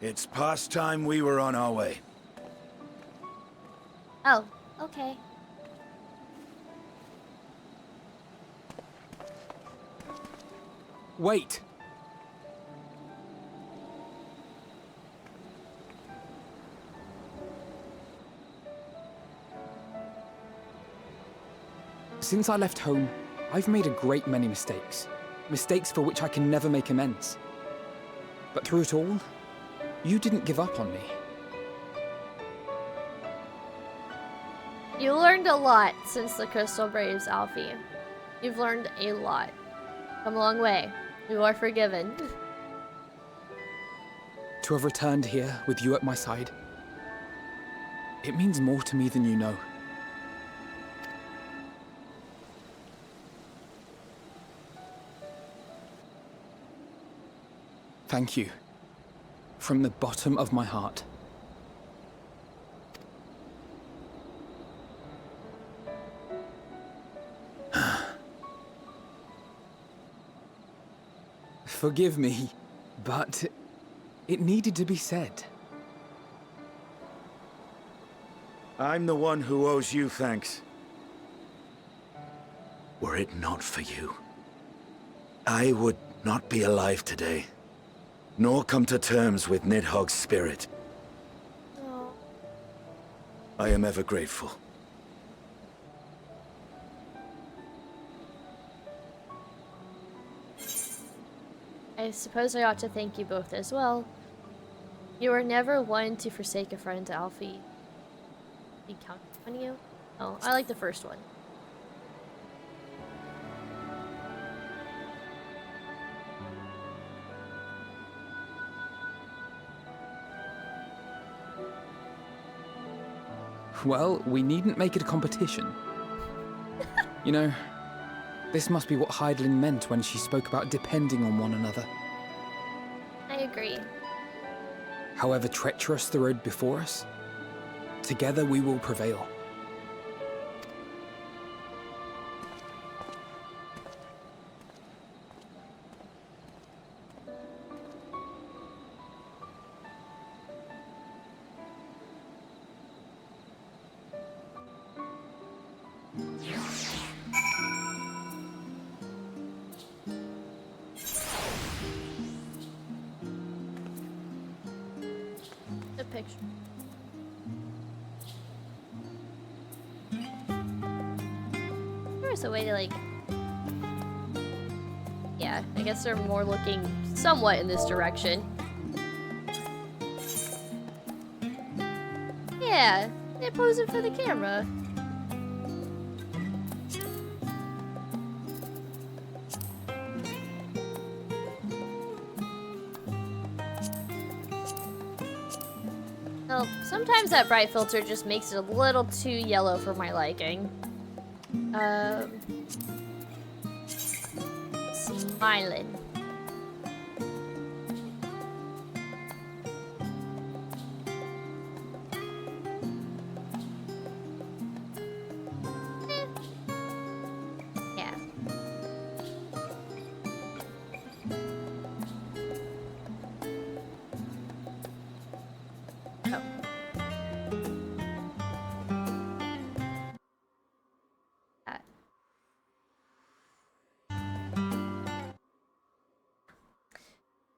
it's past time we were on our way. Oh, okay. Wait! Since I left home, I've made a great many mistakes. Mistakes for which I can never make amends. But through it all, you didn't give up on me. You learned a lot since the Crystal Braves, Alfie. You've learned a lot. Come a long way. You are forgiven. To have returned here with you at my side, it means more to me than you know. Thank you. From the bottom of my heart. Forgive me, but it needed to be said. I'm the one who owes you thanks. Were it not for you, I would not be alive today, nor come to terms with Nidhogg's spirit. Oh. I am ever grateful. I suppose I ought to thank you both as well. You were never one to forsake a friend, Alfie. He counted on you? Oh, I like the first one. Well, we needn't make it a competition. You know, this must be what Heidling meant when she spoke about depending on one another. I agree. However treacherous the road before us, together we will prevail. The picture. There's a way to like... Yeah, I guess they're more looking somewhat in this direction. Yeah, they're posing for the camera. Well, sometimes that bright filter just makes it a little too yellow for my liking. Smiling. Yeah.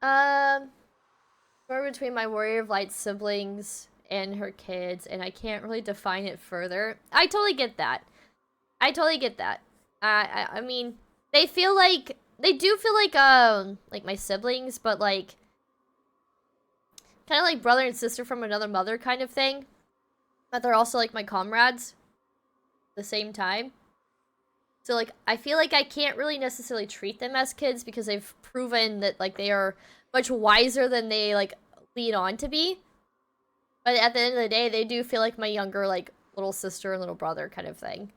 Oh. We're between my Warrior of Light siblings and her kids, and I can't really define it further. I totally get that. I totally get that. I mean, they feel like they do feel like my siblings, but like kind of like brother and sister from another mother kind of thing. But they're also like my comrades at the same time. So like I feel like I can't really necessarily treat them as kids because they've proven that like they are much wiser than they like lead on to be. But at the end of the day, they do feel like my younger like little sister and little brother kind of thing.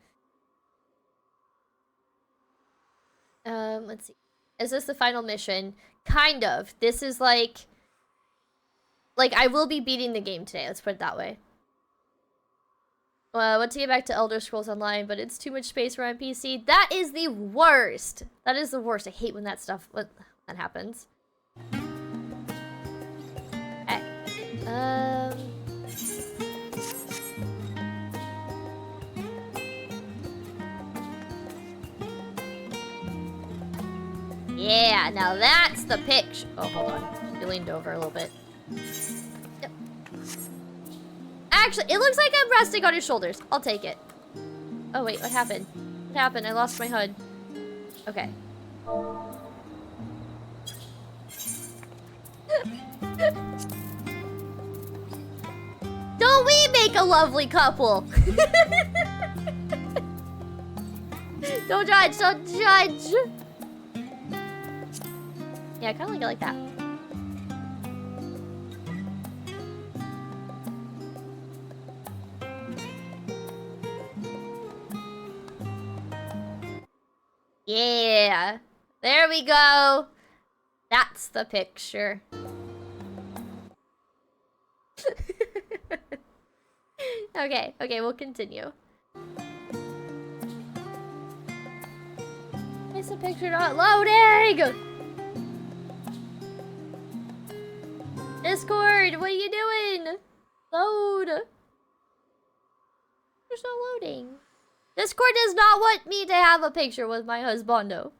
Let's see. Is this the final mission? Kind of. This is like I will be beating the game today, let's put it that way. I want to get back to Elder Scrolls Online, but it's too much space for my PC. That is the worst! That is the worst. I hate when that happens. Okay. Yeah, now that's the picture. Oh, hold on. You leaned over a little bit. Yep. Actually, it looks like I'm resting on his shoulders. I'll take it. Oh, wait, what happened? What happened? I lost my HUD. Okay. Don't we make a lovely couple? Don't judge, don't judge. Yeah, I kind of like it like that. Yeah, there we go. That's the picture. Okay, we'll continue. Why is the picture not loading? Discord, what are you doing? Load. It's not loading. Discord does not want me to have a picture with my husbando.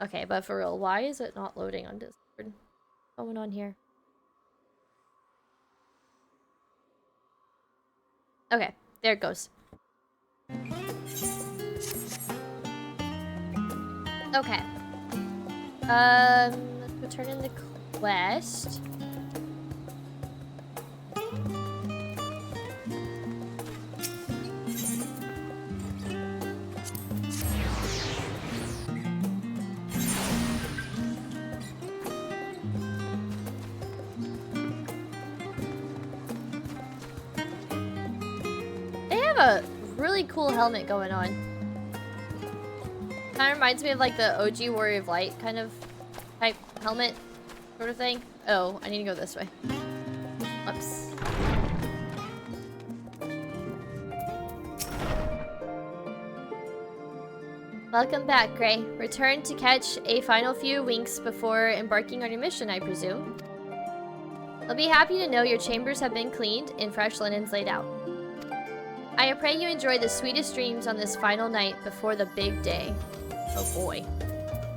Okay, but for real, why is it not loading on Discord? What's going on here? Okay, there it goes. Okay. Let's go turn in the quest. They have a really cool helmet going on. Kind of reminds me of like the OG Warrior of Light kind of type helmet sort of thing. Oh, I need to go this way. Oops. Welcome back, Gray. Return to catch a final few winks before embarking on your mission, I presume. I'll be happy to know your chambers have been cleaned and fresh linens laid out. I pray you enjoy the sweetest dreams on this final night before the big day. Oh boy.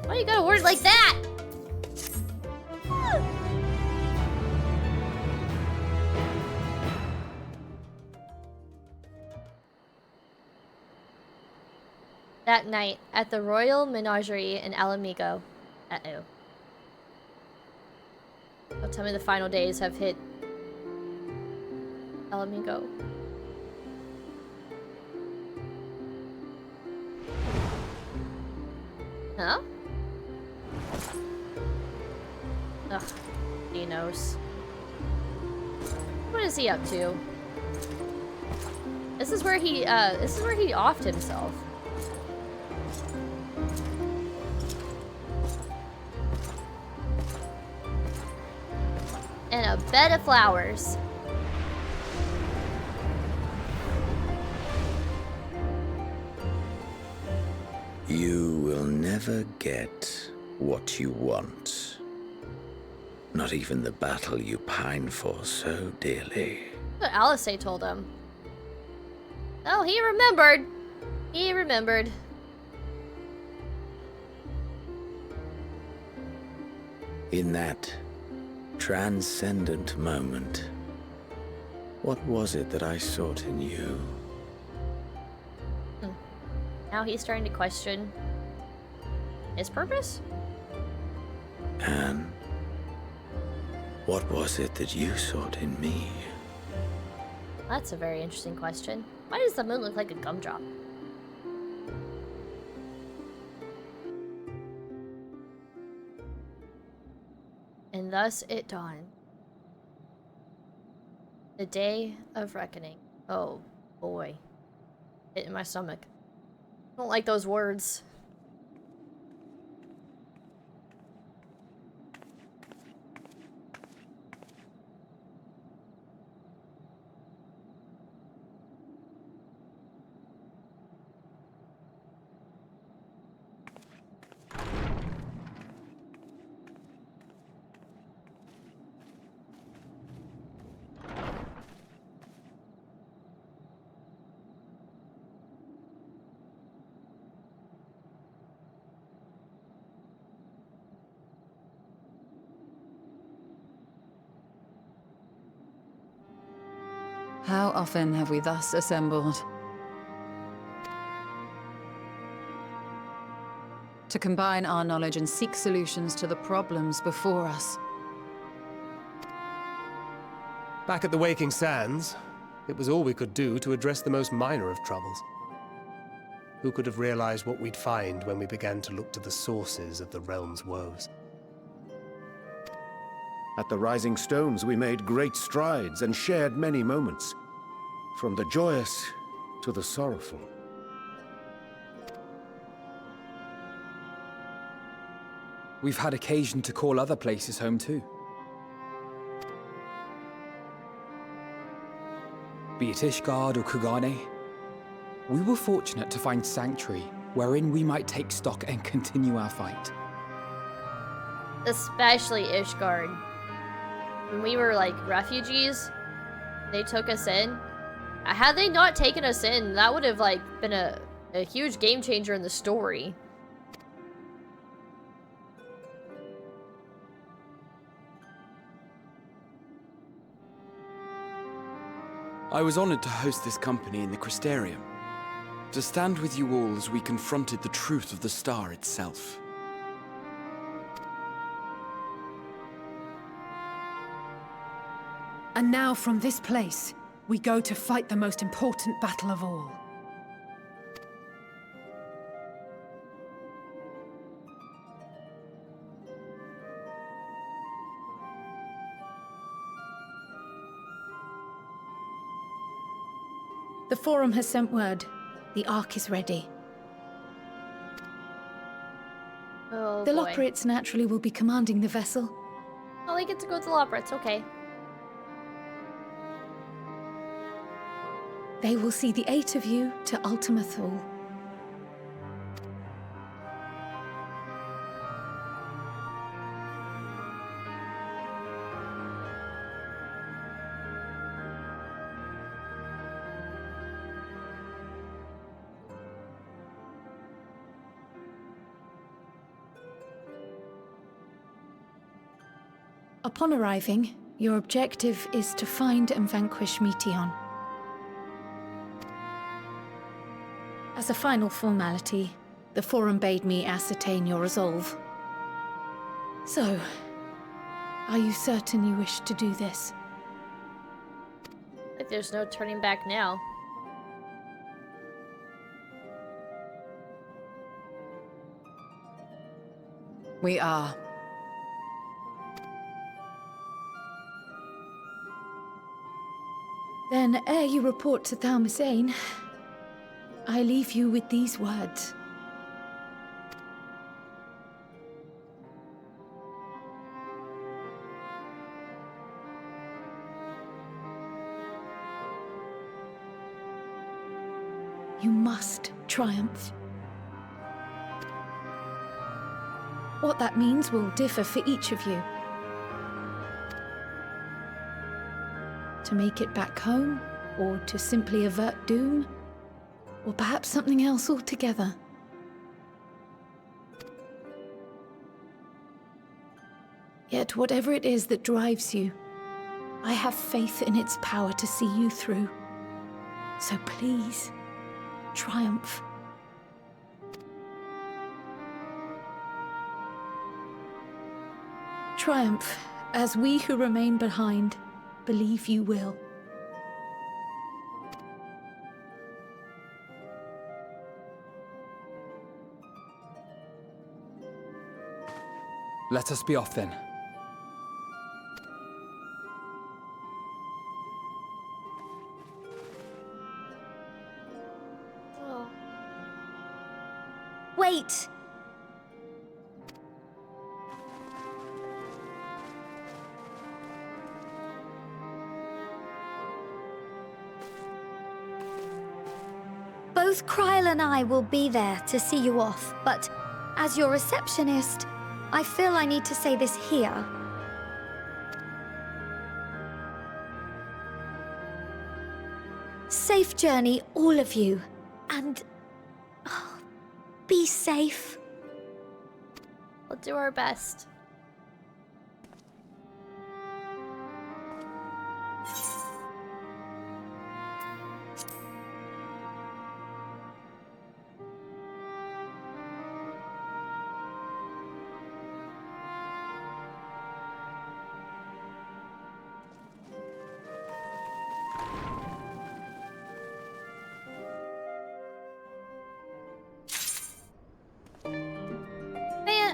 Why you got a word like that? That night, at the Royal Menagerie in Alamigo. Uh-oh. Oh, tell me the final days have hit Alamigo. Huh? Ugh, he knows. What is he up to? This is where he offed himself. And a bed of flowers. You will never get what you want. Not even the battle you pine for so dearly. That's what Alisaie told him. Oh, he remembered. He remembered. In that transcendent moment, what was it that I sought in you? Now he's starting to question his purpose? And what was it that you sought in me? That's a very interesting question. Why does the moon look like a gumdrop? And thus it dawned. The day of reckoning. Oh boy. Hit in my stomach. I don't like those words. How often have we thus assembled? To combine our knowledge and seek solutions to the problems before us. Back at the Waking Sands, it was all we could do to address the most minor of troubles. Who could have realized what we'd find when we began to look to the sources of the realm's woes? At the Rising Stones, we made great strides and shared many moments, from the joyous to the sorrowful. We've had occasion to call other places home too. Be it Ishgard or Kugane, we were fortunate to find sanctuary wherein we might take stock and continue our fight. Especially Ishgard. When we were like refugees, they took us in. Had they not taken us in, that would have like been a huge game changer in the story. I was honored to host this company in the Crystarium, to stand with you all as we confronted the truth of the star itself. And now from this place, we go to fight the most important battle of all. The Forum has sent word. The Ark is ready. Oh, The boy. Loporrits naturally will be commanding the vessel. Oh, we get to go to the Loporrits, okay. They will see the 8 of you to Ultima Thule. Upon arriving, your objective is to find and vanquish Meteon. As a final formality, the Forum bade me ascertain your resolve. So, are you certain you wish to do this? Like there's no turning back now. We are. Then, ere you report to Thalmasane, I leave you with these words. You must triumph. What that means will differ for each of you. To make it back home, or to simply avert doom, or perhaps something else altogether. Yet whatever it is that drives you, I have faith in its power to see you through. So please, triumph. triumph, as we who remain behind believe you will. Let us be off then. Oh. Wait! Both Kryle and I will be there to see you off, but as your receptionist, I feel I need to say this here. Safe journey, all of you, and be safe. We'll do our best.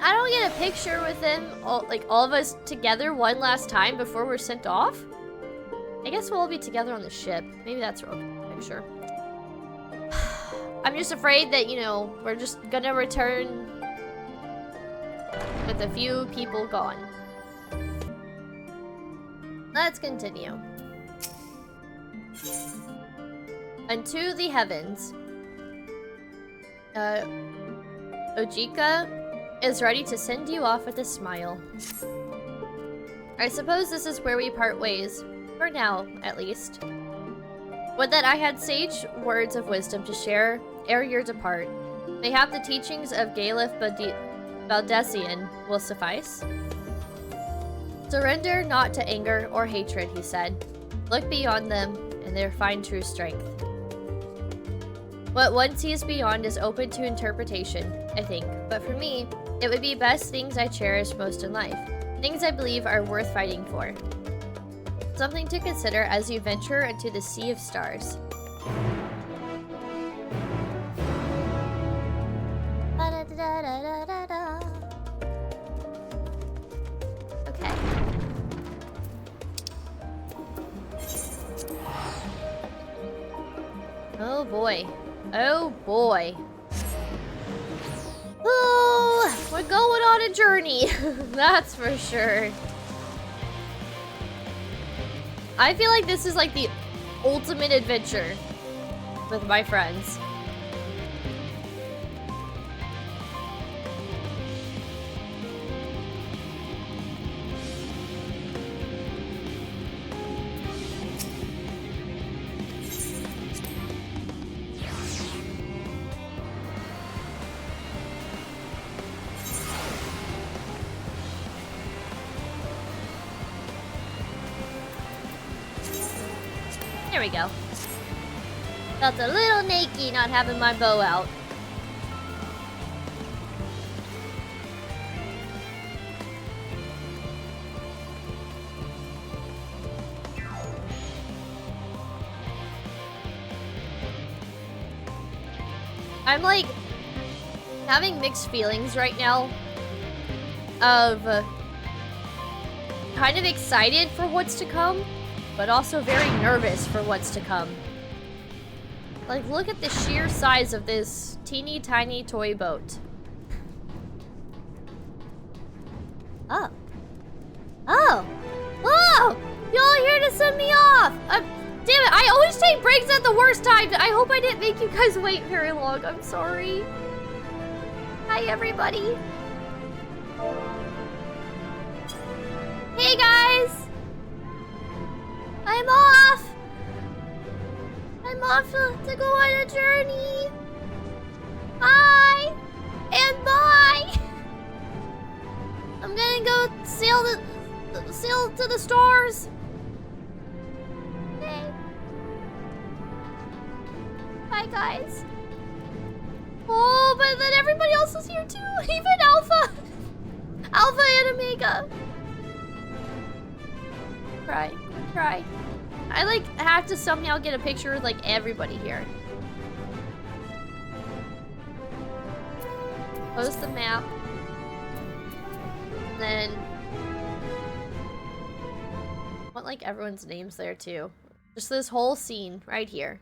I don't get a picture with them, all of us together one last time before we're sent off? I guess we'll all be together on the ship. Maybe that's a real picture. I'm just afraid that, you know, we're just gonna return with a few people gone. Let's continue. Unto the heavens. Ojika is ready to send you off with a smile. I suppose this is where we part ways. For now, at least. Would that I had sage words of wisdom to share ere you depart. Mayhap the teachings of Galef Baldessian will suffice. Surrender not to anger or hatred, he said. Look beyond them, and there find true strength. What one sees beyond is open to interpretation, I think. But for me, it would be best things I cherish most in life. Things I believe are worth fighting for. Something to consider as you venture into the sea of stars. Okay. Oh boy. Oh boy. Oh, we're going on a journey. That's for sure. I feel like this is like the ultimate adventure with my friends. There we go. Felt a little naked not having my bow out. I'm like having mixed feelings right now of kind of excited for what's to come, but also very nervous for what's to come. Like, look at the sheer size of this teeny tiny toy boat. Oh. Oh! Whoa! Y'all here to send me off! Damn it, I always take breaks at the worst time. I hope I didn't make you guys wait very long. I'm sorry. Hi, everybody. Hey, guys! I'm off! I'm off to go on a journey! Bye! And bye! I'm gonna go sail to the stars! Okay. Bye, guys. Oh, but then everybody else is here too! Even Alpha! Alpha and Omega! cry. I'm gonna cry. I like have to somehow get a picture with like everybody here. Post the map. And then I want like everyone's names there too. Just this whole scene right here.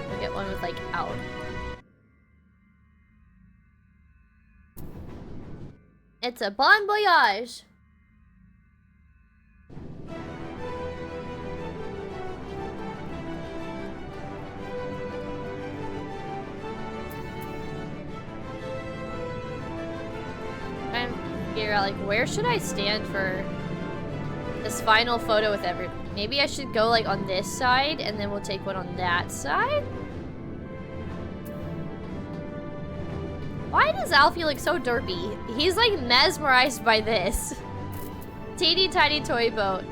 I'll get one with like out. It's a bon voyage. Trying to figure out like where should I stand for this final photo with everybody. Maybe I should go like on this side and then we'll take one on that side. Why does Alfie look so derpy? He's like mesmerized by this. Teeny tiny toy boat.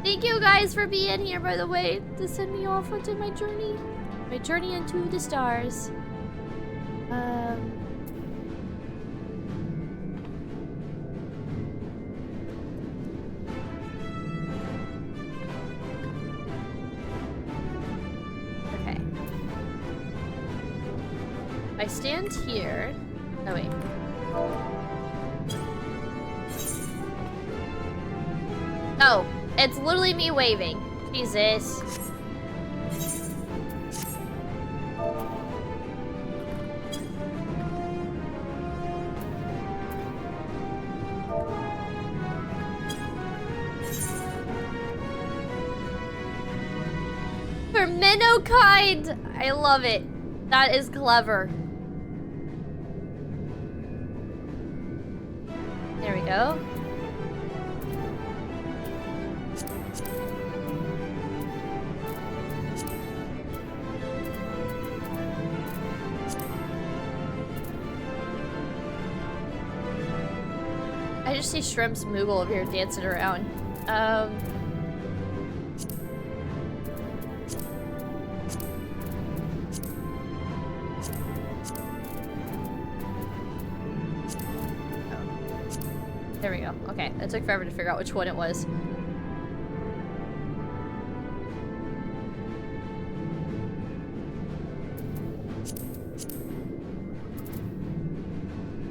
Thank you guys for being here, by the way, to send me off onto my journey. My journey into the stars. Okay. I stand here. Oh, wait. Oh, it's literally me waving. Jesus. For Minnow-kind! I love it. That is clever. There we go. I just see Shrimp's Moogle over here dancing around. There we go. Okay, it took forever to figure out which one it was.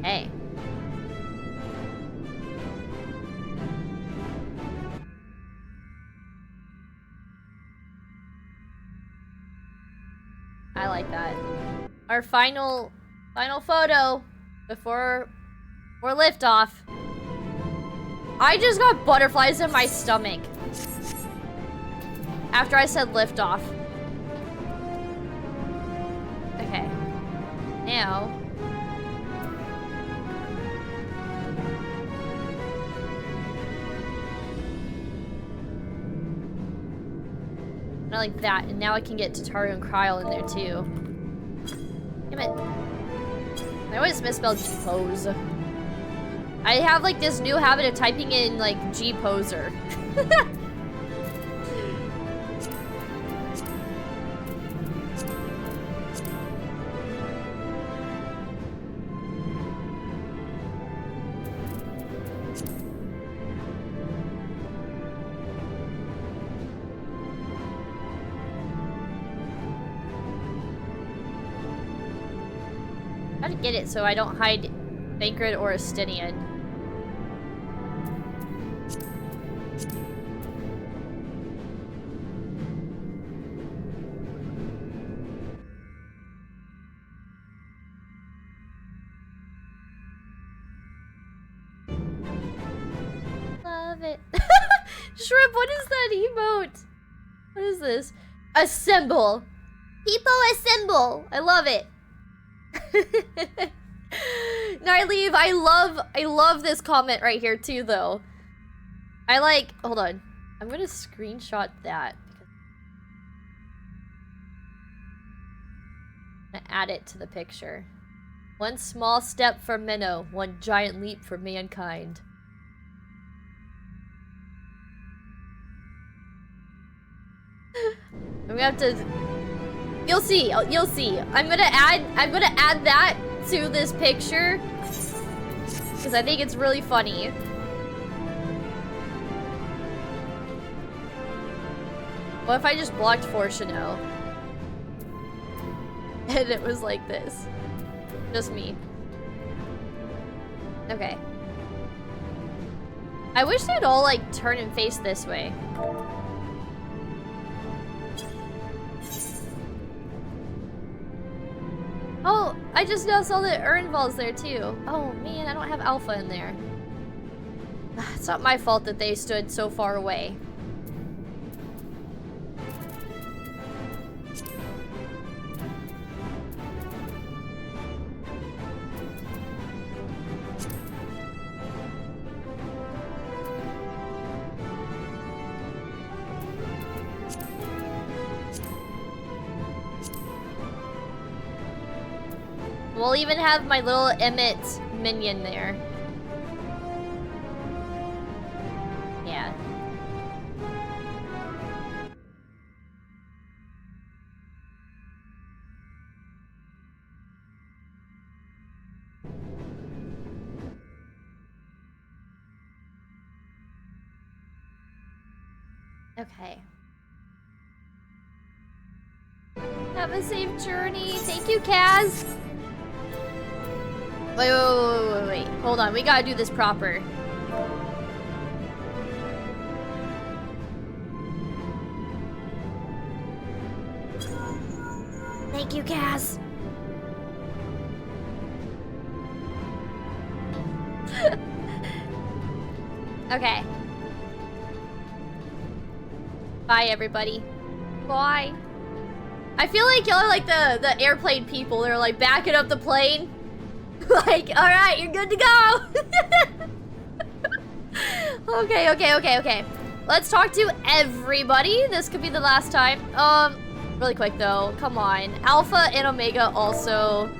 Hey. I like that. Our final photo before liftoff. I just got butterflies in my stomach after I said liftoff. Okay. Now. I like that, and now I can get Tataru and Kryl in there too. Damn it. I always misspelled G-pose. I have like this new habit of typing in like G-poser. How to get it so I don't hide Thancred or Estinian. Love it. Shrimp, what is that emote? What is this? Assemble. People assemble. I love it. Nyleave, I love this comment right here too though. Hold on. I'm gonna screenshot that because I'm gonna add it to the picture. One small step for Minnow, one giant leap for mankind. I'm gonna have to You'll see. You'll see. I'm gonna add that to this picture because I think it's really funny. What if I just blocked Fortuno? And it was like this. Just me. Okay. I wish they'd all like turn and face this way. Oh, I just now saw that Ernval's there too. Oh man, I don't have Alpha in there. It's not my fault that they stood so far away. We'll even have my little Emmett minion there. Yeah. Okay. Have a safe journey. Thank you, Kaz. Wait. Hold on, we gotta do this proper. Thank you, Kaz. Okay. Bye, everybody. Bye. I feel like y'all are like the airplane people. They're like backing up the plane. Like, alright, you're good to go. Okay. Let's talk to everybody. This could be the last time. Really quick though. Come on. Alpha and Omega also.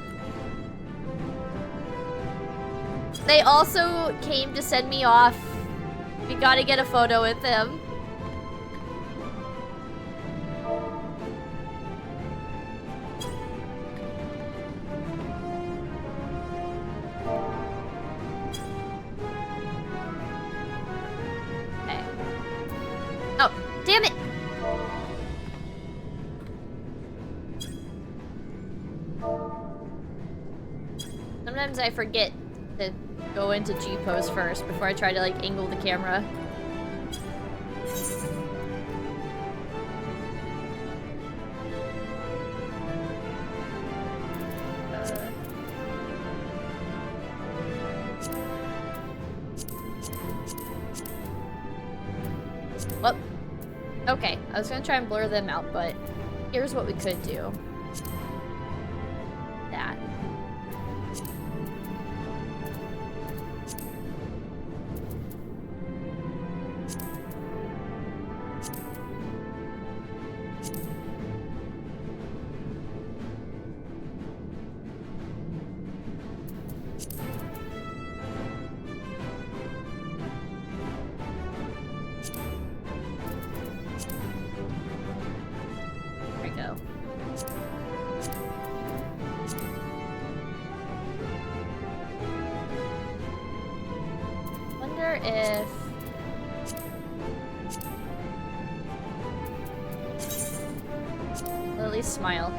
They also came to send me off. We gotta get a photo with them. Oh, damn it! Sometimes I forget to go into G-pose first before I try to like angle the camera. Whoop. Okay, I was gonna try and blur them out, but here's what we could do. That. There we go. Wonder if... Well, at least smile.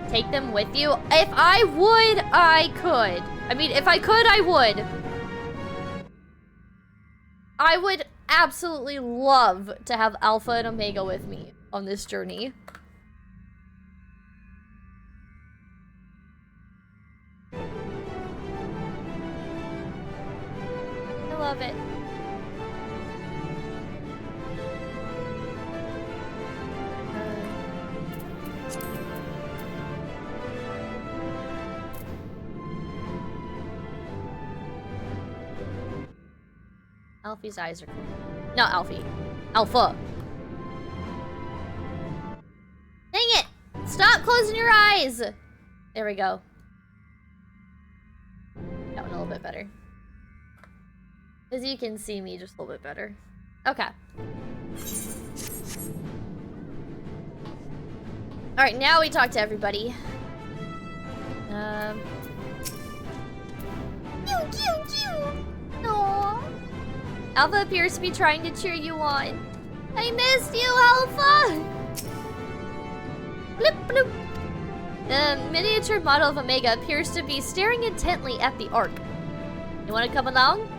Take them with you? If I would, I could. I mean, if I could, I would. I would absolutely love to have Alpha and Omega with me on this journey. I love it. Alfie's eyes are cool. Not Alfie. Alpha. Dang it! Stop closing your eyes! There we go. That one a little bit better. As you can see me just a little bit better. Okay. Alright, now we talk to everybody. Aww. Alpha appears to be trying to cheer you on. I missed you, Alpha! Bloop, bloop. The miniature model of Omega appears to be staring intently at the Ark. You want to come along?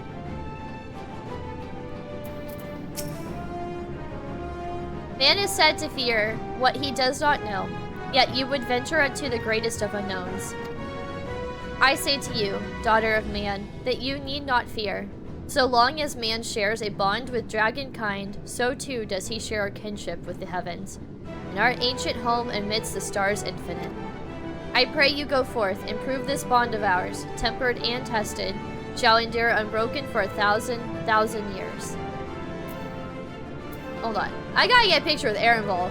Man is said to fear what he does not know, yet you would venture into the greatest of unknowns. I say to you, daughter of man, that you need not fear. So long as man shares a bond with dragonkind, so too does he share a kinship with the heavens, in our ancient home amidst the stars infinite. I pray you go forth and prove this bond of ours, tempered and tested, shall endure unbroken for 1,000 years. Hold on. I gotta get a picture with Aaron Ball.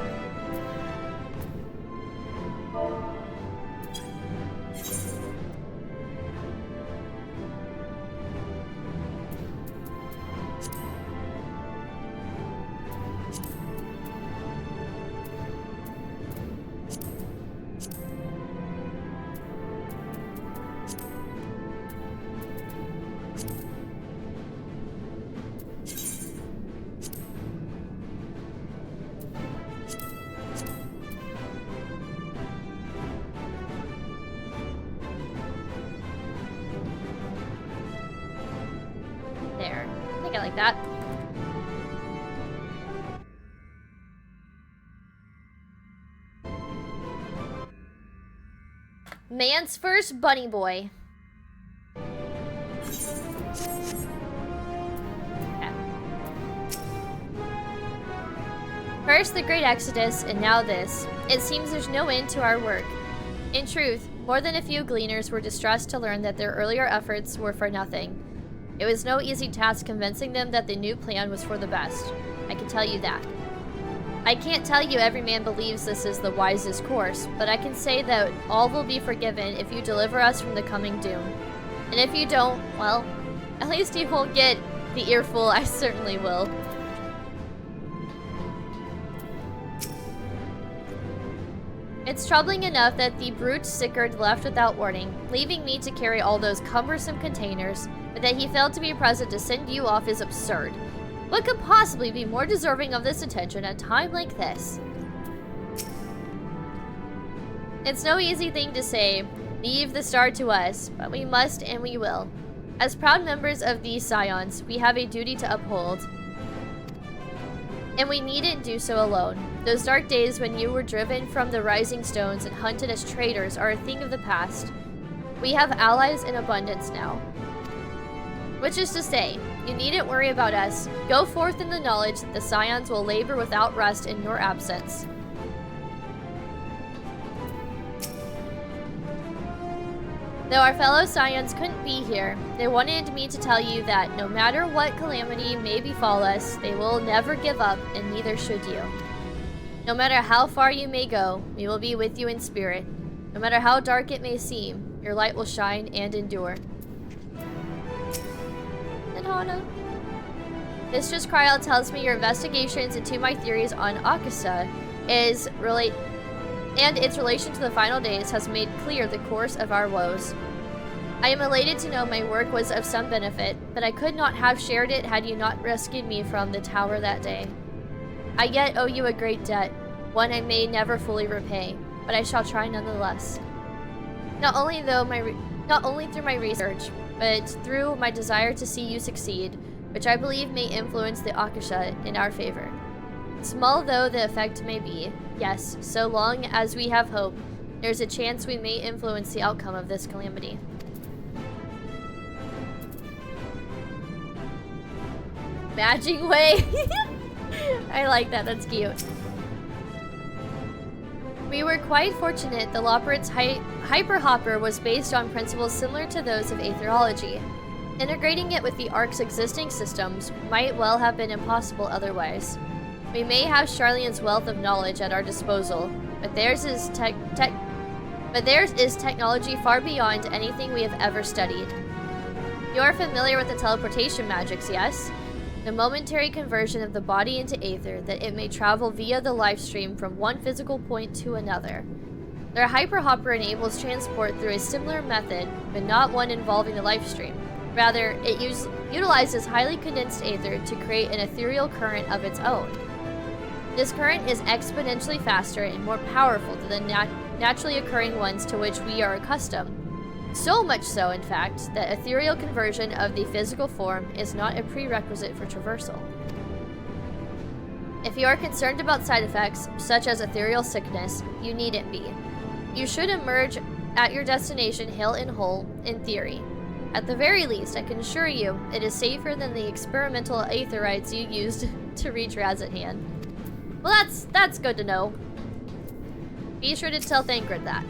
There. I think I like that. Man's first bunny boy. Okay. First the Great Exodus, and now this. It seems there's no end to our work. In truth, more than a few gleaners were distressed to learn that their earlier efforts were for nothing. It was no easy task convincing them that the new plan was for the best. I can tell you that. I can't tell you every man believes this is the wisest course, but I can say that all will be forgiven if you deliver us from the coming doom. And if you don't, well, at least you won't get the earful. I certainly will. It's troubling enough that the brute Sickard left without warning, leaving me to carry all those cumbersome containers, but that he failed to be present to send you off is absurd. What could possibly be more deserving of this attention at a time like this? It's no easy thing to say, leave the star to us, but we must and we will. As proud members of these scions, we have a duty to uphold. And we needn't do so alone. Those dark days when you were driven from the rising stones and hunted as traitors are a thing of the past. We have allies in abundance now. Which is to say, you needn't worry about us. Go forth in the knowledge that the scions will labor without rest in your absence. Though our fellow scions couldn't be here, they wanted me to tell you that no matter what calamity may befall us, they will never give up, and neither should you. No matter how far you may go, we will be with you in spirit. No matter how dark it may seem, your light will shine and endure. And Hana. Mistress Kryl tells me your investigations into my theories on Akusa and its relation to the final days has made clear the course of our woes. I am elated to know my work was of some benefit, but I could not have shared it had you not rescued me from the tower that day. I yet owe you a great debt, one I may never fully repay, but I shall try nonetheless. Not only through my research, but through my desire to see you succeed, which I believe may influence the Akasha in our favor. Small though the effect may be, yes, so long as we have hope, there's a chance we may influence the outcome of this calamity. Matching way! I like that, that's cute. We were quite fortunate the Loporrit's hyperhopper was based on principles similar to those of aetherology. Integrating it with the Ark's existing systems might well have been impossible otherwise. We may have Charlian's wealth of knowledge at our disposal, but theirs is technology far beyond anything we have ever studied. You are familiar with the teleportation magics, yes? the momentary conversion of the body into aether that it may travel via the life stream from one physical point to another. Their hyperhopper enables transport through a similar method, but not one involving the life stream. Rather, it utilizes highly condensed aether to create an ethereal current of its own. This current is exponentially faster and more powerful than the naturally occurring ones to which we are accustomed. So much so, in fact, that ethereal conversion of the physical form is not a prerequisite for traversal. If you are concerned about side effects, such as ethereal sickness, you needn't be. You should emerge at your destination hale and whole, in theory. At the very least, I can assure you, it is safer than the experimental aetherites you used to reach Razat hand. Well, that's good to know. Be sure to tell Thancred that.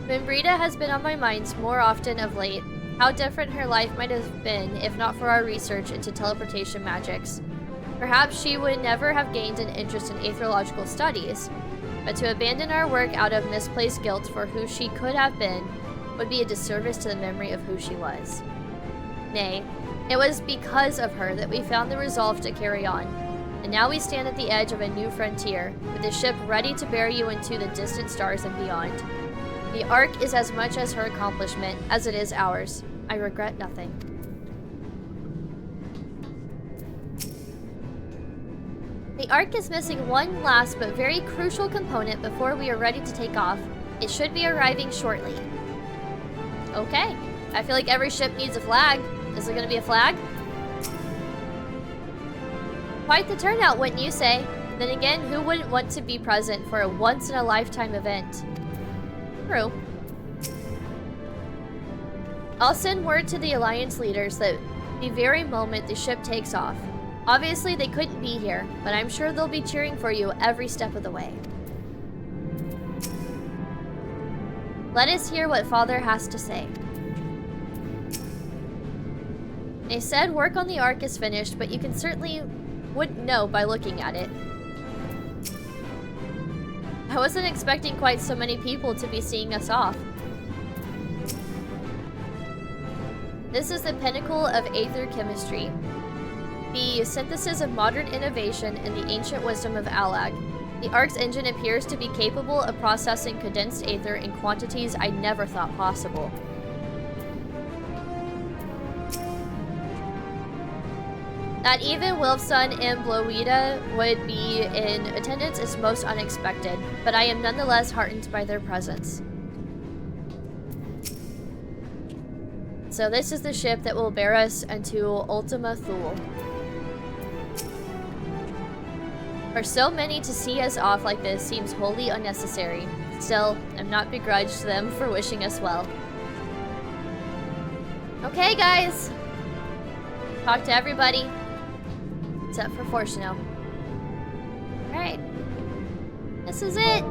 Membrita has been on my mind more often of late. How different her life might have been if not for our research into teleportation magics. Perhaps she would never have gained an interest in aetherological studies, but to abandon our work out of misplaced guilt for who she could have been would be a disservice to the memory of who she was. Nay, it was because of her that we found the resolve to carry on, and now we stand at the edge of a new frontier, with the ship ready to bear you into the distant stars and beyond. The Ark is as much as her accomplishment as it is ours. I regret nothing. The Ark is missing one last but very crucial component before we are ready to take off. It should be arriving shortly. Okay. I feel like every ship needs a flag. Is there gonna be a flag? Quite the turnout, wouldn't you say? Then again, who wouldn't want to be present for a once-in-a-lifetime event? True. I'll send word to the Alliance leaders that the very moment the ship takes off. Obviously, they couldn't be here, but I'm sure they'll be cheering for you every step of the way. Let us hear what Father has to say. They said work on the Ark is finished, but you can certainly wouldn't know by looking at it. I wasn't expecting quite so many people to be seeing us off. This is the pinnacle of aether chemistry. The synthesis of modern innovation and the ancient wisdom of Alag. The Ark's engine appears to be capable of processing condensed aether in quantities I never thought possible. That even Wilfson and Bloida would be in attendance is most unexpected, but I am nonetheless heartened by their presence. So this is the ship that will bear us into Ultima Thule. For so many to see us off like this seems wholly unnecessary. Still, I'm not begrudged to them for wishing us well. Okay, guys. Talk to everybody. Except for Fortuno. Alright. This is it.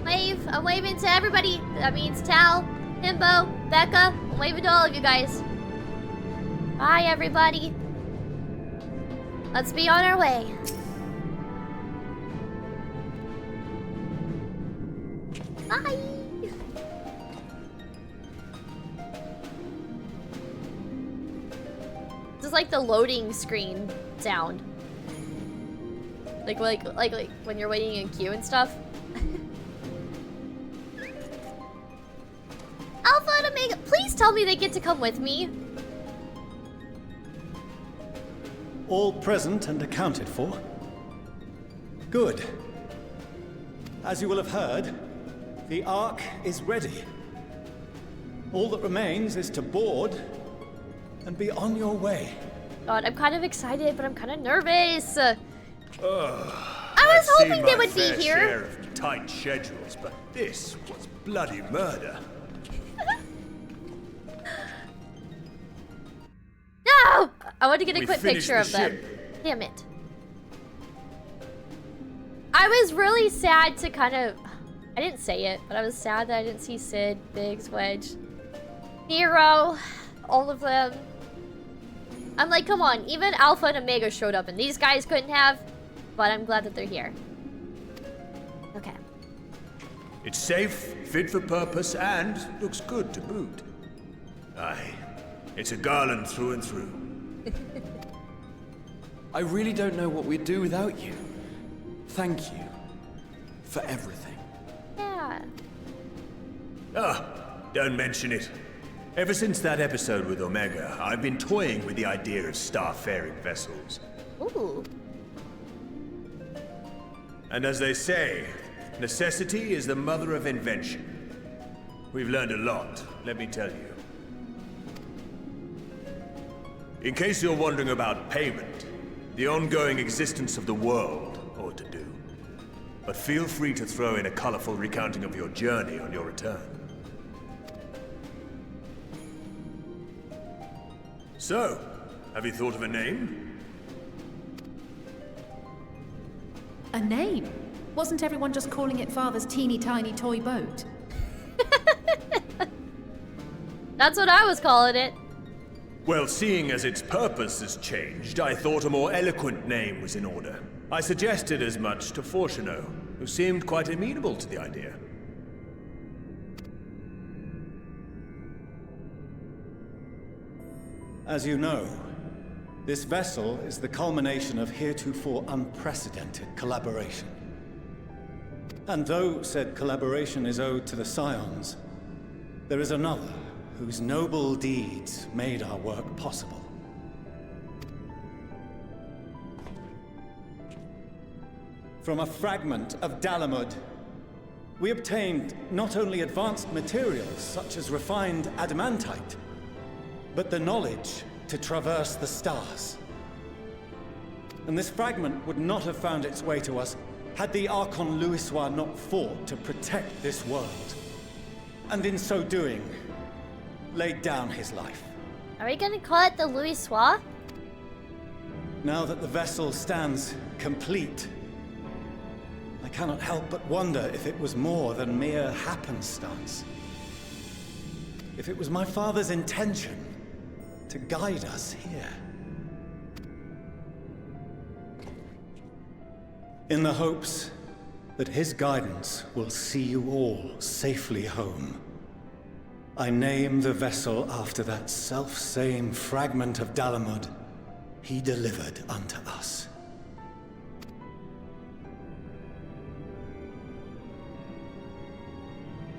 Wave. I'm waving to everybody. That means Tal, Himbo, Becca. I'm waving to all of you guys. Bye, everybody. Let's be on our way. Bye. This is like the loading screen sound. Like when you're waiting in queue and stuff. Alpha and Omega, please tell me they get to come with me. All present and accounted for? Good. As you will have heard, the Ark is ready. All that remains is to board and be on your way. God, I'm kind of excited, but I'm kind of nervous. I was hoping they would be here. Share of tight schedules, but this was bloody murder. No! I want to get a quick picture of them. Damn it. I was really sad to kind of... I didn't say it, but I was sad that I didn't see Sid, Biggs, Wedge, Nero, all of them. I'm like, come on, even Alpha and Omega showed up and these guys couldn't have, but I'm glad that they're here. Okay. It's safe, fit for purpose, and looks good to boot. Aye. It's a garland through and through. I really don't know what we'd do without you. Thank you for everything. Yeah. Ah, don't mention it. Ever since that episode with Omega, I've been toying with the idea of starfaring vessels. Ooh. And as they say, necessity is the mother of invention. We've learned a lot, let me tell you. In case you're wondering about payment, the ongoing existence of the world ought to do. But feel free to throw in a colorful recounting of your journey on your return. So, have you thought of a name? A name? Wasn't everyone just calling it Father's teeny tiny toy boat? That's what I was calling it. Well, seeing as its purpose has changed, I thought a more eloquent name was in order. I suggested as much to Fortuno, who seemed quite amenable to the idea. As you know, this vessel is the culmination of heretofore unprecedented collaboration. And though said collaboration is owed to the Scions, there is another whose noble deeds made our work possible. From a fragment of Dalamud, we obtained not only advanced materials such as refined adamantite, but the knowledge to traverse the stars. And this fragment would not have found its way to us had the Archon Louisois not fought to protect this world. And in so doing, laid down his life. Are we gonna call it the Louisois? Now that the vessel stands complete, I cannot help but wonder if it was more than mere happenstance. If it was my father's intention to guide us here. In the hopes that his guidance will see you all safely home, I name the vessel after that self-same fragment of Dalamud he delivered unto us.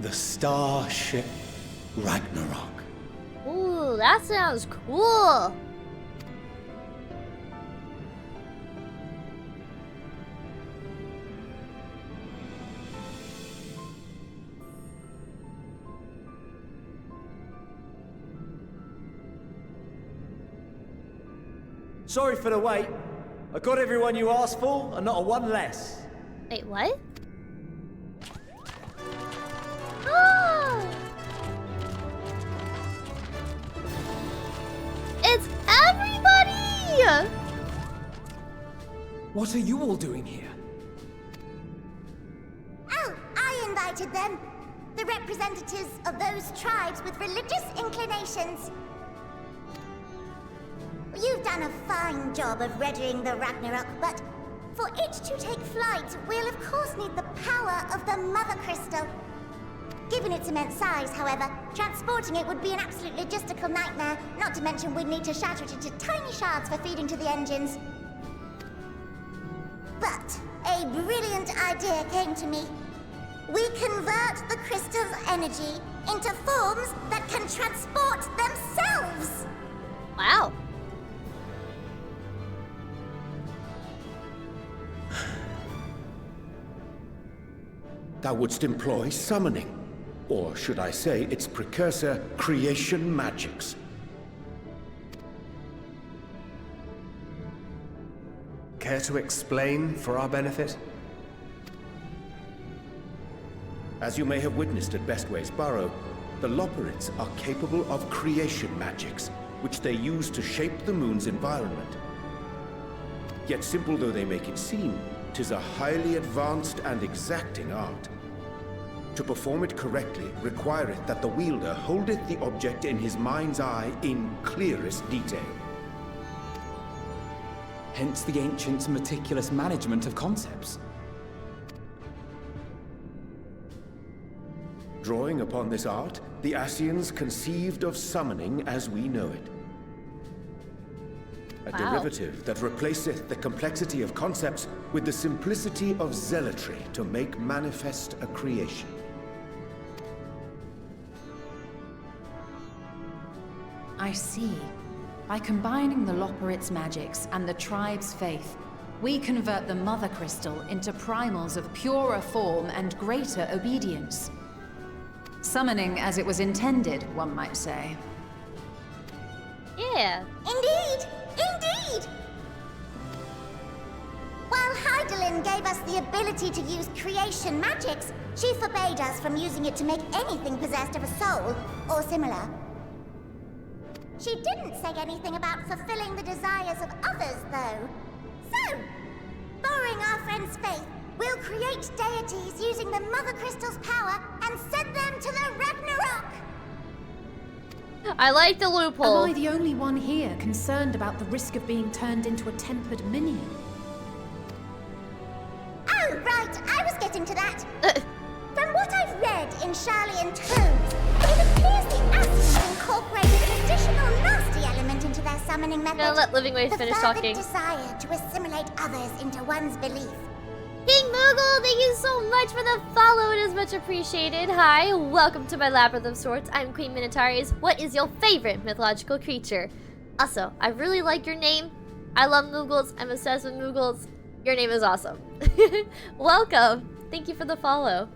The Starship Ragnarok. Ooh, that sounds cool. Sorry for the wait. I got everyone you asked for, and not a one less. Wait, what? Ah! It's everybody! What are you all doing here? Oh, I invited them. The representatives of those tribes with religious inclinations. You've done a fine job of readying the Ragnarok, but for it to take flight, we'll of course need the power of the Mother Crystal. Given its immense size, however, transporting it would be an absolute logistical nightmare, not to mention we'd need to shatter it into tiny shards for feeding to the engines. But a brilliant idea came to me. We convert the crystal's energy into forms that can transport themselves! Wow. Thou wouldst employ summoning, or should I say its precursor, creation magics. Care to explain for our benefit? As you may have witnessed at Bestway's Burrow, the Loperids are capable of creation magics, which they use to shape the moon's environment. Yet simple though they make it seem, 'tis a highly advanced and exacting art. To perform it correctly requireth that the wielder holdeth the object in his mind's eye in clearest detail. Hence the ancients' meticulous management of concepts. Drawing upon this art, the Ascians conceived of summoning as we know it. A derivative that replaceth the complexity of concepts with the simplicity of zealotry to make manifest a creation. I see. By combining the Loporrit's magics and the tribe's faith, we convert the Mother Crystal into primals of purer form and greater obedience. Summoning as it was intended, one might say. Yeah. Indeed! Indeed! While Hydaelyn gave us the ability to use creation magics, she forbade us from using it to make anything possessed of a soul, or similar. She didn't say anything about fulfilling the desires of others, though. So, borrowing our friend's faith, we'll create deities using the Mother Crystal's power and send them to the Ragnarok! I like the loophole. Am I the only one here concerned about the risk of being turned into a tempered minion? Oh, right, I was getting to that. From what I've read in Sharlayan tomes, it appears the Ascians incorporated an additional nasty element into their summoning method. Gonna let Living Waste finish talking. The desire to assimilate others into one's belief. King Moogle, thank you so much for the follow. It is much appreciated. Hi, welcome to my Labyrinth of Sorts. I'm Queen Minotaurus. What is your favorite mythological creature? Also, I really like your name. I love Moogles. I'm obsessed with Moogles. Your name is awesome. Welcome. Thank you for the follow.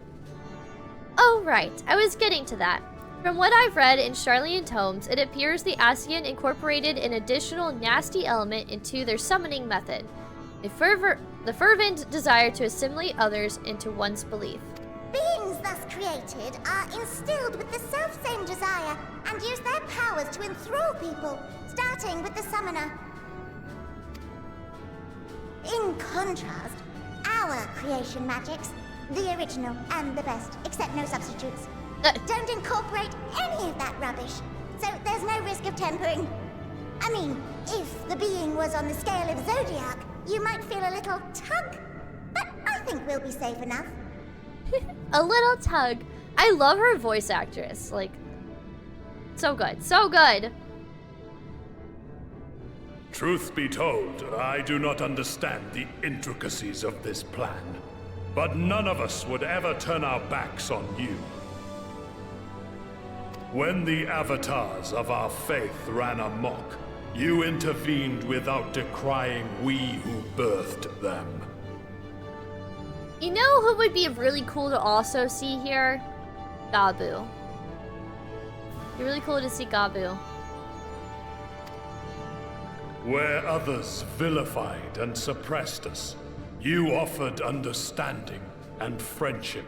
Oh, right. I was getting to that. From what I've read in Sharlayan tomes, it appears the Ascian incorporated an additional nasty element into their summoning method. The fervent desire to assimilate others into one's belief. Beings thus created are instilled with the self-same desire and use their powers to enthrall people, starting with the summoner. In contrast, our creation magics, the original and the best, except no substitutes, don't incorporate any of that rubbish, so there's no risk of tempering. I mean, if the being was on the scale of Zodiac, you might feel a little tug, but I think we'll be safe enough. A little tug. I love her voice actress. Like, so good. So good. Truth be told, I do not understand the intricacies of this plan. But none of us would ever turn our backs on you. When the avatars of our faith ran amok, you intervened without decrying we who birthed them. You know who would be really cool to also see here? Gabu. It'd be really cool to see Gabu. Where others vilified and suppressed us, you offered understanding and friendship.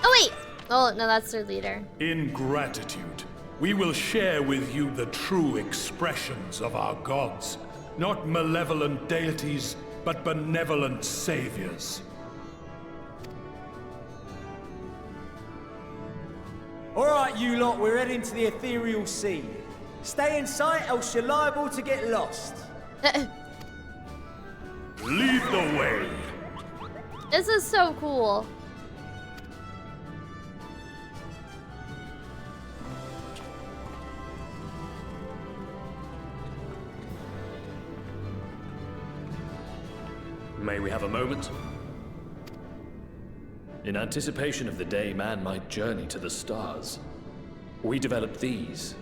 Oh wait! Oh no, that's their leader. In gratitude, we will share with you the true expressions of our gods. Not malevolent deities, but benevolent saviors. Alright, you lot, we're heading to the ethereal sea. Stay in sight, else you're liable to get lost. Lead the way. This is so cool. May we have a moment? In anticipation of the day man might journey to the stars, we developed these.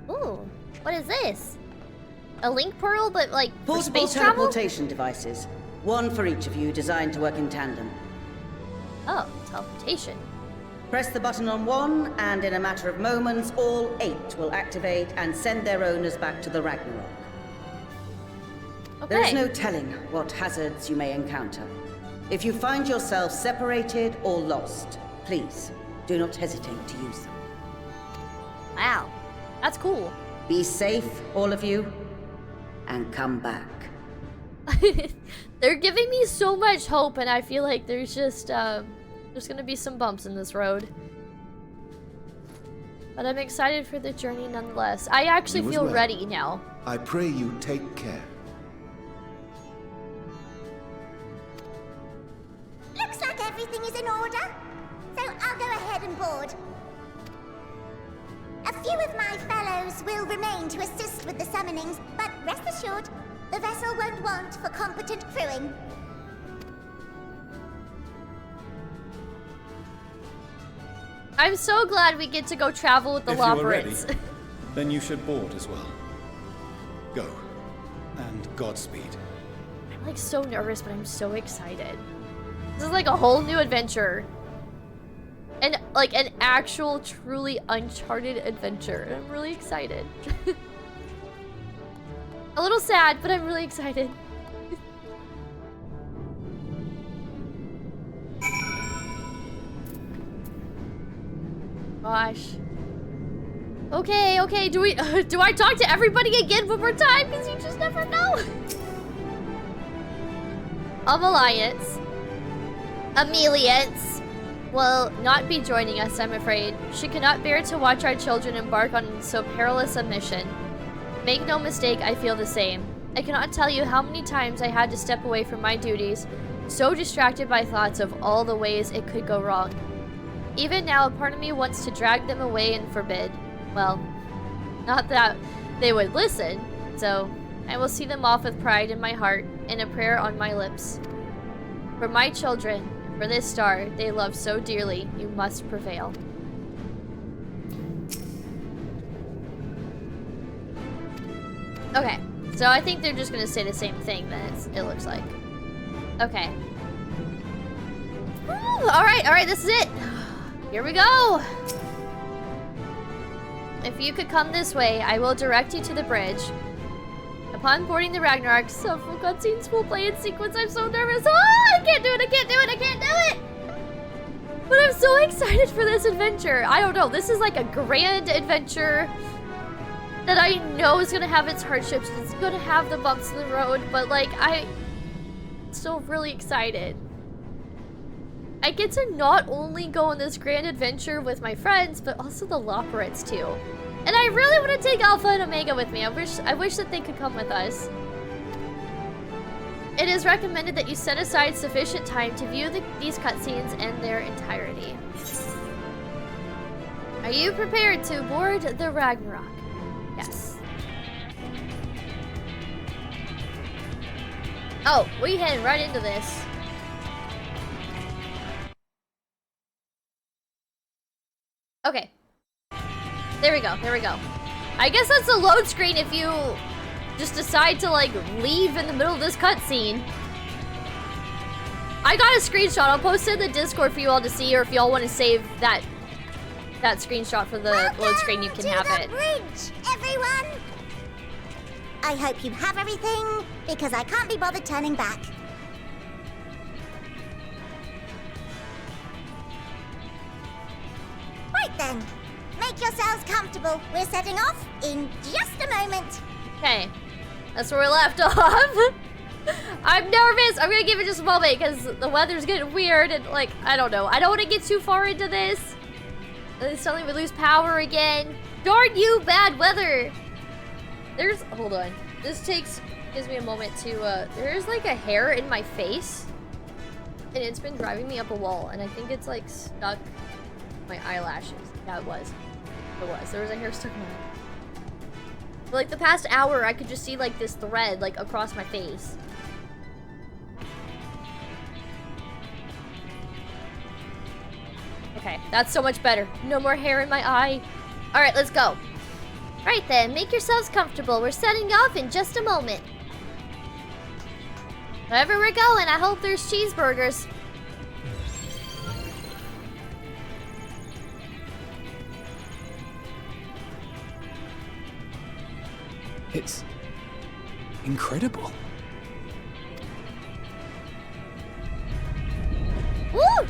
Ooh, what is this? A link pearl, but like for Portable space travel? teleportation devices. One for each of you, designed to work in tandem. Oh, teleportation. Press the button on one, and in a matter of moments, all 8 will activate and send their owners back to the Ragnarok. Okay. There is no telling what hazards you may encounter. If you find yourself separated or lost, please do not hesitate to use them. Wow, that's cool. Be safe, all of you, and come back. They're giving me so much hope, and I feel like there's just there's gonna be some bumps in this road. But I'm excited for the journey nonetheless. I actually You as feel well. ready now. I pray you take care. heroes will remain to assist with the summonings, but rest assured, the vessel won't want for competent crewing. I'm so glad we get to go travel with the If you are ready, Loporits. then you should board as well. Go. And Godspeed. I'm like so nervous, but I'm so excited. This is like a whole new adventure. And like an actual, truly uncharted adventure. I'm really excited. A little sad, but I'm really excited. Gosh. Okay, do I talk to everybody again one more time? Because you just never know. Alliance. Ameliance will not be joining us, I'm afraid. She cannot bear to watch our children embark on so perilous a mission. Make no mistake, I feel the same. I cannot tell you how many times I had to step away from my duties, so distracted by thoughts of all the ways it could go wrong. Even now, a part of me wants to drag them away and forbid. Well, not that they would listen, so I will see them off with pride in my heart and a prayer on my lips. For my children, for this star they love so dearly, you must prevail. Okay, so I think they're just gonna say the same thing then, it looks like. Okay. Alright, this is it. Here we go. If you could come this way, I will direct you to the bridge. Upon boarding the Ragnarok, several cutscenes will play in sequence. I'm so nervous. Oh, I can't do it. But I'm so excited for this adventure. I don't know. This is like a grand adventure that I know is going to have its hardships. It's going to have the bumps in the road. But like, I'm still really excited. I get to not only go on this grand adventure with my friends, but also the Loporits too. And I really want to take Alpha and Omega with me. I wish that they could come with us. It is recommended that you set aside sufficient time to view these cutscenes in their entirety. Are you prepared to board the Ragnarok? Yes. Oh, we head right into this. Okay. There we go. I guess that's a load screen if you just decide to like leave in the middle of this cutscene. I got a screenshot. I'll post it in the Discord for you all to see, or if y'all want to save that screenshot for the load screen, you can have it. Bridge, everyone! I hope you have everything, because I can't be bothered turning back. Right then, make yourselves comfortable. We're setting off in just a moment. Okay, that's where we left off. I'm nervous. I'm gonna give it just a moment because the weather's getting weird and like, I don't know. I don't want to get too far into this. Then suddenly we lose power again. Darn you, bad weather. Hold on. This gives me a moment to, there's like a hair in my face. And it's been driving me up a wall. And I think it's like stuck my eyelashes. Yeah, it was. There was a hair stuck in my eye. For like the past hour, I could just see like this thread like across my face. Okay, that's so much better. No more hair in my eye. All right, let's go. Right then, make yourselves comfortable. We're setting off in just a moment. Wherever we're going, I hope there's cheeseburgers. It's incredible. Woo!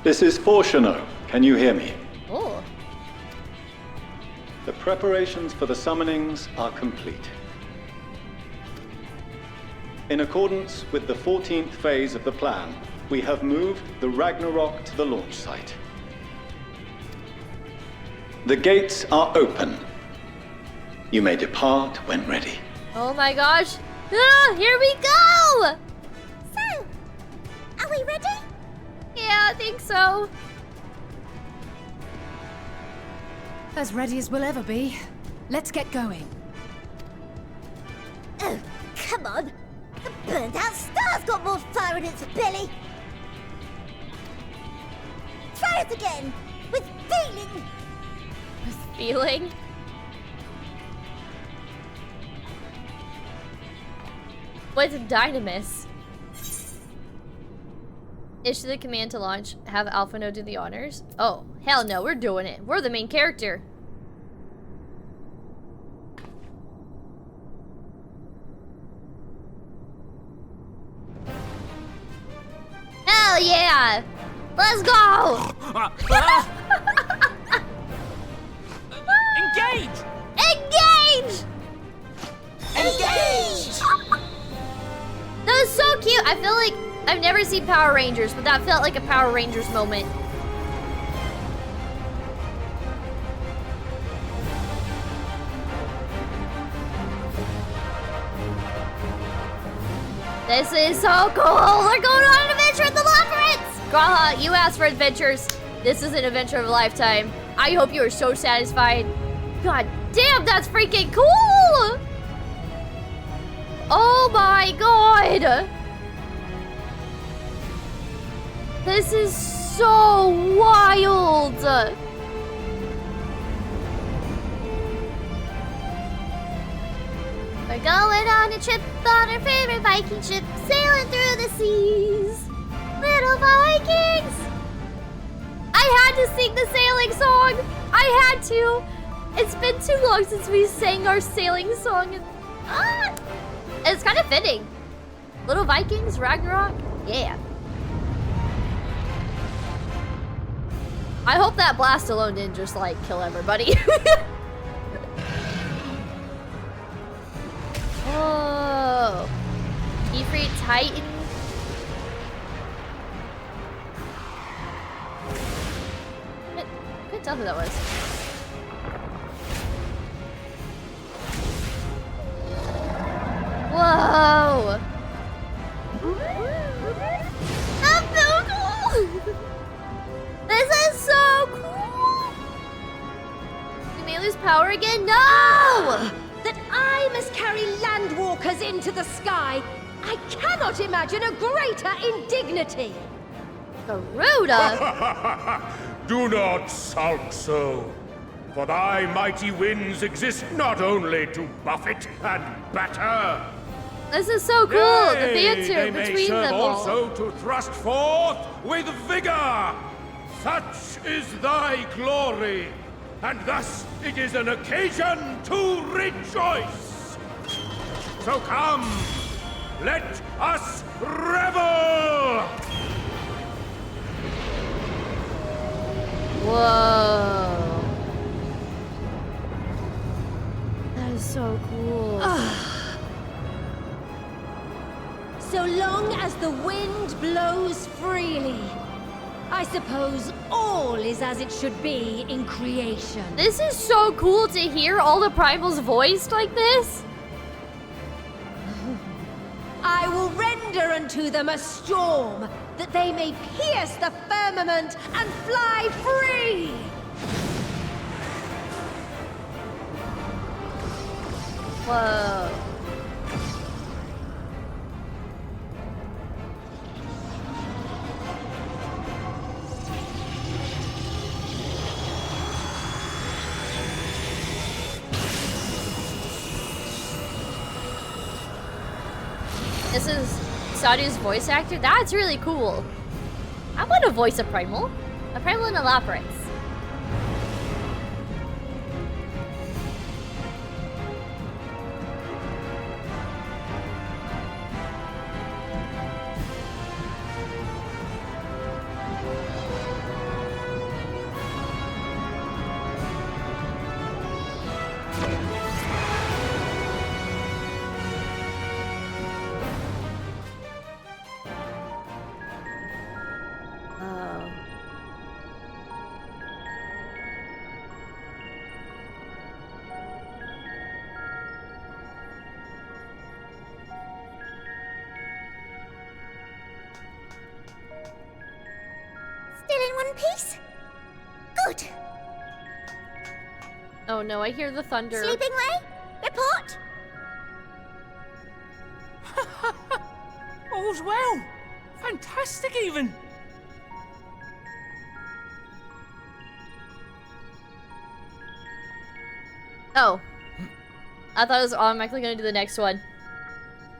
This is Forshano. Can you hear me? Oh. The preparations for the summonings are complete. In accordance with the 14th phase of the plan, we have moved the Ragnarok to the launch site. The gates are open. You may depart when ready. Oh my gosh. Ah, here we go! So, are we ready? Yeah, I think so. As ready as we'll ever be. Let's get going. Oh, come on! The burnt-out star's got more fire in its belly! Try it again! With feeling! With feeling? What's Dynamis? Issue the command to launch. Have Alphino do the honors. Oh, hell no, we're doing it. We're the main character. Hell yeah! Let's go! Engage! Engage! Engage! That was so cute. I feel like I've never seen Power Rangers, but that felt like a Power Rangers moment. This is so cool! We're going on an adventure in the labyrinths! Graha, you asked for adventures. This is an adventure of a lifetime. I hope you are so satisfied. God damn, that's freaking cool! Oh my god! This is so wild! We're going on a trip on our favorite Viking ship, sailing through the seas. Little Vikings! I had to sing the sailing song! I had to! It's been too long since we sang our sailing song. And, it's kind of fitting. Little Vikings, Ragnarok, yeah. I hope that blast alone didn't just like kill everybody. Whoa. Ifrit Titan. Couldn't tell who that was. Whoa. That's so cool. This is so cool. We may lose power again. No! That I must carry landwalkers into the sky. I cannot imagine a greater indignity. Garuda? Do not sulk so. For thy mighty winds exist not only to buffet and batter. This is so cool. Yea, The banter they may between serve them all. also to thrust forth with vigor. Such is thy glory. And thus it is an occasion to rejoice. So come, let us revel! Whoa. That is so cool. So long as the wind blows freely, I suppose all is as it should be in creation. This is so cool to hear all the primals voiced like this. I will render unto them a storm, that they may pierce the firmament and fly free! Whoa. This is Sadu's voice actor? That's really cool. I want to voice a primal. A primal in a labyrinth. Still in one piece? Good. Oh no, I hear the thunder. Sleeping Way? Report? All's well. Fantastic, even. Oh. I thought it was automatically gonna do the next one.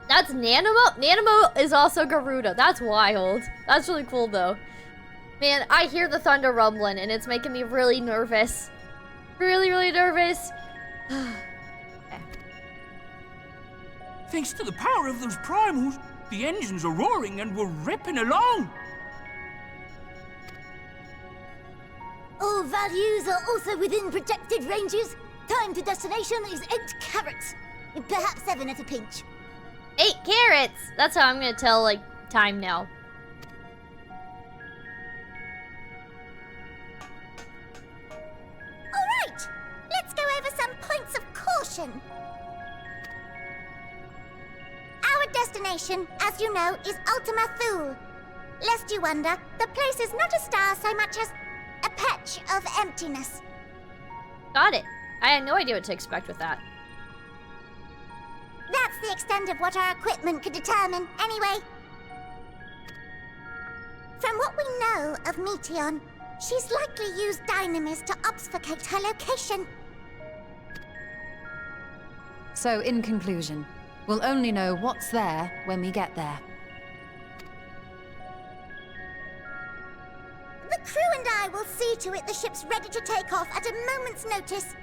That's Nanamo? Nanamo is also Garuda. That's wild. That's really cool, though. Man, I hear the thunder rumbling, and it's making me really nervous. Really, really nervous. Okay. Thanks to the power of those primals, the engines are roaring and we're ripping along. All values are also within projected ranges. Time to destination is 8 carats. Perhaps 7 at a pinch. 8 carats! That's how I'm gonna tell, like, time now. Alright, let's go over some points of caution. Our destination, as you know, is Ultima Thule. Lest you wonder, the place is not a star so much as a patch of emptiness. Got it. I had no idea what to expect with that. That's the extent of what our equipment could determine, anyway. From what we know of Meteon, she's likely used dynamis to obfuscate her location. So, in conclusion, we'll only know what's there when we get there. The crew and I will see to it the ship's ready to take off at a moment's notice.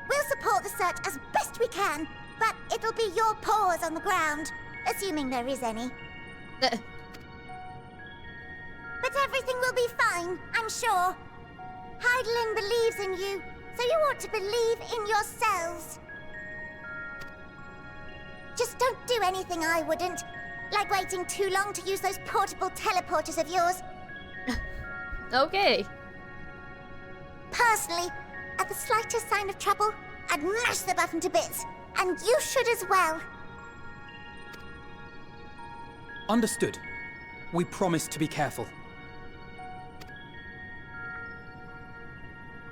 We'll support the search as best we can, but it'll be your paws on the ground, assuming there is any. But everything will be fine, I'm sure. Hydaelyn believes in you, so you ought to believe in yourselves. Just don't do anything I wouldn't, like waiting too long to use those portable teleporters of yours. Okay. Personally, at the slightest sign of trouble, I'd mash the button to bits. And you should as well. Understood. We promise to be careful.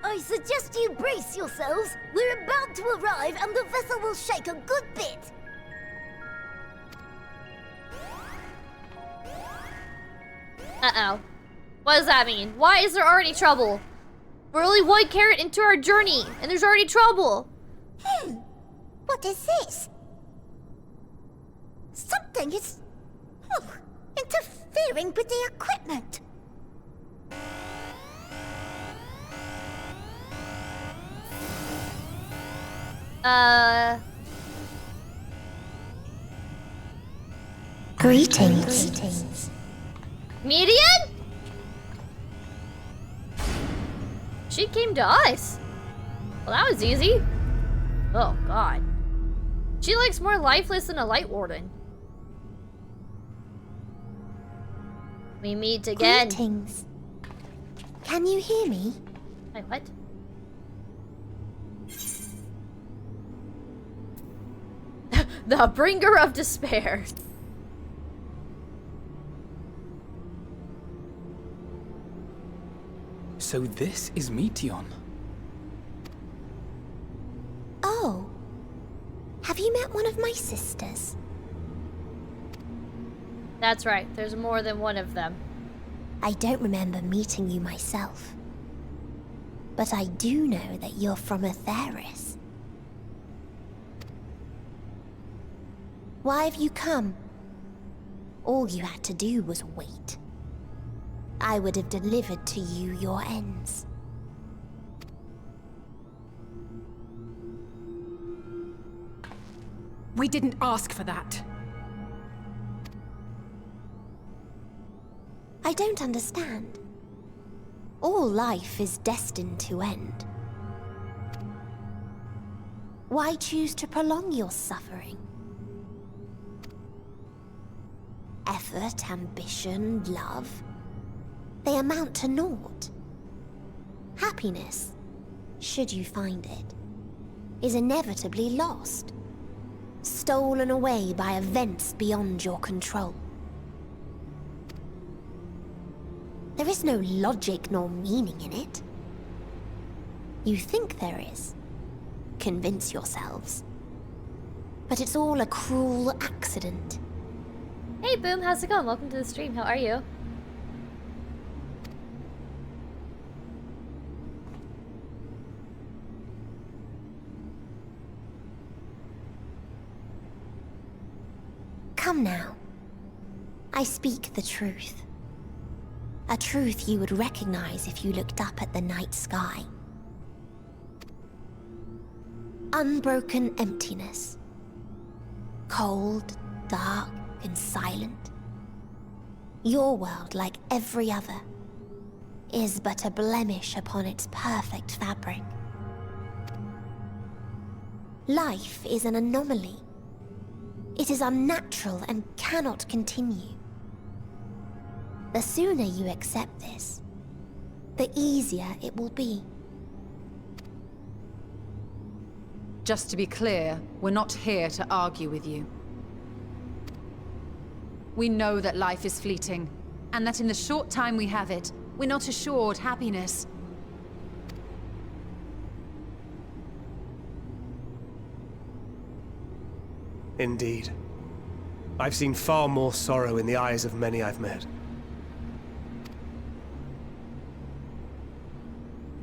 I suggest you brace yourselves. We're about to arrive and the vessel will shake a good bit. Uh-oh. What does that mean? Why is there already trouble? We're only 1 carat into our journey, and there's already trouble. What is this? Something is... interfering with the equipment. Greetings. Median? She came to us. Well, that was easy. Oh, God. She looks more lifeless than a Light Warden. We meet again. Greetings. Can you hear me? Wait, what? The bringer of despair. So this is Meteon. Oh. Have you met one of my sisters? That's right. There's more than one of them. I don't remember meeting you myself. But I do know that you're from Atheris. Why have you come? All you had to do was wait. I would have delivered to you your ends. We didn't ask for that. I don't understand. All life is destined to end. Why choose to prolong your suffering? Effort, ambition, love, they amount to naught. Happiness, should you find it, is inevitably lost, stolen away by events beyond your control. There is no logic nor meaning in it. You think there is. Convince yourselves. But it's all a cruel accident. Hey Boom, how's it going? Welcome to the stream. How are you? Come now. I speak the truth. A truth you would recognize if you looked up at the night sky. Unbroken emptiness. Cold, dark, and silent. Your world, like every other, is but a blemish upon its perfect fabric. Life is an anomaly. It is unnatural and cannot continue. The sooner you accept this, the easier it will be. Just to be clear, we're not here to argue with you. We know that life is fleeting, and that in the short time we have it, we're not assured happiness. Indeed. I've seen far more sorrow in the eyes of many I've met.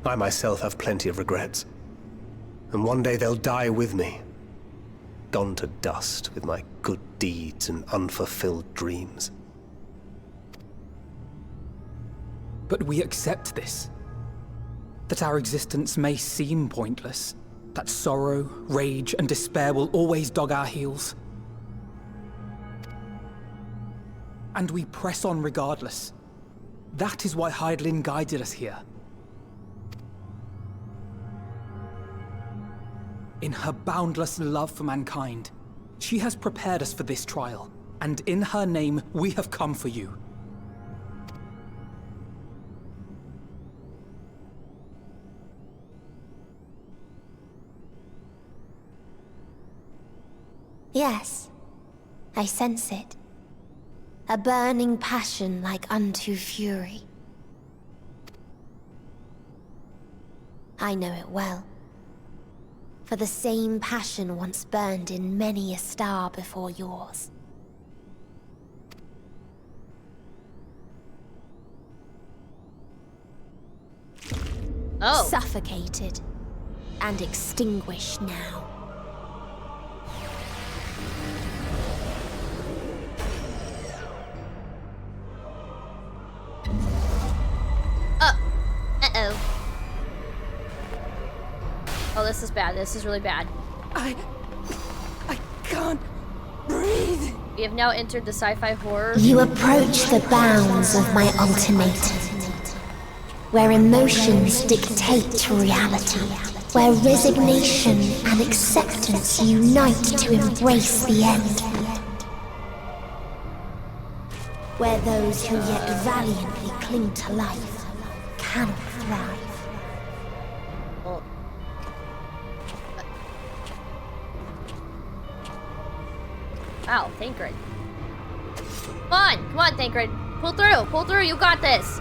I myself have plenty of regrets. And one day they'll die with me. Gone to dust with my good deeds and unfulfilled dreams. But we accept this. That our existence may seem pointless. That sorrow, rage, and despair will always dog our heels. And we press on regardless. That is why Hydaelyn guided us here. In her boundless love for mankind, she has prepared us for this trial, and in her name, we have come for you. Yes, I sense it. A burning passion like unto fury. I know it well. For the same passion once burned in many a star before yours. Oh. Suffocated and extinguished now. Uh-oh. Oh, this is bad. This is really bad. I can't breathe. We have now entered the sci-fi horror. You approach the bounds of my ultimatum, where emotions dictate reality, where resignation and acceptance unite to embrace the end, where those who yet valiantly cling to life cannot thrive. Wow, Tancred. Come on, Tancred. Pull through, you got this.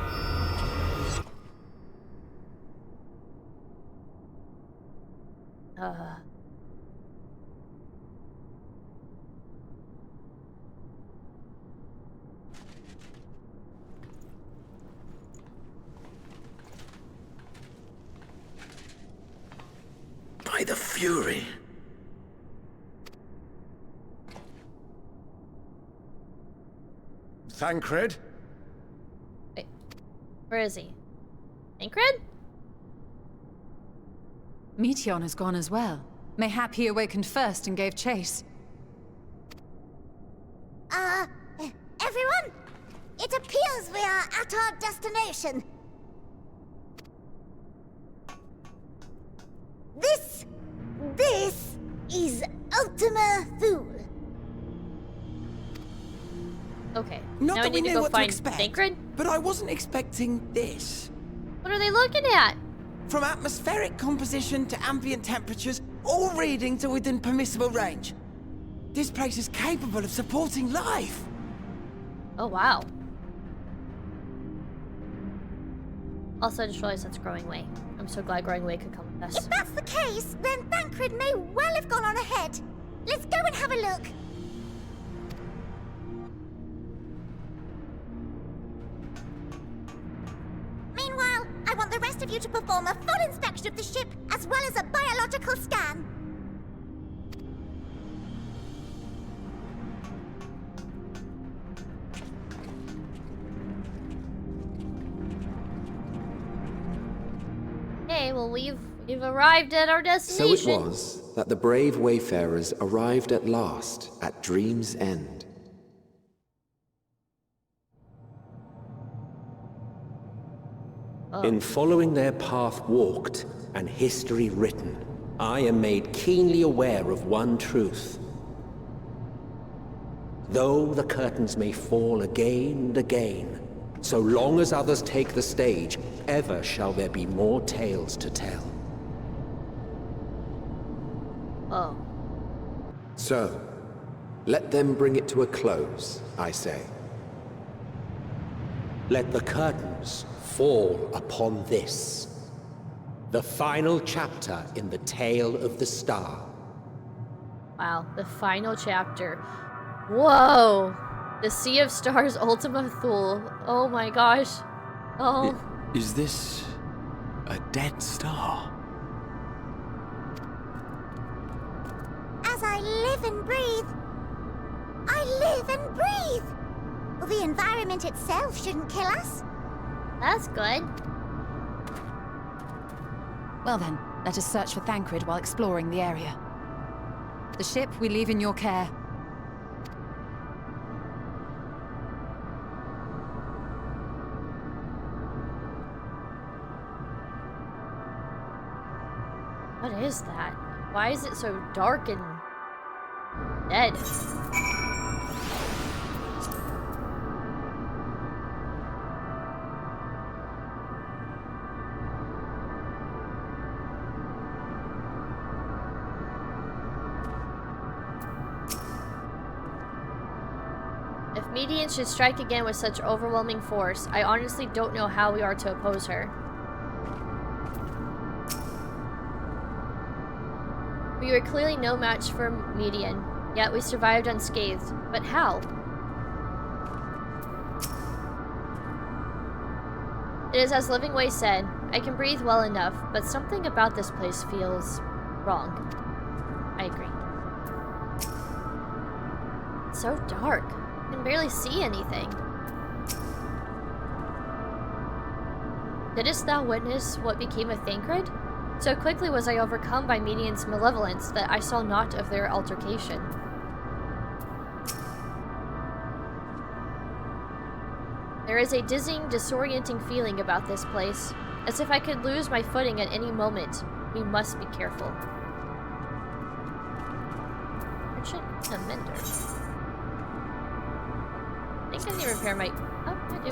By the Fury. Tancred? Wait, where is he? Tancred? Meteion has gone as well. Mayhap he awakened first and gave chase. Everyone? It appears we are at our destination. This is Ultima Thule. Okay. Not now that we need to knew go what find to expect, Tancred? but I wasn't expecting this. What are they looking at? From atmospheric composition to ambient temperatures, all reading to within permissible range. This place is capable of supporting life. Oh, wow. Also, I just realized that's Growing Way. I'm so glad Growing Way could come with us. If that's the case, then Thancred may well have gone on ahead. Let's go and have a look. Meanwhile, I want the rest of you to perform a full inspection of the ship, as well as a biological scan. Okay, well we've arrived at our destination. So it was that the brave wayfarers arrived at last at Dream's End. In following their path walked and history written, I am made keenly aware of one truth. Though the curtains may fall again and again, so long as others take the stage, ever shall there be more tales to tell. Oh. So, let them bring it to a close, I say. Let the curtains fall upon this, the final chapter in the tale of the star. Wow, the final chapter. Whoa! The Sea of Stars Ultima Thule. Oh my gosh. Oh. Is this a dead star? As I live and breathe, I live and breathe. Well, the environment itself shouldn't kill us. That's good. Well then, let us search for Thancred while exploring the area. The ship we leave in your care. What is that? Why is it so dark and dead? If Median should strike again with such overwhelming force, I honestly don't know how we are to oppose her. We were clearly no match for Median, yet we survived unscathed. But how? It is as Living Way said, I can breathe well enough, but something about this place feels wrong. I agree. It's so dark. I can barely see anything. Didst thou witness what became of Thancred? So quickly was I overcome by Median's malevolence that I saw naught of their altercation. There is a dizzying, disorienting feeling about this place, as if I could lose my footing at any moment. We must be careful. Merchant a mender. I think I need to repair my... Oh, I do.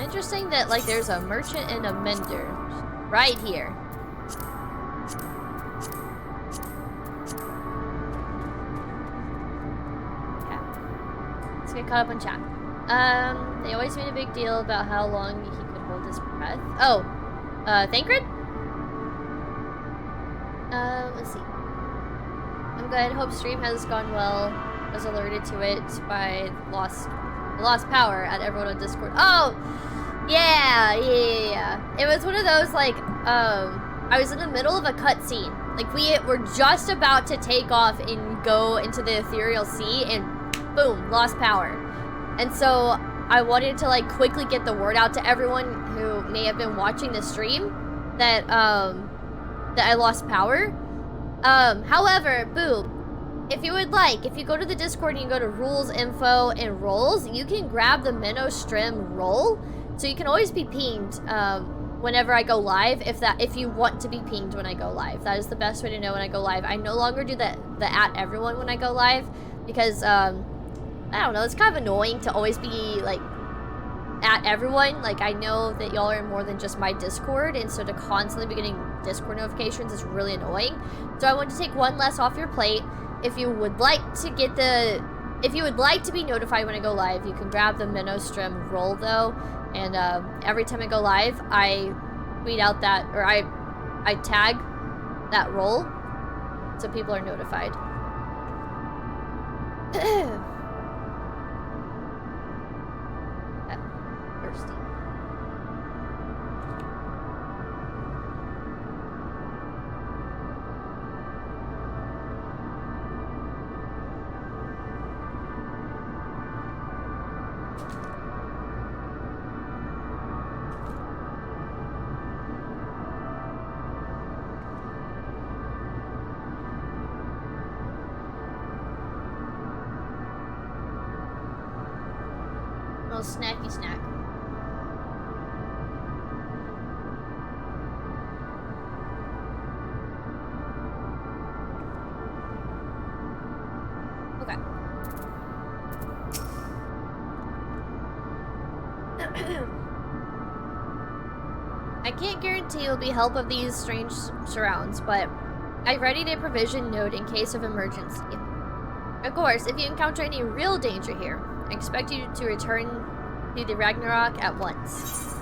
Interesting that, like, there's a merchant and a mender right here. Okay. Let's get caught up on chat. They always made a big deal about how long he could hold his breath. Oh, Thancred? Let's see. I'm good. Hope stream has gone well. Was alerted to it by lost power at everyone on Discord. Oh, yeah. It was one of those, like, I was in the middle of a cutscene. Like, we were just about to take off and go into the ethereal sea, and boom, lost power. And so I wanted to, like, quickly get the word out to everyone who may have been watching the stream that I lost power. However, boom. If you would like, if you go to the Discord and you go to rules, info, and roles, you can grab the Minnow Strim role. So you can always be pinged whenever I go live, if you want to be pinged when I go live. That is the best way to know when I go live. I no longer do the at everyone when I go live because, I don't know, it's kind of annoying to always be, like, at everyone. Like, I know that y'all are in more than just my Discord, and so to constantly be getting Discord notifications is really annoying. So I want to take one less off your plate. if you would like to get if you would like to be notified when I go live, you can grab the Minostrum role though, and every time I go live, I tweet out that, or I tag that role, so people are notified. Thirsty. Little snacky snack. Okay. I can't guarantee you'll be help of these strange surrounds, but I've readied a provision node in case of emergency. Of course, if you encounter any real danger here, I expect you to return to the Ragnarok at once.